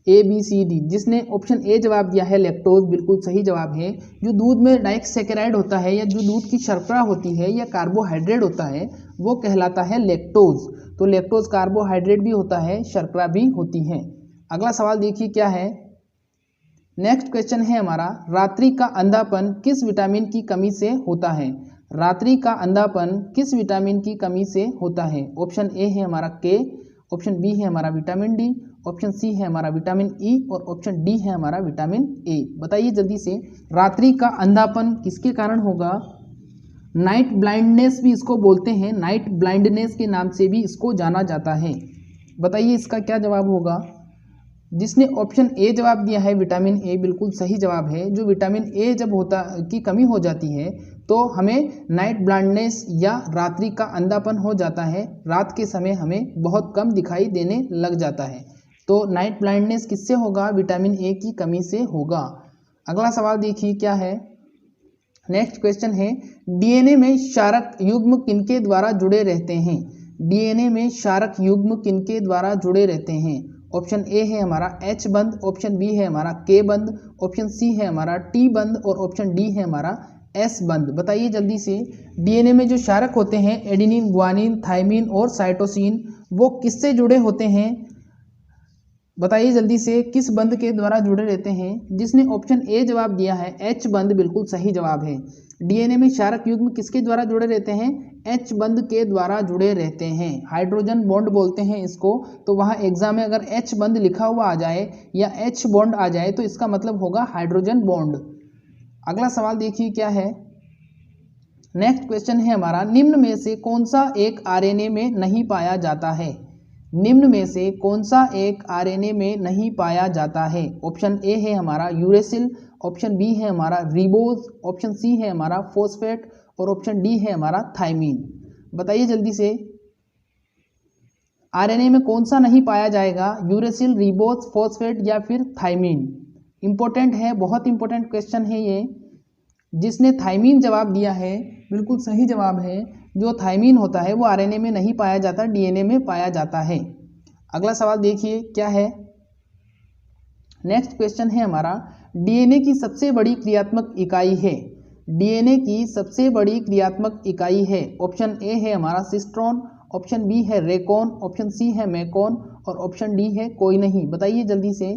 A B C D. जिसने ऑप्शन ए जवाब दिया है लैक्टोज, बिल्कुल सही जवाब है। जो दूध में डाइसेकेराइड होता है या जो दूध की शर्करा होती है या कार्बोहाइड्रेट होता है वो कहलाता है लैक्टोज। तो लैक्टोज कार्बोहाइड्रेट भी होता है, शर्करा भी होती है। अगला सवाल देखिए क्या है। नेक्स्ट क्वेश्चन है हमारा, रात्रि का अंधापन किस विटामिन की कमी से होता है। रात्रि का अंधापन किस विटामिन की कमी से होता है। ऑप्शन ए है हमारा के, ऑप्शन बी है हमारा विटामिन डी, ऑप्शन सी है हमारा विटामिन ई और ऑप्शन डी है हमारा विटामिन ए। बताइए जल्दी से, रात्रि का अंधापन किसके कारण होगा। नाइट ब्लाइंडनेस भी इसको बोलते हैं, नाइट ब्लाइंडनेस के नाम से भी इसको जाना जाता है। बताइए इसका क्या जवाब होगा। जिसने ऑप्शन ए जवाब दिया है विटामिन ए, बिल्कुल सही जवाब है। जो विटामिन ए जब की कमी हो जाती है तो हमें नाइट ब्लाइंडनेस या रात्रि का अंधापन हो जाता है। रात के समय हमें बहुत कम दिखाई देने लग जाता है। तो नाइट ब्लाइंडनेस किससे होगा, विटामिन ए की कमी से होगा। अगला सवाल देखिए क्या है। नेक्स्ट क्वेश्चन है, डीएनए में क्षारक युग्म किनके द्वारा जुड़े रहते हैं। डीएनए में क्षारक युग्म किनके द्वारा जुड़े रहते हैं। ऑप्शन ए है हमारा H बंध, ऑप्शन बी है हमारा K बंध, ऑप्शन सी है हमारा T बंध और ऑप्शन डी है हमारा S बंध। बताइए जल्दी से, डीएनए में जो क्षारक होते हैं एडेनिन, ग्वानिन, थाइमिन और साइटोसिन, वो किससे जुड़े होते हैं? बताइए जल्दी से, किस बंध के द्वारा जुड़े रहते हैं? जिसने ऑप्शन ए जवाब दिया है H बंध, बिल्कुल सही जवाब है। डीएनए में क्षारक युग्म किसके द्वारा जुड़े रहते हैं? H बंध के द्वारा जुड़े रहते हैं। हाइड्रोजन बॉन्ड बोलते हैं इसको। तो वहाँ एग्जाम में अगर H बंध लिखा हुआ आ जाए या H बॉन्ड आ जाए तो इसका मतलब होगा हाइड्रोजन बॉन्ड। अगला सवाल देखिए क्या है। नेक्स्ट क्वेश्चन है हमारा, निम्न में से कौन सा एक आरएनए में नहीं पाया जाता है? निम्न में से कौन सा एक आरएनए में नहीं पाया जाता है? ऑप्शन ए है हमारा यूरेसिल, ऑप्शन बी है हमारा रिबोज, ऑप्शन सी है हमारा फॉस्फेट और ऑप्शन डी है हमारा थाइमीन। बताइए जल्दी से, आरएनए में कौन सा नहीं पाया जाएगा? यूरेसिल, रिबोज, फॉस्फेट या फिर थाइमीन? इंपॉर्टेंट है, बहुत इंपॉर्टेंट क्वेश्चन है ये। जिसने थाइमीन जवाब दिया है बिल्कुल सही जवाब है। जो थाइमीन होता है वो आरएनए में नहीं पाया जाता, डीएनए में पाया जाता है। अगला सवाल देखिए क्या है। नेक्स्ट क्वेश्चन है हमारा, डीएनए की सबसे बड़ी क्रियात्मक इकाई है। डीएनए की सबसे बड़ी क्रियात्मक इकाई है। ऑप्शन ए है हमारा सिस्ट्रॉन, ऑप्शन बी है रेकॉन, ऑप्शन सी है मैकॉन और ऑप्शन डी है कोई नहीं। बताइए जल्दी से।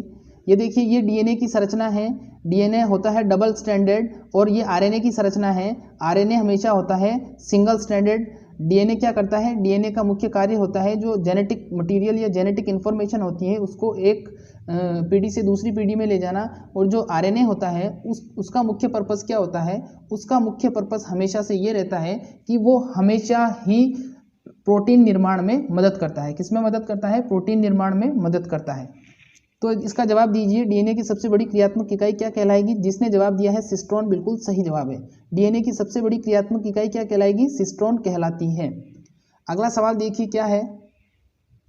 ये देखिए, ये डीएनए की संरचना है। डीएनए होता है डबल स्ट्रैंडेड और ये आरएनए की संरचना है। आरएनए हमेशा होता है सिंगल स्ट्रैंडेड। डीएनए क्या करता है? डीएनए का मुख्य कार्य होता है जो जेनेटिक मटेरियल या जेनेटिक इन्फॉर्मेशन होती है उसको एक पीढ़ी से दूसरी पीढ़ी में ले जाना। और जो आरएनए होता है उसका मुख्य पर्पस क्या होता है? उसका मुख्य पर्पस हमेशा से ये रहता है कि वो हमेशा ही प्रोटीन निर्माण में मदद करता है। किसमें मदद करता है? प्रोटीन निर्माण में मदद करता है। तो इसका जवाब दीजिए, डीएनए की सबसे बड़ी क्रियात्मक इकाई क्या कहलाएगी? जिसने जवाब दिया है सिस्ट्रॉन, बिल्कुल सही जवाब है। डीएनए की सबसे बड़ी क्रियात्मक इकाई क्या कहलाएगी? सिस्ट्रॉन कहलाती है। अगला सवाल देखिए क्या है।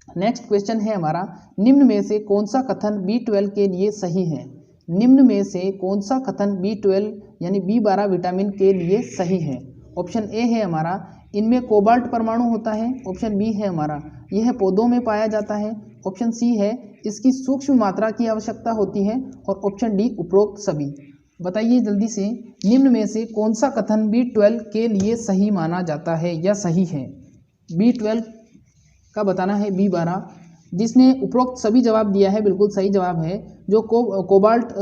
नेक्स्ट क्वेश्चन है हमारा, निम्न में से कौन सा कथन B12 के लिए सही है? निम्न में से कौन सा कथन B12 यानी B12 विटामिन के लिए सही है? ऑप्शन ए है हमारा, इनमें कोबाल्ट परमाणु होता है। ऑप्शन बी है हमारा, यह पौधों में पाया जाता है। ऑप्शन सी है, इसकी सूक्ष्म मात्रा की आवश्यकता होती है और ऑप्शन डी उपरोक्त सभी। बताइए जल्दी से, निम्न में से कौन सा कथन B12 के लिए सही माना जाता है या सही है? B12 का बताना है B12। जिसने उपरोक्त सभी जवाब दिया है बिल्कुल सही जवाब है। जो कोबाल्ट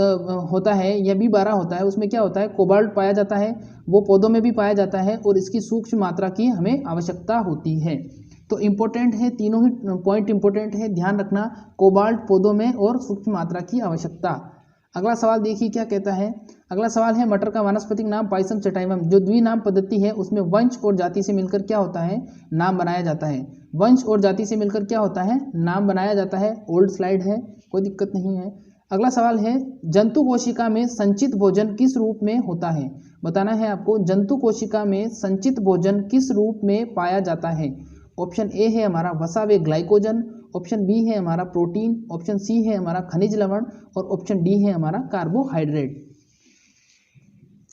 होता है या B12 होता है उसमें क्या होता है? कोबाल्ट पाया जाता है, वो पौधों में भी पाया जाता है और इसकी सूक्ष्म मात्रा की हमें आवश्यकता होती है। तो इम्पोर्टेंट है, तीनों ही पॉइंट इम्पोर्टेंट है, ध्यान रखना। कोबाल्ट पौधों में और सूक्ष्म मात्रा की आवश्यकता। अगला सवाल देखिए क्या कहता है। अगला सवाल है, मटर का वानस्पतिक नाम पाइसम चटाइवम। जो द्विनाम पद्धति है उसमें वंश और जाति से मिलकर क्या होता है? नाम बनाया जाता है। वंश और जाति से मिलकर क्या होता है? नाम बनाया जाता है। ओल्ड स्लाइड है, कोई दिक्कत नहीं है। अगला सवाल है, जंतु कोशिका में संचित भोजन किस रूप में होता है? बताना है आपको, जंतु कोशिका में संचित भोजन किस रूप में पाया जाता है? ऑप्शन ए है हमारा वसा व ग्लाइकोजन, ऑप्शन बी है हमारा प्रोटीन, ऑप्शन सी है हमारा खनिज लवण और ऑप्शन डी है हमारा कार्बोहाइड्रेट।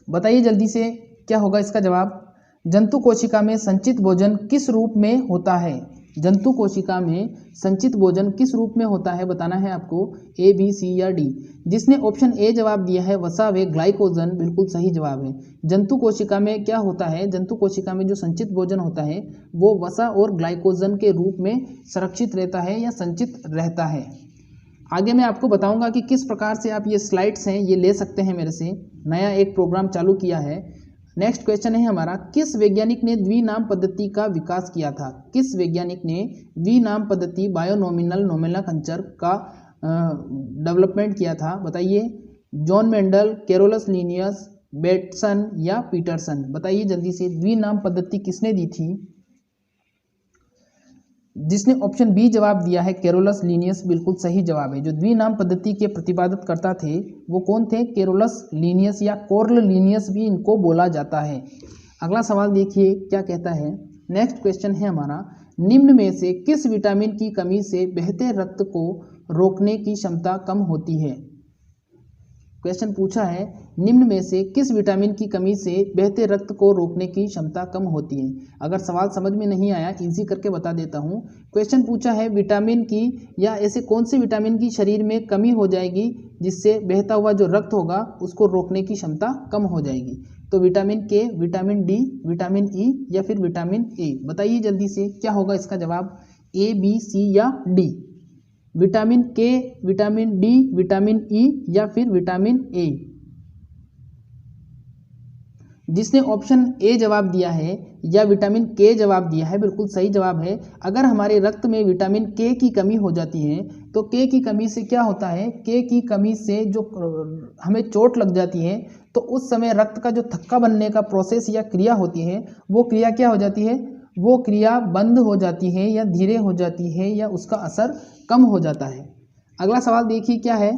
बताइए जल्दी से क्या होगा इसका जवाब। जंतु कोशिका में संचित भोजन किस रूप में होता है? जंतु कोशिका में संचित भोजन किस रूप में होता है बताना है आपको, ए बी सी या डी। जिसने ऑप्शन ए जवाब दिया है वसा व ग्लाइकोजन, बिल्कुल सही जवाब है। जंतु कोशिका में क्या होता है? जंतु कोशिका में जो संचित भोजन होता है वो वसा और ग्लाइकोजन के रूप में संरक्षित रहता है या संचित रहता है। आगे मैं आपको बताऊंगा कि किस प्रकार से आप ये स्लाइड्स हैं ये ले सकते हैं मेरे से। नया एक प्रोग्राम चालू किया है। नेक्स्ट क्वेश्चन है हमारा, किस वैज्ञानिक ने द्विनाम पद्धति का विकास किया था? किस वैज्ञानिक ने द्विनाम पद्धति बायोनॉमिनल नोमेनक्लेचर का डेवलपमेंट किया था? बताइए, John Mendel, Carolus Linnaeus, Bateson या पीटरसन। बताइए जल्दी से, द्विनाम पद्धति किसने दी थी? जिसने ऑप्शन बी जवाब दिया है कैरोलस लिनियस, बिल्कुल सही जवाब है। जो द्विनाम पद्धति के प्रतिपादक करता थे वो कौन थे? कैरोलस लिनियस या कोर्ल लिनियस भी इनको बोला जाता है। अगला सवाल देखिए क्या कहता है। नेक्स्ट क्वेश्चन है हमारा, निम्न में से किस विटामिन की कमी से बहते रक्त को रोकने की क्षमता कम होती है? क्वेश्चन पूछा है निम्न में से किस विटामिन की कमी से बहते रक्त को रोकने की क्षमता कम होती है। अगर सवाल समझ में नहीं आया इजी करके बता देता हूँ। क्वेश्चन पूछा है विटामिन की या ऐसे कौन से विटामिन की शरीर में कमी हो जाएगी जिससे बहता हुआ जो रक्त होगा उसको रोकने की क्षमता कम हो जाएगी। तो विटामिन के, विटामिन डी, विटामिन ई या फिर विटामिन ए। बताइए जल्दी से क्या होगा इसका जवाब, ए, बी, सी या डी। विटामिन के, विटामिन डी, विटामिन ई या फिर विटामिन ए। जिसने ऑप्शन ए जवाब दिया है या विटामिन के जवाब दिया है बिल्कुल सही जवाब है। अगर हमारे रक्त में विटामिन के की कमी हो जाती है तो के की कमी से क्या होता है, के की कमी से जो हमें चोट लग जाती है तो उस समय रक्त का जो थक्का बनने का प्रोसेस या क्रिया होती है वो क्रिया क्या हो जाती है, वो क्रिया बंद हो जाती है या धीरे हो जाती है या उसका असर कम हो जाता है। अगला सवाल देखिए क्या है,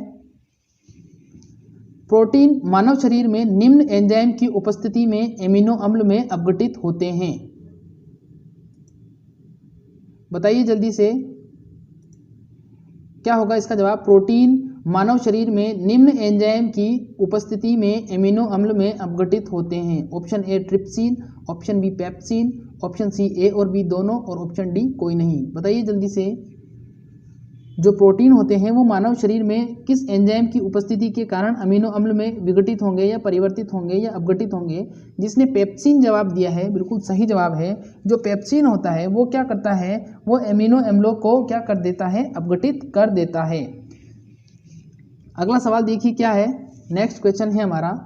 प्रोटीन मानव शरीर में निम्न एंजाइम की उपस्थिति में एमिनो अम्ल में अपघटित होते हैं। बताइए जल्दी से क्या होगा इसका जवाब, प्रोटीन मानव शरीर में निम्न एंजाइम की उपस्थिति में एमिनो अम्ल में अपघटित होते हैं। Option A trypsin, option B pepsin, option C A और बी दोनों और ऑप्शन डी कोई नहीं। बताइए जल्दी से जो प्रोटीन होते हैं वो मानव शरीर में किस एंजाइम की उपस्थिति के कारण अमीनो अम्ल में विघटित होंगे या परिवर्तित होंगे या अपघटित होंगे। जिसने पेप्सिन जवाब दिया है बिल्कुल सही जवाब है। जो पेप्सिन होता है वो क्या करता है, वो एमिनो अम्लों को क्या कर देता है, अपघटित कर देता है। अगला सवाल देखिए क्या है, नेक्स्ट क्वेश्चन है हमारा,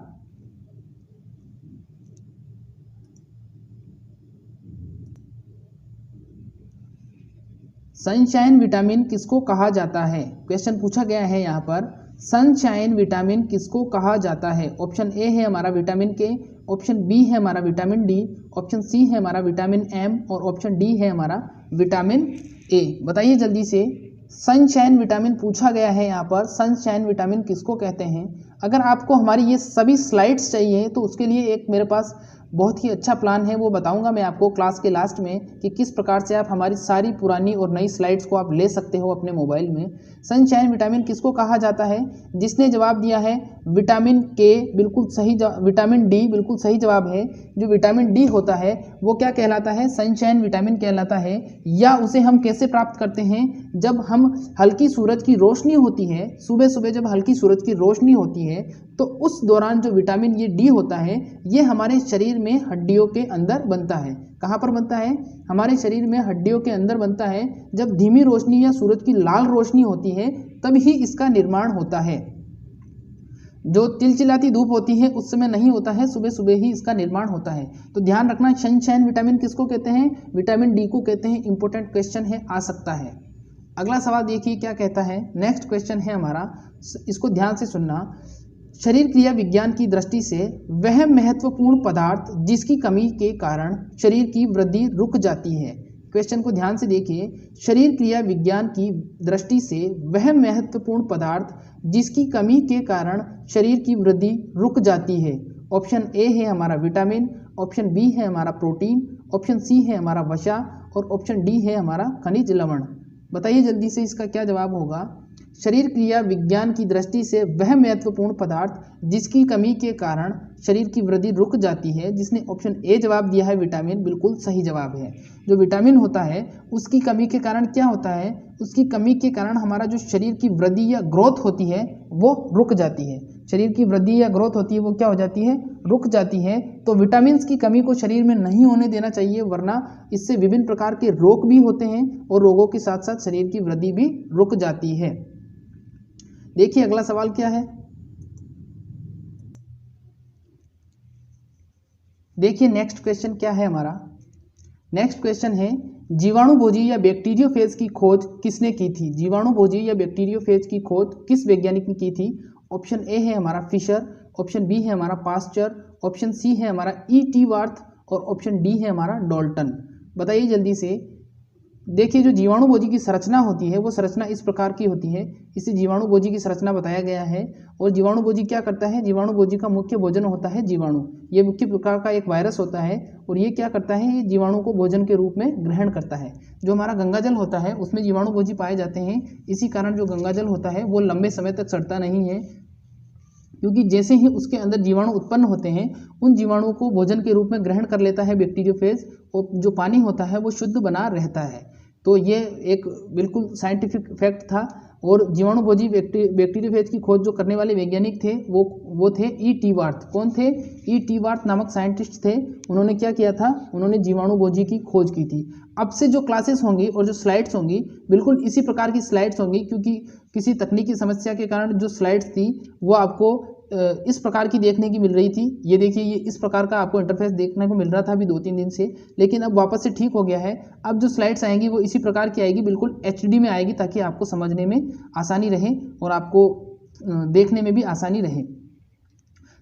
सनशाइन विटामिन किसको कहा जाता है। क्वेश्चन पूछा गया है यहाँ पर, सनशाइन विटामिन किसको कहा जाता है। ऑप्शन ए है हमारा विटामिन के, ऑप्शन बी है हमारा विटामिन डी, ऑप्शन सी है हमारा विटामिन एम और ऑप्शन डी है हमारा विटामिन ए। बताइए जल्दी से, सनशाइन विटामिन पूछा गया है यहाँ पर, सनशाइन विटामिन किसको कहते हैं। अगर आपको हमारी ये सभी स्लाइड्स चाहिए तो उसके लिए एक मेरे पास बहुत ही अच्छा प्लान है, वो बताऊंगा मैं आपको क्लास के लास्ट में कि किस प्रकार से आप हमारी सारी पुरानी और नई स्लाइड्स को आप ले सकते हो अपने मोबाइल में। सनशाइन विटामिन किसको कहा जाता है, जिसने जवाब दिया है विटामिन के बिल्कुल सही, विटामिन डी बिल्कुल सही जवाब है। जो विटामिन डी होता है वो क्या कहलाता है, सनशाइन विटामिन कहलाता है। या उसे हम कैसे प्राप्त करते हैं, जब हम हल्की सूरज की रोशनी होती है, सुबह सुबह जब हल्की सूरज की रोशनी होती है तो उस दौरान जो विटामिन ये डी होता है ये हमारे शरीर में हड्डियों के अंदर बनता है। कहाँ पर बनता है, हमारे शरीर में हड्डियों के अंदर बनता है। जब धीमी रोशनी या सूरज की लाल रोशनी होती है तब ही इसका निर्माण होता है। जो चिलचिलाती धूप होती है उस समय नहीं होता है, सुबह सुबह ही इसका निर्माण होता है। तो ध्यान रखना, सनशाइन विटामिन किसको कहते हैं, विटामिन डी को कहते हैं। इंपॉर्टेंट क्वेश्चन है, आ सकता है। अगला सवाल देखिए क्या कहता है, नेक्स्ट क्वेश्चन है हमारा, इसको ध्यान से सुनना। शरीर क्रिया विज्ञान की दृष्टि से वह महत्वपूर्ण पदार्थ जिसकी कमी के कारण शरीर की वृद्धि रुक जाती है। क्वेश्चन को ध्यान से देखिए, शरीर क्रिया विज्ञान की दृष्टि से वह महत्वपूर्ण पदार्थ जिसकी कमी के कारण शरीर की वृद्धि रुक जाती है। ऑप्शन ए है हमारा विटामिन, ऑप्शन बी है हमारा प्रोटीन, ऑप्शन सी है हमारा वसा और ऑप्शन डी है हमारा खनिज लवण। बताइए जल्दी से इसका क्या जवाब होगा। शरीर क्रिया विज्ञान की दृष्टि से वह महत्वपूर्ण पदार्थ जिसकी कमी के कारण शरीर की वृद्धि रुक जाती है। जिसने ऑप्शन ए जवाब दिया है विटामिन, बिल्कुल सही जवाब है। जो विटामिन होता है उसकी कमी के कारण क्या होता है, उसकी कमी के कारण हमारा जो शरीर की वृद्धि या ग्रोथ होती है वो रुक जाती है। शरीर की वृद्धि या ग्रोथ होती है वो क्या हो जाती है, रुक जाती है। तो विटामिन की कमी को शरीर में नहीं होने देना चाहिए, वरना इससे विभिन्न प्रकार के रोग भी होते हैं और रोगों के साथ साथ शरीर की वृद्धि भी रुक जाती है। देखिए अगला सवाल क्या है, देखिए नेक्स्ट क्वेश्चन क्या है हमारा। नेक्स्ट क्वेश्चन है, जीवाणुभोजी या बैक्टीरियोफेज की खोज किसने की थी। जीवाणुभोजी या बैक्टीरियोफेज की खोज किस वैज्ञानिक ने की थी। ऑप्शन ए है हमारा फिशर, ऑप्शन बी है हमारा पास्चर, ऑप्शन सी है हमारा ई.टी. वार्थ और ऑप्शन डी है हमारा डाल्टन। बताइए जल्दी से। देखिए जो जीवाणुभोजी की संरचना होती है वो संरचना इस प्रकार की होती है, इसे जीवाणुभोजी की संरचना बताया गया है। और जीवाणुभोजी क्या करता है, जीवाणुभोजी का मुख्य भोजन होता है जीवाणु। ये मुख्य प्रकार का एक वायरस होता है और ये क्या करता है, ये जीवाणु को भोजन के रूप में ग्रहण करता है। जो हमारा गंगाजल होता है उसमें जीवाणुभोजी पाए जाते हैं, इसी कारण जो गंगाजल होता है वो लंबे समय तक सड़ता नहीं है। क्योंकि जैसे ही उसके अंदर जीवाणु उत्पन्न होते हैं उन जीवाणुओं को भोजन के रूप में ग्रहण कर लेता है बैक्टीरियोफेज, और जो पानी होता है वो शुद्ध बना रहता है। तो ये एक बिल्कुल साइंटिफिक फैक्ट था। और जीवाणुभोजी बैक्टीरियोफेज की खोज जो करने वाले वैज्ञानिक थे वो थे ई टी वार्थ। कौन थे? ई टी वार्थ नामक साइंटिस्ट थे। उन्होंने क्या किया था? उन्होंने जीवाणुभोजी की खोज की थी। अब से जो क्लासेस होंगी और जो स्लाइड्स होंगी बिल्कुल इसी प्रकार की स्लाइड्स होंगी, क्योंकि किसी तकनीकी समस्या के कारण जो स्लाइड्स थी वो आपको इस प्रकार की देखने की मिल रही थी। ये देखिए, ये इस प्रकार का आपको इंटरफेस देखने को मिल रहा था अभी 2-3 दिन से, लेकिन अब वापस से ठीक हो गया है। अब जो स्लाइड्स आएंगी वो इसी प्रकार की आएगी, बिल्कुल एचडी में आएगी, ताकि आपको समझने में आसानी रहे और आपको देखने में भी आसानी रहे।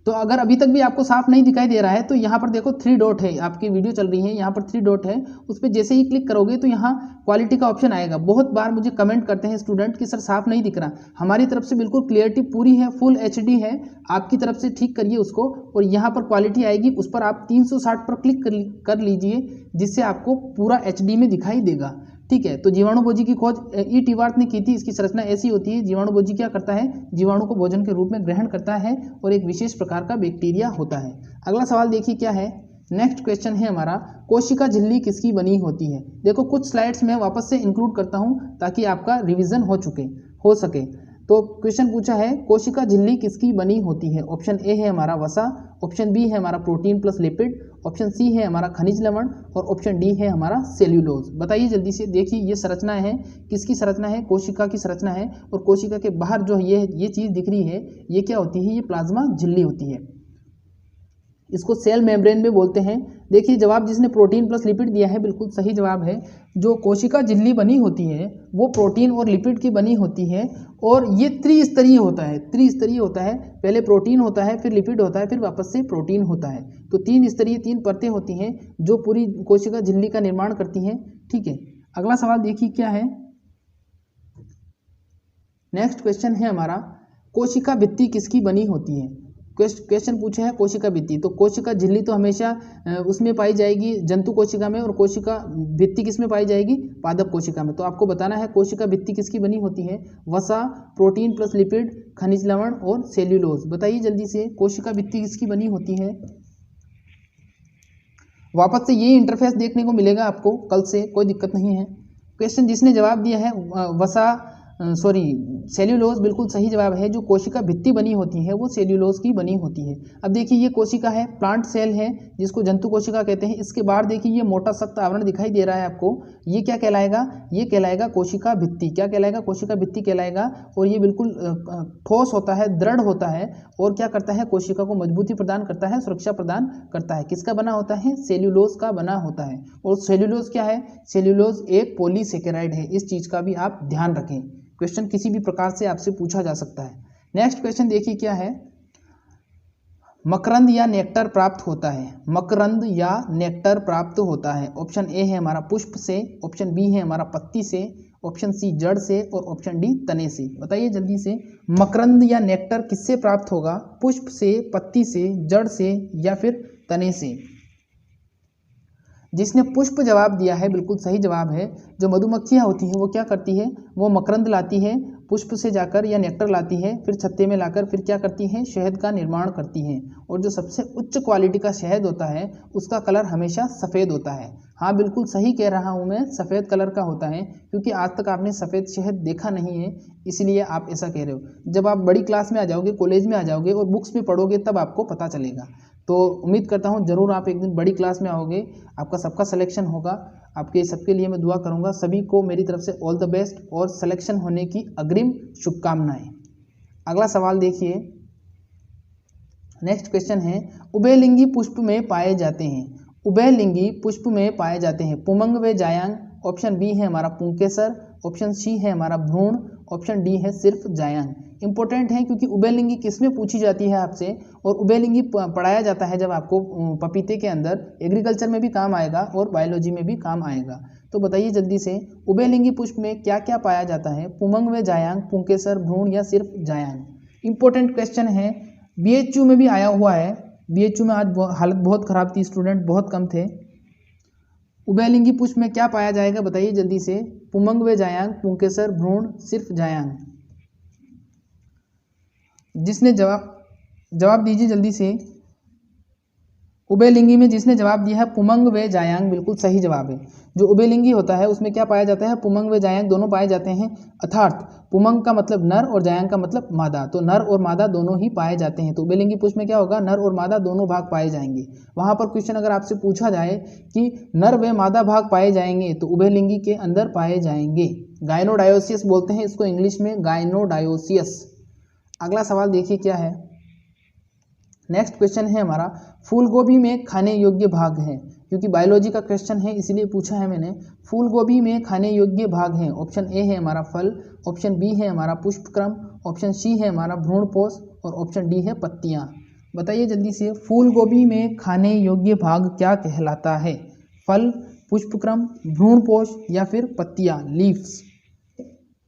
तो अगर अभी तक भी आपको साफ नहीं दिखाई दे रहा है तो यहाँ पर देखो 3 डॉट है, आपकी वीडियो चल रही है, यहाँ पर 3 डॉट है, उस पर जैसे ही क्लिक करोगे तो यहाँ क्वालिटी का ऑप्शन आएगा। बहुत बार मुझे कमेंट करते हैं स्टूडेंट कि सर साफ नहीं दिख रहा। हमारी तरफ से बिल्कुल क्लियरिटी पूरी है, फुल एचडी है, आपकी तरफ से ठीक करिए उसको। और यहाँ पर क्वालिटी आएगी, उस पर आप 360 पर क्लिक कर लीजिए, जिससे आपको पूरा एचडी में दिखाई देगा। ठीक है, तो जीवाणुभोजी की खोज ई टी वार्थ ने की थी। इसकी संरचना ऐसी होती है, जीवाणुभोजी क्या करता है? जीवाणु को भोजन के रूप में ग्रहण करता है और एक विशेष प्रकार का बैक्टीरिया होता है। अगला सवाल देखिए क्या है। नेक्स्ट क्वेश्चन है हमारा, कोशिका झिल्ली किसकी बनी होती है? देखो कुछ स्लाइड्स में वापस से इंक्लूड करता हूं ताकि आपका रिवीजन हो सके। तो क्वेश्चन पूछा है, कोशिका झिल्ली किसकी बनी होती है? ऑप्शन ए है हमारा वसा, ऑप्शन बी है हमारा protein plus lipid, option C है हमारा खनिज लवण, और ऑप्शन डी है हमारा सेल्यूलोज। बताइए जल्दी से। देखिए ये संरचना है, किसकी संरचना है? कोशिका की संरचना है। और कोशिका के बाहर जो ये चीज दिख रही है, ये क्या होती है? ये प्लाज्मा झिल्ली होती है, इसको सेल मेम्ब्रेन में बोलते हैं। देखिए जवाब जिसने प्रोटीन प्लस लिपिड दिया है बिल्कुल सही जवाब है। जो कोशिका झिल्ली बनी होती है वो प्रोटीन और लिपिड की बनी होती है, और ये त्रिस्तरीय होता है। त्रिस्तरीय होता है, पहले प्रोटीन होता है, फिर लिपिड होता है, फिर वापस से प्रोटीन होता है। तो 3 स्तरीय 3 परतें होती हैं जो पूरी कोशिका झिल्ली का निर्माण करती हैं। ठीक है, अगला सवाल देखिए क्या है। नेक्स्ट क्वेश्चन है हमारा, कोशिका भित्ति किसकी बनी होती है? क्वेश्चन पूछा है कोशिका भित्ति। तो कोशिका झिल्ली तो हमेशा उसमें पाई जाएगी जंतु कोशिका में, और कोशिका भित्ति किस में पाई जाएगी? पादप कोशिका में। तो आपको बताना है कोशिका भित्ति किसकी बनी होती है? वसा, प्रोटीन प्लस लिपिड, खनिज लवण और सेल्यूलोज। बताइए जल्दी से, कोशिका भित्ति किसकी बनी होती है? वापस से ये इंटरफेस देखने को मिलेगा आपको कल से, कोई दिक्कत नहीं है। क्वेश्चन जिसने जवाब दिया है सेल्यूलोज, बिल्कुल सही जवाब है। जो कोशिका भित्ति बनी होती है वो सेल्यूलोज की बनी होती है। अब देखिए ये कोशिका है, प्लांट सेल है, जिसको जंतु कोशिका कहते हैं। इसके बाहर देखिए ये मोटा सख्त आवरण दिखाई दे रहा है आपको, ये क्या कहलाएगा? ये कहलाएगा कोशिका भित्ति। क्या कहलाएगा? कोशिका भित्ति कहलाएगा। और ये बिल्कुल ठोस होता है, दृढ़ होता है, और क्या करता है? कोशिका को मजबूती प्रदान करता है, सुरक्षा प्रदान करता है। किसका बना होता है? सेल्यूलोज का बना होता है। और सेल्यूलोज क्या है? सेल्यूलोज एक पॉलीसेकेराइड है। इस चीज का भी आप ध्यान रखें, क्वेश्चन किसी भी प्रकार से आपसे पूछा जा सकता है। नेक्स्ट क्वेश्चन देखिए क्या है। मकरंद या नेक्टर प्राप्त होता है? मकरंद या नेक्टर प्राप्त होता है। ऑप्शन ए है हमारा पुष्प से, ऑप्शन बी है हमारा पत्ती से, ऑप्शन सी जड़ से, और ऑप्शन डी तने से। बताइए जल्दी से, मकरंद या नेक्टर किससे प्राप्त होगा? पुष्प से, पत्ती से, जड़ से, या फिर तने से? जिसने पुष्प जवाब दिया है बिल्कुल सही जवाब है। जो मधुमक्खियां होती हैं वो क्या करती है? वो मकरंद लाती है पुष्प से जाकर, या नेक्टर लाती है, फिर छत्ते में लाकर फिर क्या करती हैं? शहद का निर्माण करती हैं। और जो सबसे उच्च क्वालिटी का शहद होता है उसका कलर हमेशा सफ़ेद होता है। हाँ बिल्कुल सही कह रहा हूँ मैं, सफ़ेद कलर का होता है, क्योंकि आज तक आपने सफ़ेद शहद देखा नहीं है, इसलिए आप ऐसा कह रहे हो। जब आप बड़ी क्लास में आ जाओगे, कॉलेज में आ जाओगे और बुक्स में पढ़ोगे तब आपको पता चलेगा। तो उम्मीद करता हूँ ज़रूर आप एक दिन बड़ी क्लास में आओगे, आपका सबका सिलेक्शन होगा। आपके सबके लिए मैं दुआ करूँगा। सभी को मेरी तरफ से ऑल द बेस्ट और सिलेक्शन होने की अग्रिम शुभकामनाएं। अगला सवाल देखिए। नेक्स्ट क्वेश्चन है, उभयलिंगी पुष्प में पाए जाते हैं? उभयलिंगी पुष्प में पाए जाते हैं पुमंग व जायांग। ऑप्शन बी है हमारा पुंकेसर, ऑप्शन सी है हमारा भ्रूण, ऑप्शन डी है सिर्फ जायांग। इंपॉर्टेंट है क्योंकि उभयलिंगी किस में पूछी जाती है आपसे, और उभयलिंगी पढ़ाया जाता है जब आपको पपीते के अंदर, एग्रीकल्चर में भी काम आएगा और बायोलॉजी में भी काम आएगा। तो बताइए जल्दी से, उभयलिंगी पुष्प में क्या क्या पाया जाता है? पुमंग व जायांग, पुंकेसर, भ्रूण, या सिर्फ जायांग? इंपॉर्टेंट क्वेश्चन है, बीएचयू में भी आया हुआ है। बीएचयू में आज हालत बहुत खराब थी, स्टूडेंट बहुत कम थे। उभयलिंगी पुष्प में क्या पाया जाएगा? बताइए जल्दी से। पुमंग व जायांग, पुंकेसर, भ्रूण, सिर्फ जायांग? जिसने जवाब जवाब दीजिए जल्दी से। उभयलिंगी में जिसने जवाब दिया है पुमंग व जायांग, बिल्कुल सही जवाब है। जो उभयलिंगी होता है उसमें क्या पाया जाता है, पुमंग व जायांग दोनों पाए जाते हैं, अर्थात पुमंग का मतलब नर और जायांग का मतलब मादा, तो नर और मादा दोनों ही पाए जाते हैं। तो उभयलिंगी पुरुष में क्या होगा, नर और मादा दोनों भाग पाए जाएंगे। वहां पर क्वेश्चन अगर आपसे पूछा जाए कि नर व मादा भाग पाए जाएंगे तो उभयलिंगी के अंदर पाए जाएंगे। गायनोडायोसियस बोलते हैं इसको इंग्लिश में, गायनोडायोसियस। अगला सवाल देखिए क्या है। नेक्स्ट क्वेश्चन है हमारा, फूल गोभी में खाने योग्य भाग है, क्योंकि बायोलॉजी का क्वेश्चन है इसलिए पूछा है मैंने। फूल गोभी में खाने योग्य भाग है, ऑप्शन ए है हमारा फल, ऑप्शन बी है हमारा पुष्पक्रम, ऑप्शन सी है हमारा भ्रूणपोष और ऑप्शन डी है पत्तियां। बताइए जल्दी से, फूल गोभी में खाने योग्य भाग क्या कहलाता है, फल, पुष्पक्रम, भ्रूणपोष या फिर पत्तियां, लीव्स।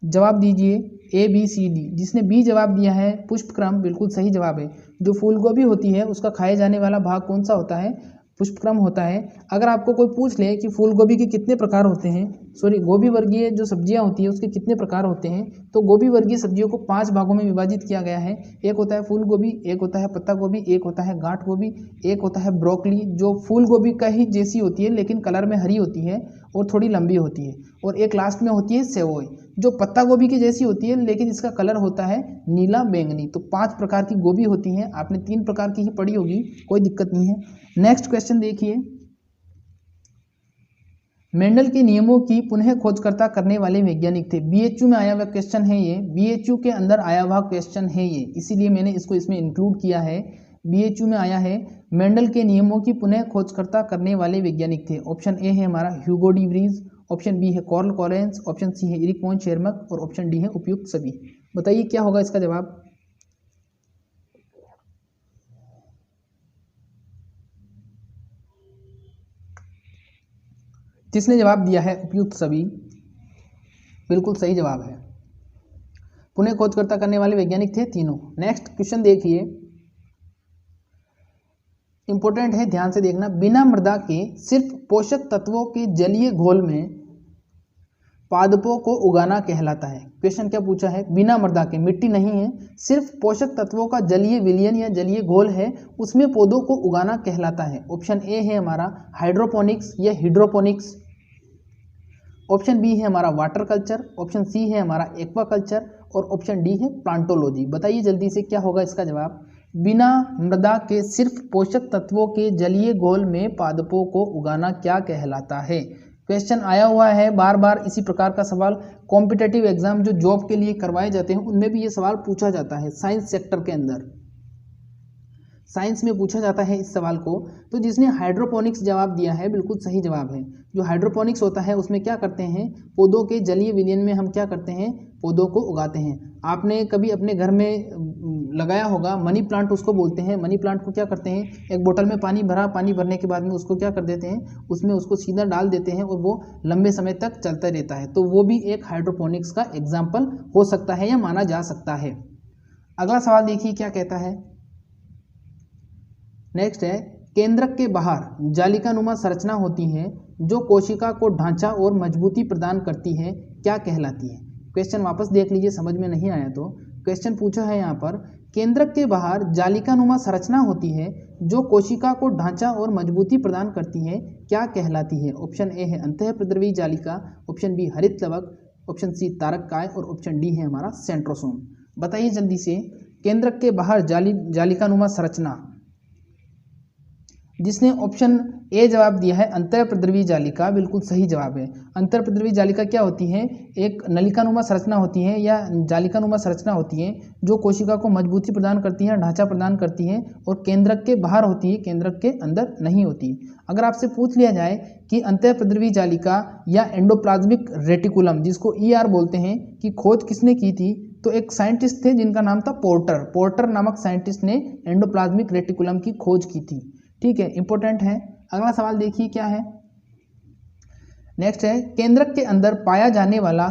जवाब दीजिए ए बी सी डी। जिसने बी जवाब दिया है पुष्पक्रम, बिल्कुल सही जवाब है। जो फूल गोभी होती है उसका खाए जाने वाला भाग कौन सा होता है, पुष्पक्रम होता है। अगर आपको कोई पूछ ले कि फूल गोभी के कितने प्रकार होते हैं, सॉरी गोभी वर्गीय जो सब्जियां होती है उसके कितने प्रकार होते हैं, तो गोभी वर्गीय सब्जियों को 5 भागों में विभाजित किया गया है। एक होता है फूल गोभी, एक होता है पत्ता गोभी, एक होता है गांठ गोभी, एक होता है ब्रोकली जो फूल गोभी का ही जैसी होती है लेकिन कलर में हरी होती है और थोड़ी लंबी होती है, और एक लास्ट में होती है सेवोई जो पत्ता गोभी की जैसी होती है लेकिन इसका कलर होता है नीला बैंगनी। तो 5 प्रकार की गोभी होती है, आपने 3 प्रकार की ही पढ़ी होगी, कोई दिक्कत नहीं है। नेक्स्ट क्वेश्चन देखिए, मेंडल के नियमों की पुनः खोजकर्ता करने वाले वैज्ञानिक थे। बीएचयू में आया हुआ क्वेश्चन है ये, बीएचयू के अंदर आया हुआ क्वेश्चन है ये, इसीलिए मैंने इसको इसमें इंक्लूड किया है। बीएचयू में आया है, मेंडल के नियमों की पुनः खोजकर्ता करने वाले वैज्ञानिक थे। ऑप्शन ए है हमारा Hugo de Vries, option B है कार्ल लॉरेंस, ऑप्शन सी है एरिक वॉन शेरमक और ऑप्शन डी है उपयुक्त सभी। बताइए क्या होगा इसका जवाब। जिसने जवाब दिया है उपयुक्त सभी, बिल्कुल सही जवाब है। पुनः खोजकर्ता करने वाले वैज्ञानिक थे तीनों। नेक्स्ट क्वेश्चन देखिए, इंपॉर्टेंट है, ध्यान से देखना। बिना मृदा के सिर्फ पोषक तत्वों के जलीय घोल में पादपों को उगाना कहलाता है। क्वेश्चन क्या पूछा है, बिना मृदा के, मिट्टी नहीं है, सिर्फ पोषक तत्वों का जलीय विलयन या जलीय घोल है, उसमें पौधों को उगाना कहलाता है। ऑप्शन ए है हमारा हाइड्रोपोनिक्स या हिड्रोपोनिक्स, ऑप्शन बी है हमारा वाटर कल्चर, ऑप्शन सी है हमारा एक्वाकल्चर और ऑप्शन डी है प्लांटोलॉजी। बताइए जल्दी से क्या होगा इसका जवाब। बिना मृदा के सिर्फ पोषक तत्वों के जलीय घोल में पादपों को उगाना क्या कहलाता है। क्वेश्चन आया हुआ है बार बार इसी प्रकार का सवाल, कॉम्पिटेटिव एग्जाम जो जॉब के लिए करवाए जाते हैं उनमें भी ये सवाल पूछा जाता है। साइंस सेक्टर के अंदर, साइंस में पूछा जाता है इस सवाल को। तो जिसने हाइड्रोपोनिक्स जवाब दिया है बिल्कुल सही जवाब है। जो हाइड्रोपोनिक्स होता है उसमें क्या करते हैं, पौधों के जलीय विलयन में हम क्या करते हैं, पौधों को उगाते हैं। आपने कभी अपने घर में लगाया होगा मनी प्लांट, उसको बोलते हैं। मनी प्लांट को क्या करते हैं, एक बोतल में पानी भरा, पानी भरने के बाद में उसको क्या कर देते हैं, उसमें उसको सीधा डाल देते हैं और वो लंबे समय तक चलता रहता है। तो वो भी एक हाइड्रोपोनिक्स का एग्जाम्पल हो सकता है या माना जा सकता है। अगला सवाल देखिए क्या कहता है। नेक्स्ट है, केंद्रक के बाहर जालिकानुमा संरचना होती है जो कोशिका को ढांचा और मजबूती प्रदान करती है, क्या कहलाती है। क्वेश्चन वापस देख लीजिए, समझ में नहीं आया तो। क्वेश्चन पूछा है यहाँ पर, केंद्रक के बाहर जालिकानुमा संरचना होती है जो कोशिका को ढांचा और मजबूती प्रदान करती है, क्या कहलाती है। ऑप्शन ए है अंतःप्रद्रवी जालिका, ऑप्शन बी हरित लवक, ऑप्शन सी तारककाय और ऑप्शन डी है हमारा सेंट्रोसोम। बताइए जल्दी से, केंद्रक के बाहर जालिकानुमा संरचना, जिसने ऑप्शन ए जवाब दिया है अंतःप्रद्रवी जालिका, बिल्कुल सही जवाब है। अंतःप्रद्रवी जालिका क्या होती है, एक नलिकानुमा संरचना होती है या जालिकानुमा संरचना होती है जो कोशिका को मजबूती प्रदान करती है, ढांचा प्रदान करती है और केंद्रक के बाहर होती है, केंद्रक के अंदर नहीं होती। अगर आपसे पूछ लिया जाए कि अंतःप्रद्रवी जालिका या एंडोप्लाज्मिक रेटिकुलम, जिसको ER बोलते हैं, की खोज किसने की थी, तो एक साइंटिस्ट थे जिनका नाम था पोर्टर। पोर्टर नामक साइंटिस्ट ने एंडोप्लाज्मिक रेटिकुलम की खोज की थी। ठीक है, इंपॉर्टेंट है। अगला सवाल देखिए क्या है। नेक्स्ट है, केंद्रक के अंदर पाया जाने वाला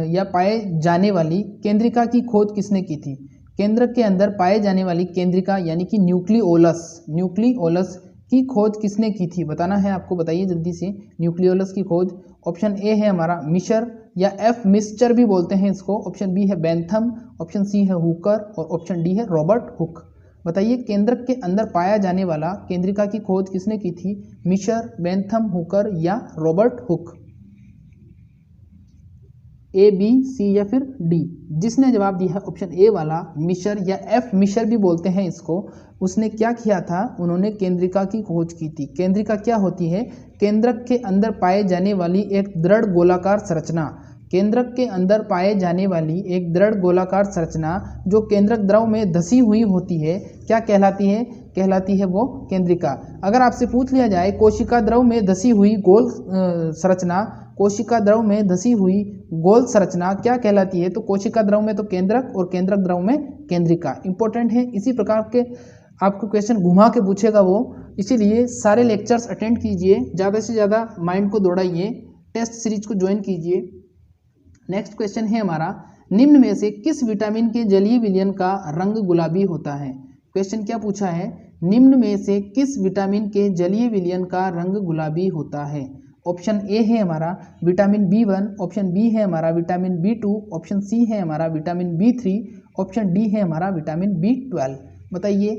या पाए जाने वाली केंद्रिका की खोज किसने की थी। केंद्रक के अंदर पाए जाने वाली केंद्रिका यानी कि न्यूक्लियोलस की खोज किसने की थी, बताना है आपको। बताइए जल्दी से, न्यूक्लियोलस की खोज। ऑप्शन ए है हमारा मिशर या F मिस्चर भी बोलते हैं इसको, ऑप्शन बी है बेंथम, ऑप्शन सी है हुकर और ऑप्शन डी है रॉबर्ट हुक। बताइए केंद्रक के अंदर पाया जाने वाला केंद्रिका की खोज किसने की थी? मिशर, बेंथम, हुकर या रॉबर्ट हुक? ए, बी, सी या फिर डी? जिसने जवाब दिया है ऑप्शन ए वाला मिशर या एफ मिशर भी बोलते हैं इसको, उसने क्या किया था? उन्होंने केंद्रिका की खोज की थी। केंद्रिका क्या होती है? केंद्रक के अंदर पाए जाने वाली एक दृढ़ गोलाकार संरचना। केंद्रक के अंदर पाए जाने वाली एक दृढ़ गोलाकार संरचना जो केंद्रक द्रव में धसी हुई होती है, क्या कहलाती है? कहलाती है वो केंद्रिका। अगर आपसे पूछ लिया जाए कोशिका द्रव में धसी हुई गोल संरचना, कोशिका द्रव में धसी हुई गोल संरचना क्या कहलाती है? तो कोशिका द्रव में तो केंद्रक और केंद्रक द्रव में केंद्रिका। इंपॉर्टेंट है, इसी प्रकार के आपको क्वेश्चन घुमा के पूछेगा वो, इसीलिए सारे लेक्चर्स अटेंड कीजिए, ज़्यादा से ज़्यादा माइंड को दौड़ाइए, टेस्ट सीरीज को ज्वाइन कीजिए। नेक्स्ट क्वेश्चन है हमारा, निम्न में से किस विटामिन के जलीय विलयन का रंग गुलाबी होता है? क्वेश्चन क्या पूछा है? निम्न में से किस विटामिन के जलीय विलयन का रंग गुलाबी होता है? ऑप्शन ए है हमारा विटामिन B1, ऑप्शन बी है हमारा विटामिन B2, ऑप्शन सी है हमारा विटामिन B3, ऑप्शन डी है हमारा विटामिन B12। बताइए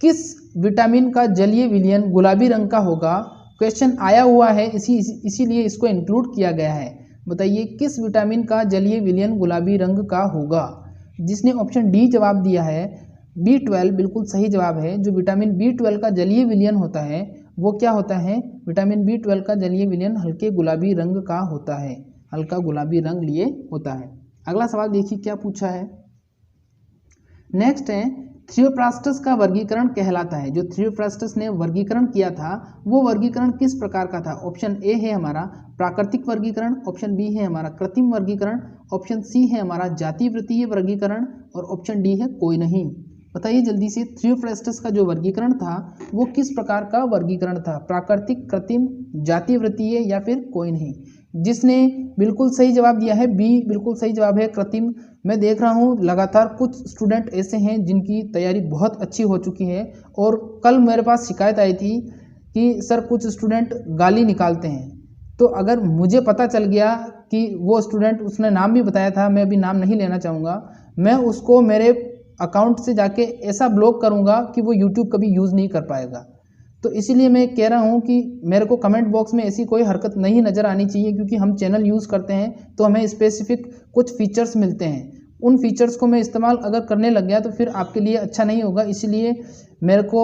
किस विटामिन का जलीय विलयन गुलाबी रंग का होगा? क्वेश्चन आया हुआ है इसीलिए इसको इंक्लूड किया गया है। बताइए किस विटामिन का जलीय विलयन गुलाबी रंग का होगा? जिसने ऑप्शन डी जवाब दिया है B12 बिल्कुल सही जवाब है। जो विटामिन B12 का जलीय विलयन होता है वो क्या होता है? विटामिन B12 का जलीय विलयन हल्के गुलाबी रंग का होता है, हल्का गुलाबी रंग लिए होता है। अगला सवाल देखिए क्या पूछा है। नेक्स्ट है थ्रियोप्लास्टस का वर्गीकरण कहलाता है। जो थ्रियोप्लास्टस ने वर्गीकरण किया था वो वर्गीकरण किस प्रकार का था? ऑप्शन ए है हमारा प्राकृतिक वर्गीकरण, ऑप्शन बी है हमारा कृत्रिम वर्गीकरण, ऑप्शन सी है हमारा जातिवृत्तीय वर्गीकरण और ऑप्शन डी है कोई नहीं। बताइए जल्दी से थ्रियोप्लास्टस का जो वर्गीकरण था वो किस प्रकार का वर्गीकरण था? प्राकृतिक, कृत्रिम, जातिवृत्तीय या फिर कोई नहीं? जिसने बिल्कुल सही जवाब दिया है बी बिल्कुल सही जवाब है कृत्रिम। मैं देख रहा हूँ लगातार कुछ स्टूडेंट ऐसे हैं जिनकी तैयारी बहुत अच्छी हो चुकी है और कल मेरे पास शिकायत आई थी कि सर कुछ स्टूडेंट गाली निकालते हैं। तो अगर मुझे पता चल गया कि वो स्टूडेंट, उसने नाम भी बताया था, मैं अभी नाम नहीं लेना चाहूँगा, मैं उसको मेरे अकाउंट से जाके ऐसा ब्लॉक करूँगा कि वो यूट्यूब कभी यूज़ नहीं कर पाएगा। तो इसीलिए मैं कह रहा हूँ कि मेरे को कमेंट बॉक्स में ऐसी कोई हरकत नहीं नज़र आनी चाहिए, क्योंकि हम चैनल यूज़ करते हैं तो हमें स्पेसिफिक कुछ फीचर्स मिलते हैं। उन फीचर्स को मैं इस्तेमाल अगर करने लग गया तो फिर आपके लिए अच्छा नहीं होगा। इसीलिए मेरे को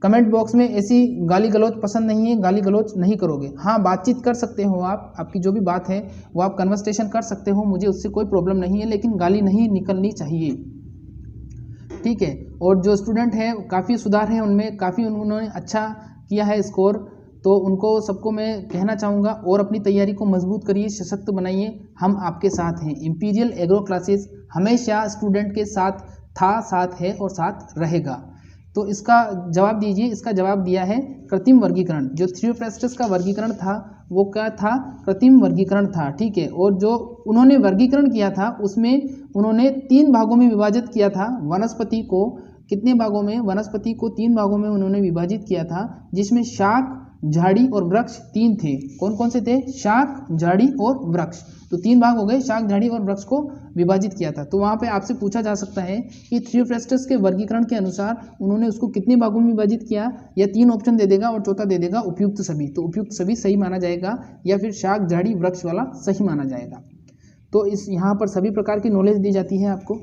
कमेंट बॉक्स में ऐसी गाली गलौज पसंद नहीं है, गाली गलौज नहीं करोगे। हाँ, बातचीत कर सकते हो आप, आपकी जो भी बात है वो आप कन्वर्सेशन कर सकते हो, मुझे उससे कोई प्रॉब्लम नहीं है, लेकिन गाली नहीं निकलनी चाहिए, ठीक है। और जो स्टूडेंट हैं काफ़ी सुधार है उनमें, काफ़ी उन्होंने अच्छा किया है स्कोर, तो उनको सबको मैं कहना चाहूँगा और अपनी तैयारी को मजबूत करिए, सशक्त बनाइए, हम आपके साथ हैं। इंपीरियल एग्रो क्लासेस हमेशा स्टूडेंट के साथ था, साथ है और साथ रहेगा। तो इसका जवाब दीजिए। इसका जवाब दिया है कृत्रिम वर्गीकरण। जो थ्रियोप्लास्टस का वर्गीकरण था वो क्या था? कृत्रिम वर्गीकरण था, ठीक है। और जो उन्होंने वर्गीकरण किया था उसमें उन्होंने 3 भागों में विभाजित किया था वनस्पति को। कितने भागों में? वनस्पति को 3 भागों में उन्होंने विभाजित किया था, जिसमें शाक, झाड़ी और वृक्ष 3 थे। कौन कौन से थे? शाक, झाड़ी और वृक्ष। तो 3 भाग हो गए, शाक, झाड़ी और वृक्ष को विभाजित किया था। तो वहाँ पे आपसे पूछा जा सकता है कि थ्रियोप्लास्टस के वर्गीकरण के अनुसार उन्होंने उसको कितने भागों में विभाजित किया, या 3 ऑप्शन दे देगा और चौथा दे देगा उपयुक्त सभी। तो उपयुक्त सभी सही माना जाएगा, या फिर शाक, झाड़ी, वृक्ष वाला सही माना जाएगा। तो इस यहाँ पर सभी प्रकार की नॉलेज दी जाती है आपको।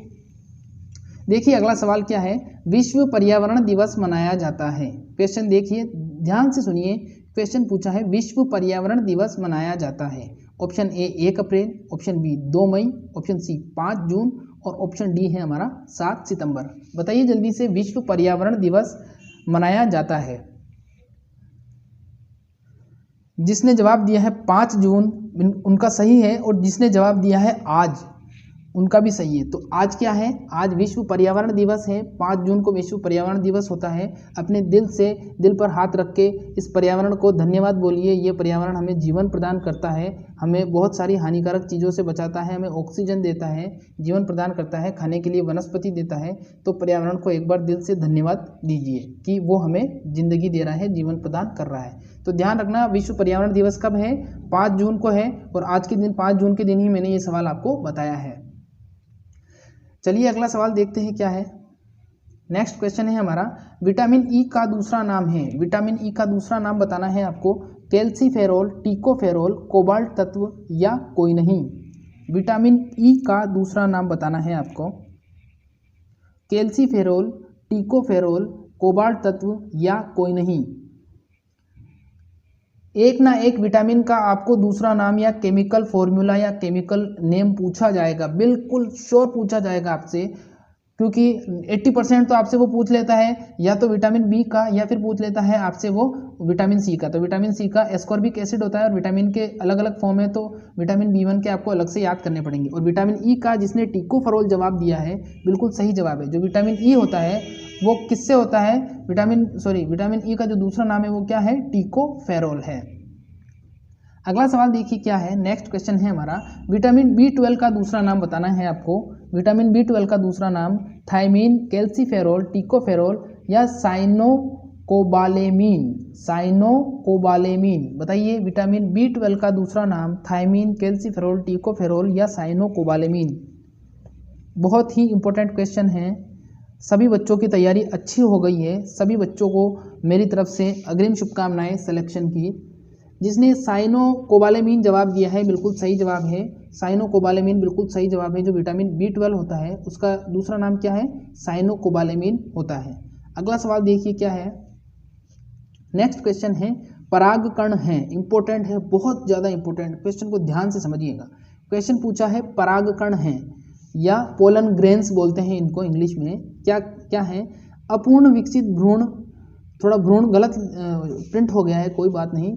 देखिए अगला सवाल क्या है। विश्व पर्यावरण दिवस मनाया जाता है। क्वेश्चन देखिए, ध्यान से सुनिए। क्वेश्चन पूछा है विश्व पर्यावरण दिवस मनाया जाता है। ऑप्शन ए 1 अप्रैल, ऑप्शन बी 2 मई, ऑप्शन सी 5 जून और ऑप्शन डी है हमारा 7 सितंबर। बताइए जल्दी से, विश्व पर्यावरण दिवस मनाया जाता है। जिसने जवाब दिया है 5 जून उनका सही है, और जिसने जवाब दिया है आज उनका भी सही है। तो आज क्या है? आज विश्व पर्यावरण दिवस है। 5 जून को विश्व पर्यावरण दिवस होता है। अपने दिल से दिल पर हाथ रख के इस पर्यावरण को धन्यवाद बोलिए। ये पर्यावरण हमें जीवन प्रदान करता है, हमें बहुत सारी हानिकारक चीज़ों से बचाता है, हमें ऑक्सीजन देता है, जीवन प्रदान करता है, खाने के लिए वनस्पति देता है। तो पर्यावरण को एक बार दिल से धन्यवाद दीजिए कि वो हमें जिंदगी दे रहा है, जीवन प्रदान कर रहा है। तो ध्यान रखना, विश्व पर्यावरण दिवस कब है? 5 जून को है, और आज के दिन 5 जून के दिन ही मैंने ये सवाल आपको बताया है। चलिए अगला सवाल देखते हैं क्या है। नेक्स्ट क्वेश्चन है हमारा, विटामिन ई का दूसरा नाम है। विटामिन ई का दूसरा नाम बताना है आपको। कैल्सीफेरोल, टिकोफेरोल, कोबाल्ट तत्व या कोई नहीं। विटामिन ई का दूसरा नाम बताना है आपको। कैल्सीफेरोल, टिकोफेरोल, कोबाल्ट तत्व या कोई नहीं। एक ना एक विटामिन का आपको दूसरा नाम या केमिकल फॉर्मूला या केमिकल नेम पूछा जाएगा, बिल्कुल श्योर पूछा जाएगा आपसे, क्योंकि 80% तो आपसे वो पूछ लेता है या तो विटामिन बी का या फिर पूछ लेता है आपसे वो विटामिन सी का। तो विटामिन सी का एस्कॉर्बिक एसिड होता है और विटामिन के अलग अलग फॉर्म है, तो विटामिन B1 के आपको अलग से याद करने पड़ेंगे। और विटामिन ई का जिसने टिकोफेरोल जवाब दिया है बिल्कुल सही जवाब है। जो विटामिन ई होता है वो किससे होता है, विटामिन ई का जो दूसरा नाम है वो क्या है, टिकोफेरोल है। अगला सवाल देखिए क्या है। नेक्स्ट क्वेश्चन है हमारा, विटामिन B12 का दूसरा नाम बताना है आपको। विटामिन B12 का दूसरा नाम थायमीन, कैल्सीफेरोल, टिकोफेरोल या साइनोकोबालेमीन। साइनोकोबालेमीन बताइए, विटामिन B12 का दूसरा नाम थायमीन, कैल्सीफेरोल, टिकोफेरोल या साइनोकोबालेमीन। बहुत ही इंपॉर्टेंट क्वेश्चन है। सभी बच्चों की तैयारी अच्छी हो गई है। सभी बच्चों को मेरी तरफ से अग्रिम शुभकामनाएं सिलेक्शन की। जिसने साइनोकोबालेमीन जवाब दिया है बिल्कुल सही जवाब है। साइनोकोबालेमीन बिल्कुल सही जवाब है। जो विटामिन B12 होता है उसका दूसरा नाम क्या है, साइनोकोबालेमीन होता है। अगला सवाल देखिए क्या है। नेक्स्ट क्वेश्चन है, परागकण है, इंपॉर्टेंट है, बहुत ज़्यादा इंपॉर्टेंट। क्वेश्चन को ध्यान से समझिएगा। क्वेश्चन पूछा है परागकण है या पोलन ग्रेन्स बोलते हैं इनको इंग्लिश में। क्या क्या है, अपूर्ण विकसित भ्रूण, थोड़ा भ्रूण गलत प्रिंट हो गया है, कोई बात नहीं।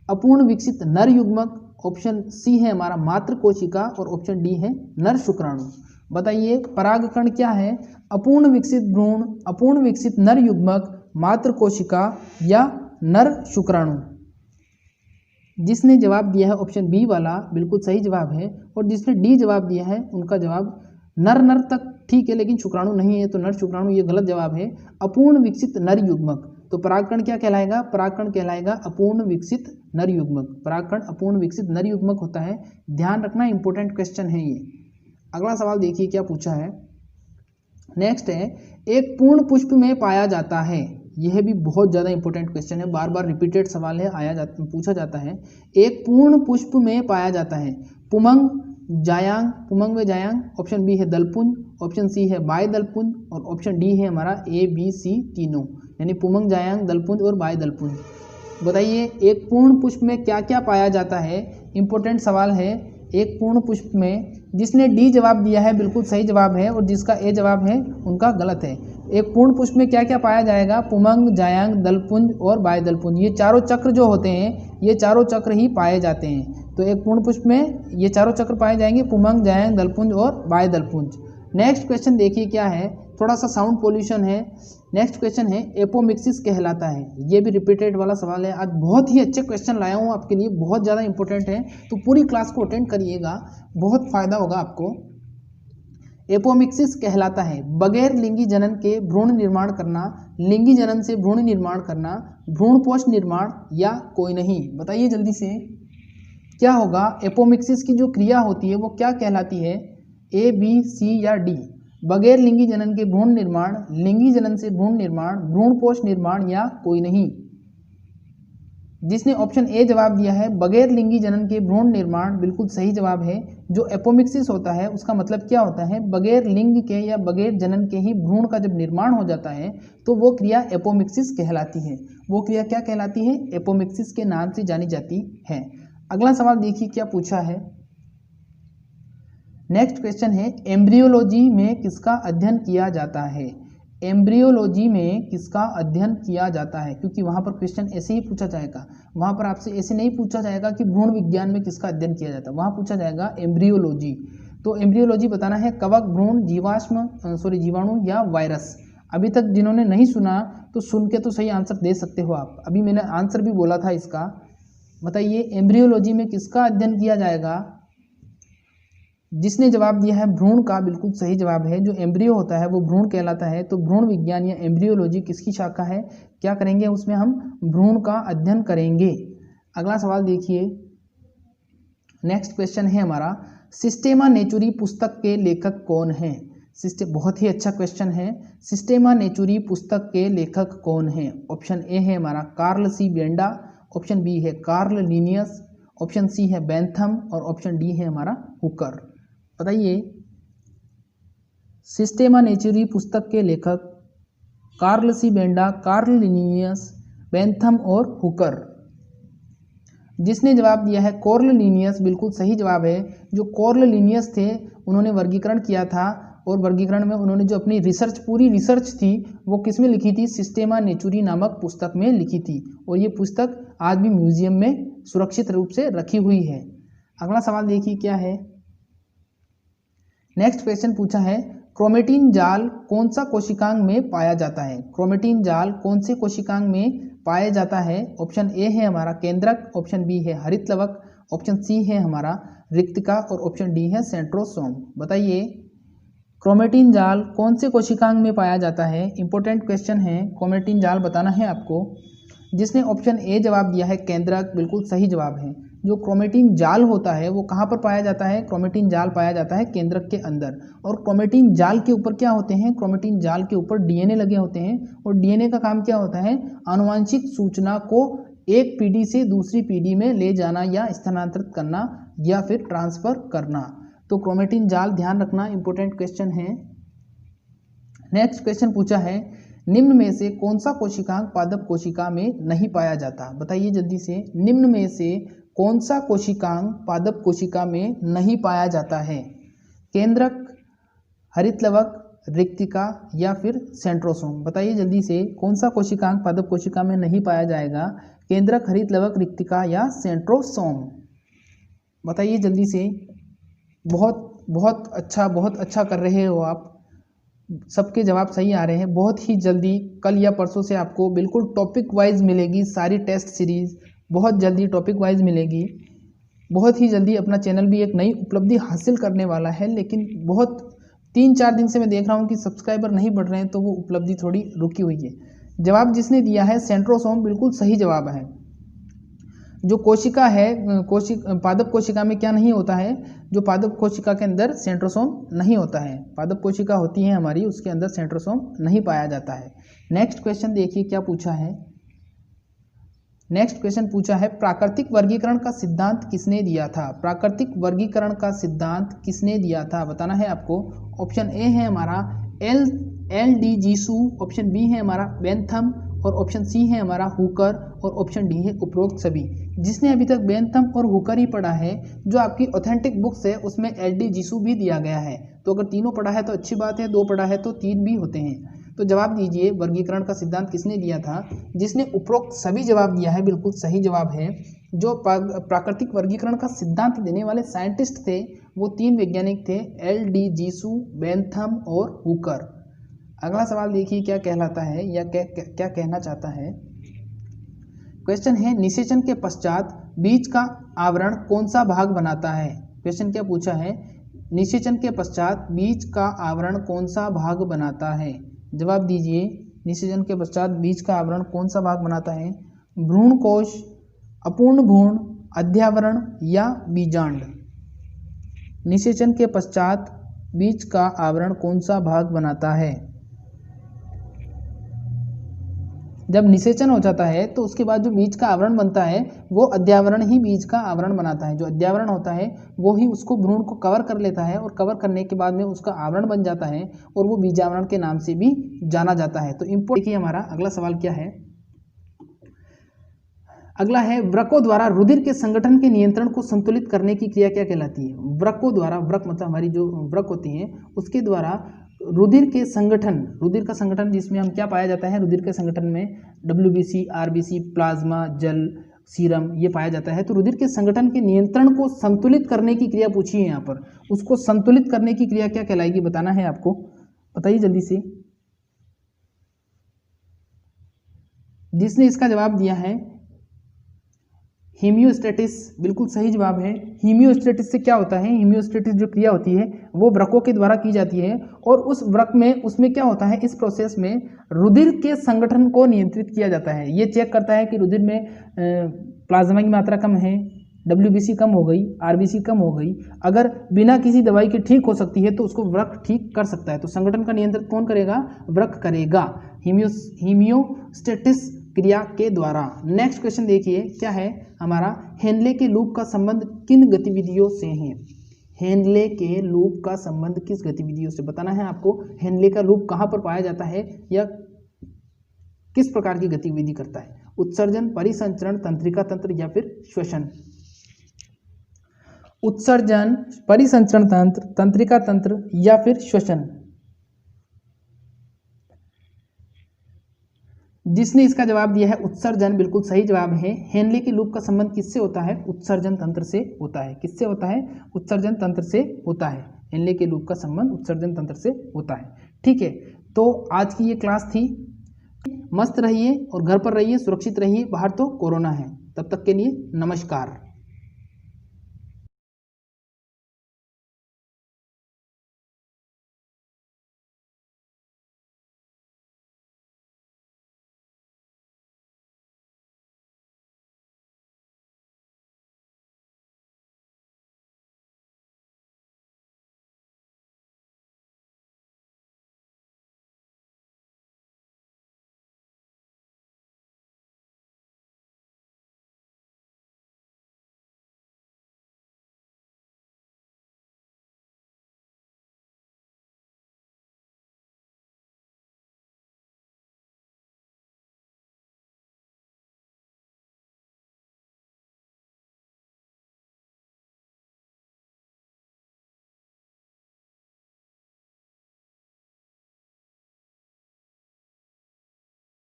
अपूर्ण विकसित नर युग्मक, ऑप्शन सी है हमारा मात्र कोशिका और ऑप्शन डी है नर शुक्राणु। बताइए परागकण क्या है, अपूर्ण विकसित भ्रूण, अपूर्ण विकसित नर युग्मक, मात्र कोशिका या नर शुक्राणु। जिसने जवाब दिया है ऑप्शन बी वाला बिल्कुल सही जवाब है, और जिसने डी जवाब दिया है उनका जवाब नर तक ठीक है लेकिन शुक्राणु नहीं है, तो नर शुक्राणु ये गलत जवाब है। अपूर्ण विकसित नर युग्मक, तो परागकण क्या कहलाएगा, परागकण कहलाएगा अपूर्ण विकसित नर युग्मक। परागकण अपूर्ण विकसित नर युग्मक होता है। ध्यान रखना, इंपॉर्टेंट क्वेश्चन है ये। अगला सवाल देखिए क्या पूछा है। नेक्स्ट है, एक पूर्ण पुष्प में पाया जाता है। यह भी बहुत ज़्यादा इंपॉर्टेंट क्वेश्चन है, बार बार रिपीटेड सवाल है, पूछा जाता है। एक पूर्ण पुष्प में पाया जाता है, पुमंग, जायांग, पुमंग व जायांग। ऑप्शन बी है दलपुंज, ऑप्शन सी है बाय दलपुंज और ऑप्शन डी है हमारा ए बी सी तीनों, यानी पुमंग, जायांग, दलपुंज और बाय दलपुंज। बताइए एक पूर्ण पुष्प में क्या क्या पाया जाता है, इंपॉर्टेंट सवाल है। एक पूर्ण पुष्प में जिसने डी जवाब दिया है बिल्कुल सही जवाब है, और जिसका ए जवाब है उनका गलत है। एक पूर्ण पुष्प में क्या क्या पाया जाएगा, पुमंग, जायांग, दलपुंज और बाय दलपुंज। ये चारों चक्र जो होते हैं ये चारों चक्र ही पाए जाते हैं। तो एक पूर्ण पुष्प में ये चारों चक्र पाए जाएंगे, पुमंग, जायांग, दलपुंज और बाय दलपुंज। नेक्स्ट क्वेश्चन देखिए क्या है, थोड़ा सा साउंड पोल्यूशन है। नेक्स्ट क्वेश्चन है, एपोमिक्सिस कहलाता है। ये भी रिपीटेड वाला सवाल है। आज बहुत ही अच्छे क्वेश्चन लाया हूँ आपके लिए, बहुत ज़्यादा इंपॉर्टेंट है, तो पूरी क्लास को अटेंड करिएगा, बहुत फायदा होगा आपको। एपोमिक्सिस कहलाता है बगैर लिंगी जनन के भ्रूण निर्माण करना, लिंगी जनन से भ्रूण निर्माण करना, भ्रूणपोष निर्माण या कोई नहीं। बताइए जल्दी से क्या होगा। एपोमिक्सिस की जो क्रिया होती है वो क्या कहलाती है, ए बी सी या डी। बगैर लिंगी जनन के भ्रूण निर्माण, लिंगी जनन से भ्रूण निर्माण, भ्रूणपोष निर्माण या कोई नहीं। जिसने ऑप्शन ए जवाब दिया है बगैर लिंगी जनन के भ्रूण निर्माण बिल्कुल सही जवाब है। जो एपोमिक्सिस होता है उसका मतलब क्या होता है, बगैर लिंग के या बगैर जनन के ही भ्रूण का जब निर्माण हो जाता है तो वो क्रिया एपोमिक्सिस कहलाती है। वो क्रिया क्या कहलाती है, एपोमिक्सिस के नाम से जानी जाती है। अगला सवाल देखिए क्या पूछा है। नेक्स्ट क्वेश्चन है, एम्ब्रियोलॉजी में किसका अध्ययन किया जाता है। एम्ब्रियोलॉजी में किसका अध्ययन किया जाता है, क्योंकि वहाँ पर क्वेश्चन ऐसे ही पूछा जाएगा। वहाँ पर आपसे ऐसे नहीं पूछा जाएगा कि भ्रूण विज्ञान में किसका अध्ययन किया जाता है, वहाँ पूछा जाएगा एम्ब्रियोलॉजी। तो एम्ब्रियोलॉजी बताना है कवक, भ्रूण, जीवाणु या वायरस। अभी तक जिन्होंने नहीं सुना तो सुन के तो सही आंसर दे सकते हो आप। अभी मैंने आंसर भी बोला था इसका। बताइए एम्ब्रियोलॉजी में किसका अध्ययन किया जाएगा। जिसने जवाब दिया है भ्रूण का बिल्कुल सही जवाब है। जो एम्ब्रियो होता है वो भ्रूण कहलाता है। तो भ्रूण विज्ञान या एम्ब्रियोलॉजी किसकी शाखा है, क्या करेंगे उसमें हम भ्रूण का अध्ययन करेंगे। अगला सवाल देखिए। नेक्स्ट क्वेश्चन है हमारा, सिस्टेमा नेचुरी पुस्तक के लेखक कौन हैं। सिस्टम बहुत ही अच्छा क्वेश्चन है। सिस्टेमा नेचुरी पुस्तक के लेखक कौन हैं? ऑप्शन ए है हमारा कार्ल सी बेंडा, ऑप्शन बी है कार्ल लिनियस, ऑप्शन सी है बेंथम और ऑप्शन डी है हमारा हुकर। बताइए, सिस्टेमा नेचुरी पुस्तक के लेखक कार्ल सी बेंडा, कार्ल लिनियस, बेंथम और हुकर। जिसने जवाब दिया है कॉर्ल लिनियस, बिल्कुल सही जवाब है। जो कॉर्ल लिनियस थे उन्होंने वर्गीकरण किया था और वर्गीकरण में उन्होंने जो अपनी रिसर्च, पूरी रिसर्च थी वो किस में लिखी थी? सिस्टेमा नेचुरी नामक पुस्तक में लिखी थी और ये पुस्तक आज भी म्यूजियम में सुरक्षित रूप से रखी हुई है। अगला सवाल देखिए क्या है। नेक्स्ट क्वेश्चन पूछा है, क्रोमेटिन जाल कौन सा कोशिकांग में पाया जाता है? क्रोमेटिन जाल कौन से कोशिकांग में पाया जाता है? ऑप्शन ए है हमारा केंद्रक, ऑप्शन बी है हरितलवक, ऑप्शन सी है हमारा रिक्तिका और ऑप्शन डी है सेंट्रोसोम। बताइए, क्रोमेटिन जाल कौन से कोशिकांग में पाया जाता है? इंपॉर्टेंट क्वेश्चन है, क्रोमेटिन जाल बताना है आपको। जिसने ऑप्शन ए जवाब दिया है केंद्रक, बिल्कुल सही जवाब है। जो क्रोमेटिन जाल होता है वो कहाँ पर पाया जाता है? क्रोमेटिन जाल पाया जाता है केंद्रक के अंदर। और क्रोमेटिन जाल के ऊपर क्या होते हैं? क्रोमेटिन जाल के ऊपर डीएनए लगे होते हैं और डीएनए का काम क्या होता है? आनुवांशिक सूचना को एक पीढ़ी से दूसरी पीढ़ी में ले जाना या स्थानांतरित करना या फिर ट्रांसफर करना। तो क्रोमेटिन जाल ध्यान रखना, इंपॉर्टेंट क्वेश्चन है। नेक्स्ट क्वेश्चन पूछा है, निम्न में से कौन सा कोशिकांग पादप कोशिका में नहीं पाया जाता? बताइए जल्दी से, निम्न में से कौन सा कोशिकांग पादप कोशिका में नहीं पाया जाता है? केंद्रक, हरितलवक, रिक्तिका या फिर सेंट्रोसोम? बताइए जल्दी से, कौन सा कोशिकांग पादप कोशिका में नहीं पाया जाएगा? केंद्रक, हरितलवक, रिक्तिका या सेंट्रोसोम? बताइए जल्दी से। बहुत अच्छा कर रहे हो आप, सबके जवाब सही आ रहे हैं। बहुत ही जल्दी कल या परसों से आपको बिल्कुल टॉपिक वाइज मिलेगी सारी टेस्ट सीरीज, बहुत जल्दी टॉपिक वाइज मिलेगी। बहुत ही जल्दी अपना चैनल भी एक नई उपलब्धि हासिल करने वाला है, लेकिन बहुत 3-4 दिन से मैं देख रहा हूँ कि सब्सक्राइबर नहीं बढ़ रहे हैं, तो वो उपलब्धि थोड़ी रुकी हुई है। जवाब जिसने दिया है सेंट्रोसोम, बिल्कुल सही जवाब है। जो कोशिका है, पादप कोशिका में क्या नहीं होता है? जो पादप कोशिका के अंदर सेंट्रोसोम नहीं होता है। पादप कोशिका होती है हमारी, उसके अंदर सेंट्रोसोम नहीं पाया जाता है। नेक्स्ट क्वेश्चन देखिए क्या पूछा है। नेक्स्ट क्वेश्चन पूछा है, प्राकृतिक वर्गीकरण का सिद्धांत किसने दिया था? प्राकृतिक वर्गीकरण का सिद्धांत किसने दिया था? बताना है आपको। ऑप्शन ए है हमारा एल डी जीसू, ऑप्शन बी है हमारा बेंथम और ऑप्शन सी है हमारा हुकर और ऑप्शन डी है उपरोक्त सभी। जिसने अभी तक बेंथम और हुकर ही पढ़ा है, जो आपकी ऑथेंटिक बुक्स है उसमें एल डी जीसू भी दिया गया है। तो अगर तीनों पढ़ा है तो अच्छी बात है, 2 पढ़ा है तो 3 भी होते हैं। तो जवाब दीजिए, वर्गीकरण का सिद्धांत किसने दिया था? जिसने उपरोक्त सभी जवाब दिया है, बिल्कुल सही जवाब है। जो प्राकृतिक वर्गीकरण का सिद्धांत देने वाले साइंटिस्ट थे वो 3 वैज्ञानिक थे, एल डी जीसू, बेंथम और हुकर। अगला सवाल देखिए क्या कहलाता है या क्या कहना चाहता है। क्वेश्चन है, निषेचन के पश्चात बीज का आवरण कौन सा भाग बनाता है? क्वेश्चन क्या पूछा है, निषेचन के पश्चात बीज का आवरण कौन सा भाग बनाता है? जवाब दीजिए, निषेचन के पश्चात बीज का आवरण कौन सा भाग बनाता है? भ्रूण कोश, अपूर्ण भ्रूण, अध्यावरण या बीजांड? निषेचन के पश्चात बीज का आवरण कौन सा भाग बनाता है? जब निषेचन हो जाता है तो उसके बाद जो बीज का आवरण बनता है वो अध्यावरण ही बीज का आवरण बनाता है। जो अध्यावरण होता है वो ही उसको भ्रूण को कवर कर लेता है और कवर करने के बाद में उसका आवरण बन जाता है और वो बीजावरण के नाम से भी जाना जाता है। तो इम्पोर्टेंट देखिए हमारा अगला सवाल क्या है। अगला है, वृक्कों द्वारा रुधिर के संगठन के नियंत्रण को संतुलित करने की क्रिया क्या कहलाती है? वृक्कों द्वारा, वृक्क मतलब हमारी जो वृक्क होती है उसके द्वारा रुधिर के संगठन, रुधिर का संगठन जिसमें हम क्या पाया जाता है? रुधिर के संगठन में WBC, RBC, प्लाज्मा, जल, सीरम ये पाया जाता है। तो रुधिर के संगठन के नियंत्रण को संतुलित करने की क्रिया पूछी है यहाँ पर। उसको संतुलित करने की क्रिया क्या कहलाएगी बताना है आपको। बताइए जल्दी से। जिसने इसका जवाब दिया है हीमियोस्टेटिस, बिल्कुल सही जवाब है। हीमियोस्टेटिस से क्या होता है? हीमियोस्टेटिस जो क्रिया होती है वो वृक्कों के द्वारा की जाती है और उस वृक्क में उसमें क्या होता है? इस प्रोसेस में रुधिर के संगठन को नियंत्रित किया जाता है। ये चेक करता है कि रुधिर में प्लाज्मा की मात्रा कम है WBC कम हो गई, RBC कम हो गई, अगर बिना किसी दवाई के ठीक हो सकती है तो उसको वृक्क ठीक कर सकता है। तो संगठन का नियंत्रण कौन करेगा? वृक्क करेगा, हीमियोस्टेटिस क्रिया के द्वारा। नेक्स्ट क्वेश्चन देखिए क्या है हमारा, हेनले के लूप का संबंध किन गतिविधियों से है? हेनले के लूप का संबंध किस गतिविधियों से बताना है आपको। हेनले का लूप कहाँ पर पाया जाता है या किस प्रकार की गतिविधि करता है? उत्सर्जन, परिसंचरण, तंत्रिका तंत्र या फिर श्वसन। उत्सर्जन, परिसंचरण तंत्र, तंत्रिका तंत्र या फिर श्वसन। जिसने इसका जवाब दिया है उत्सर्जन, बिल्कुल सही जवाब है। हेनले के लूप का संबंध किससे होता है? उत्सर्जन तंत्र से होता है। किससे होता है? उत्सर्जन तंत्र से होता है। हेनले के लूप का संबंध उत्सर्जन तंत्र से होता है। ठीक है, तो आज की ये क्लास थी। मस्त रहिए और घर पर रहिए, सुरक्षित रहिए, बाहर तो कोरोना है। तब तक के लिए नमस्कार।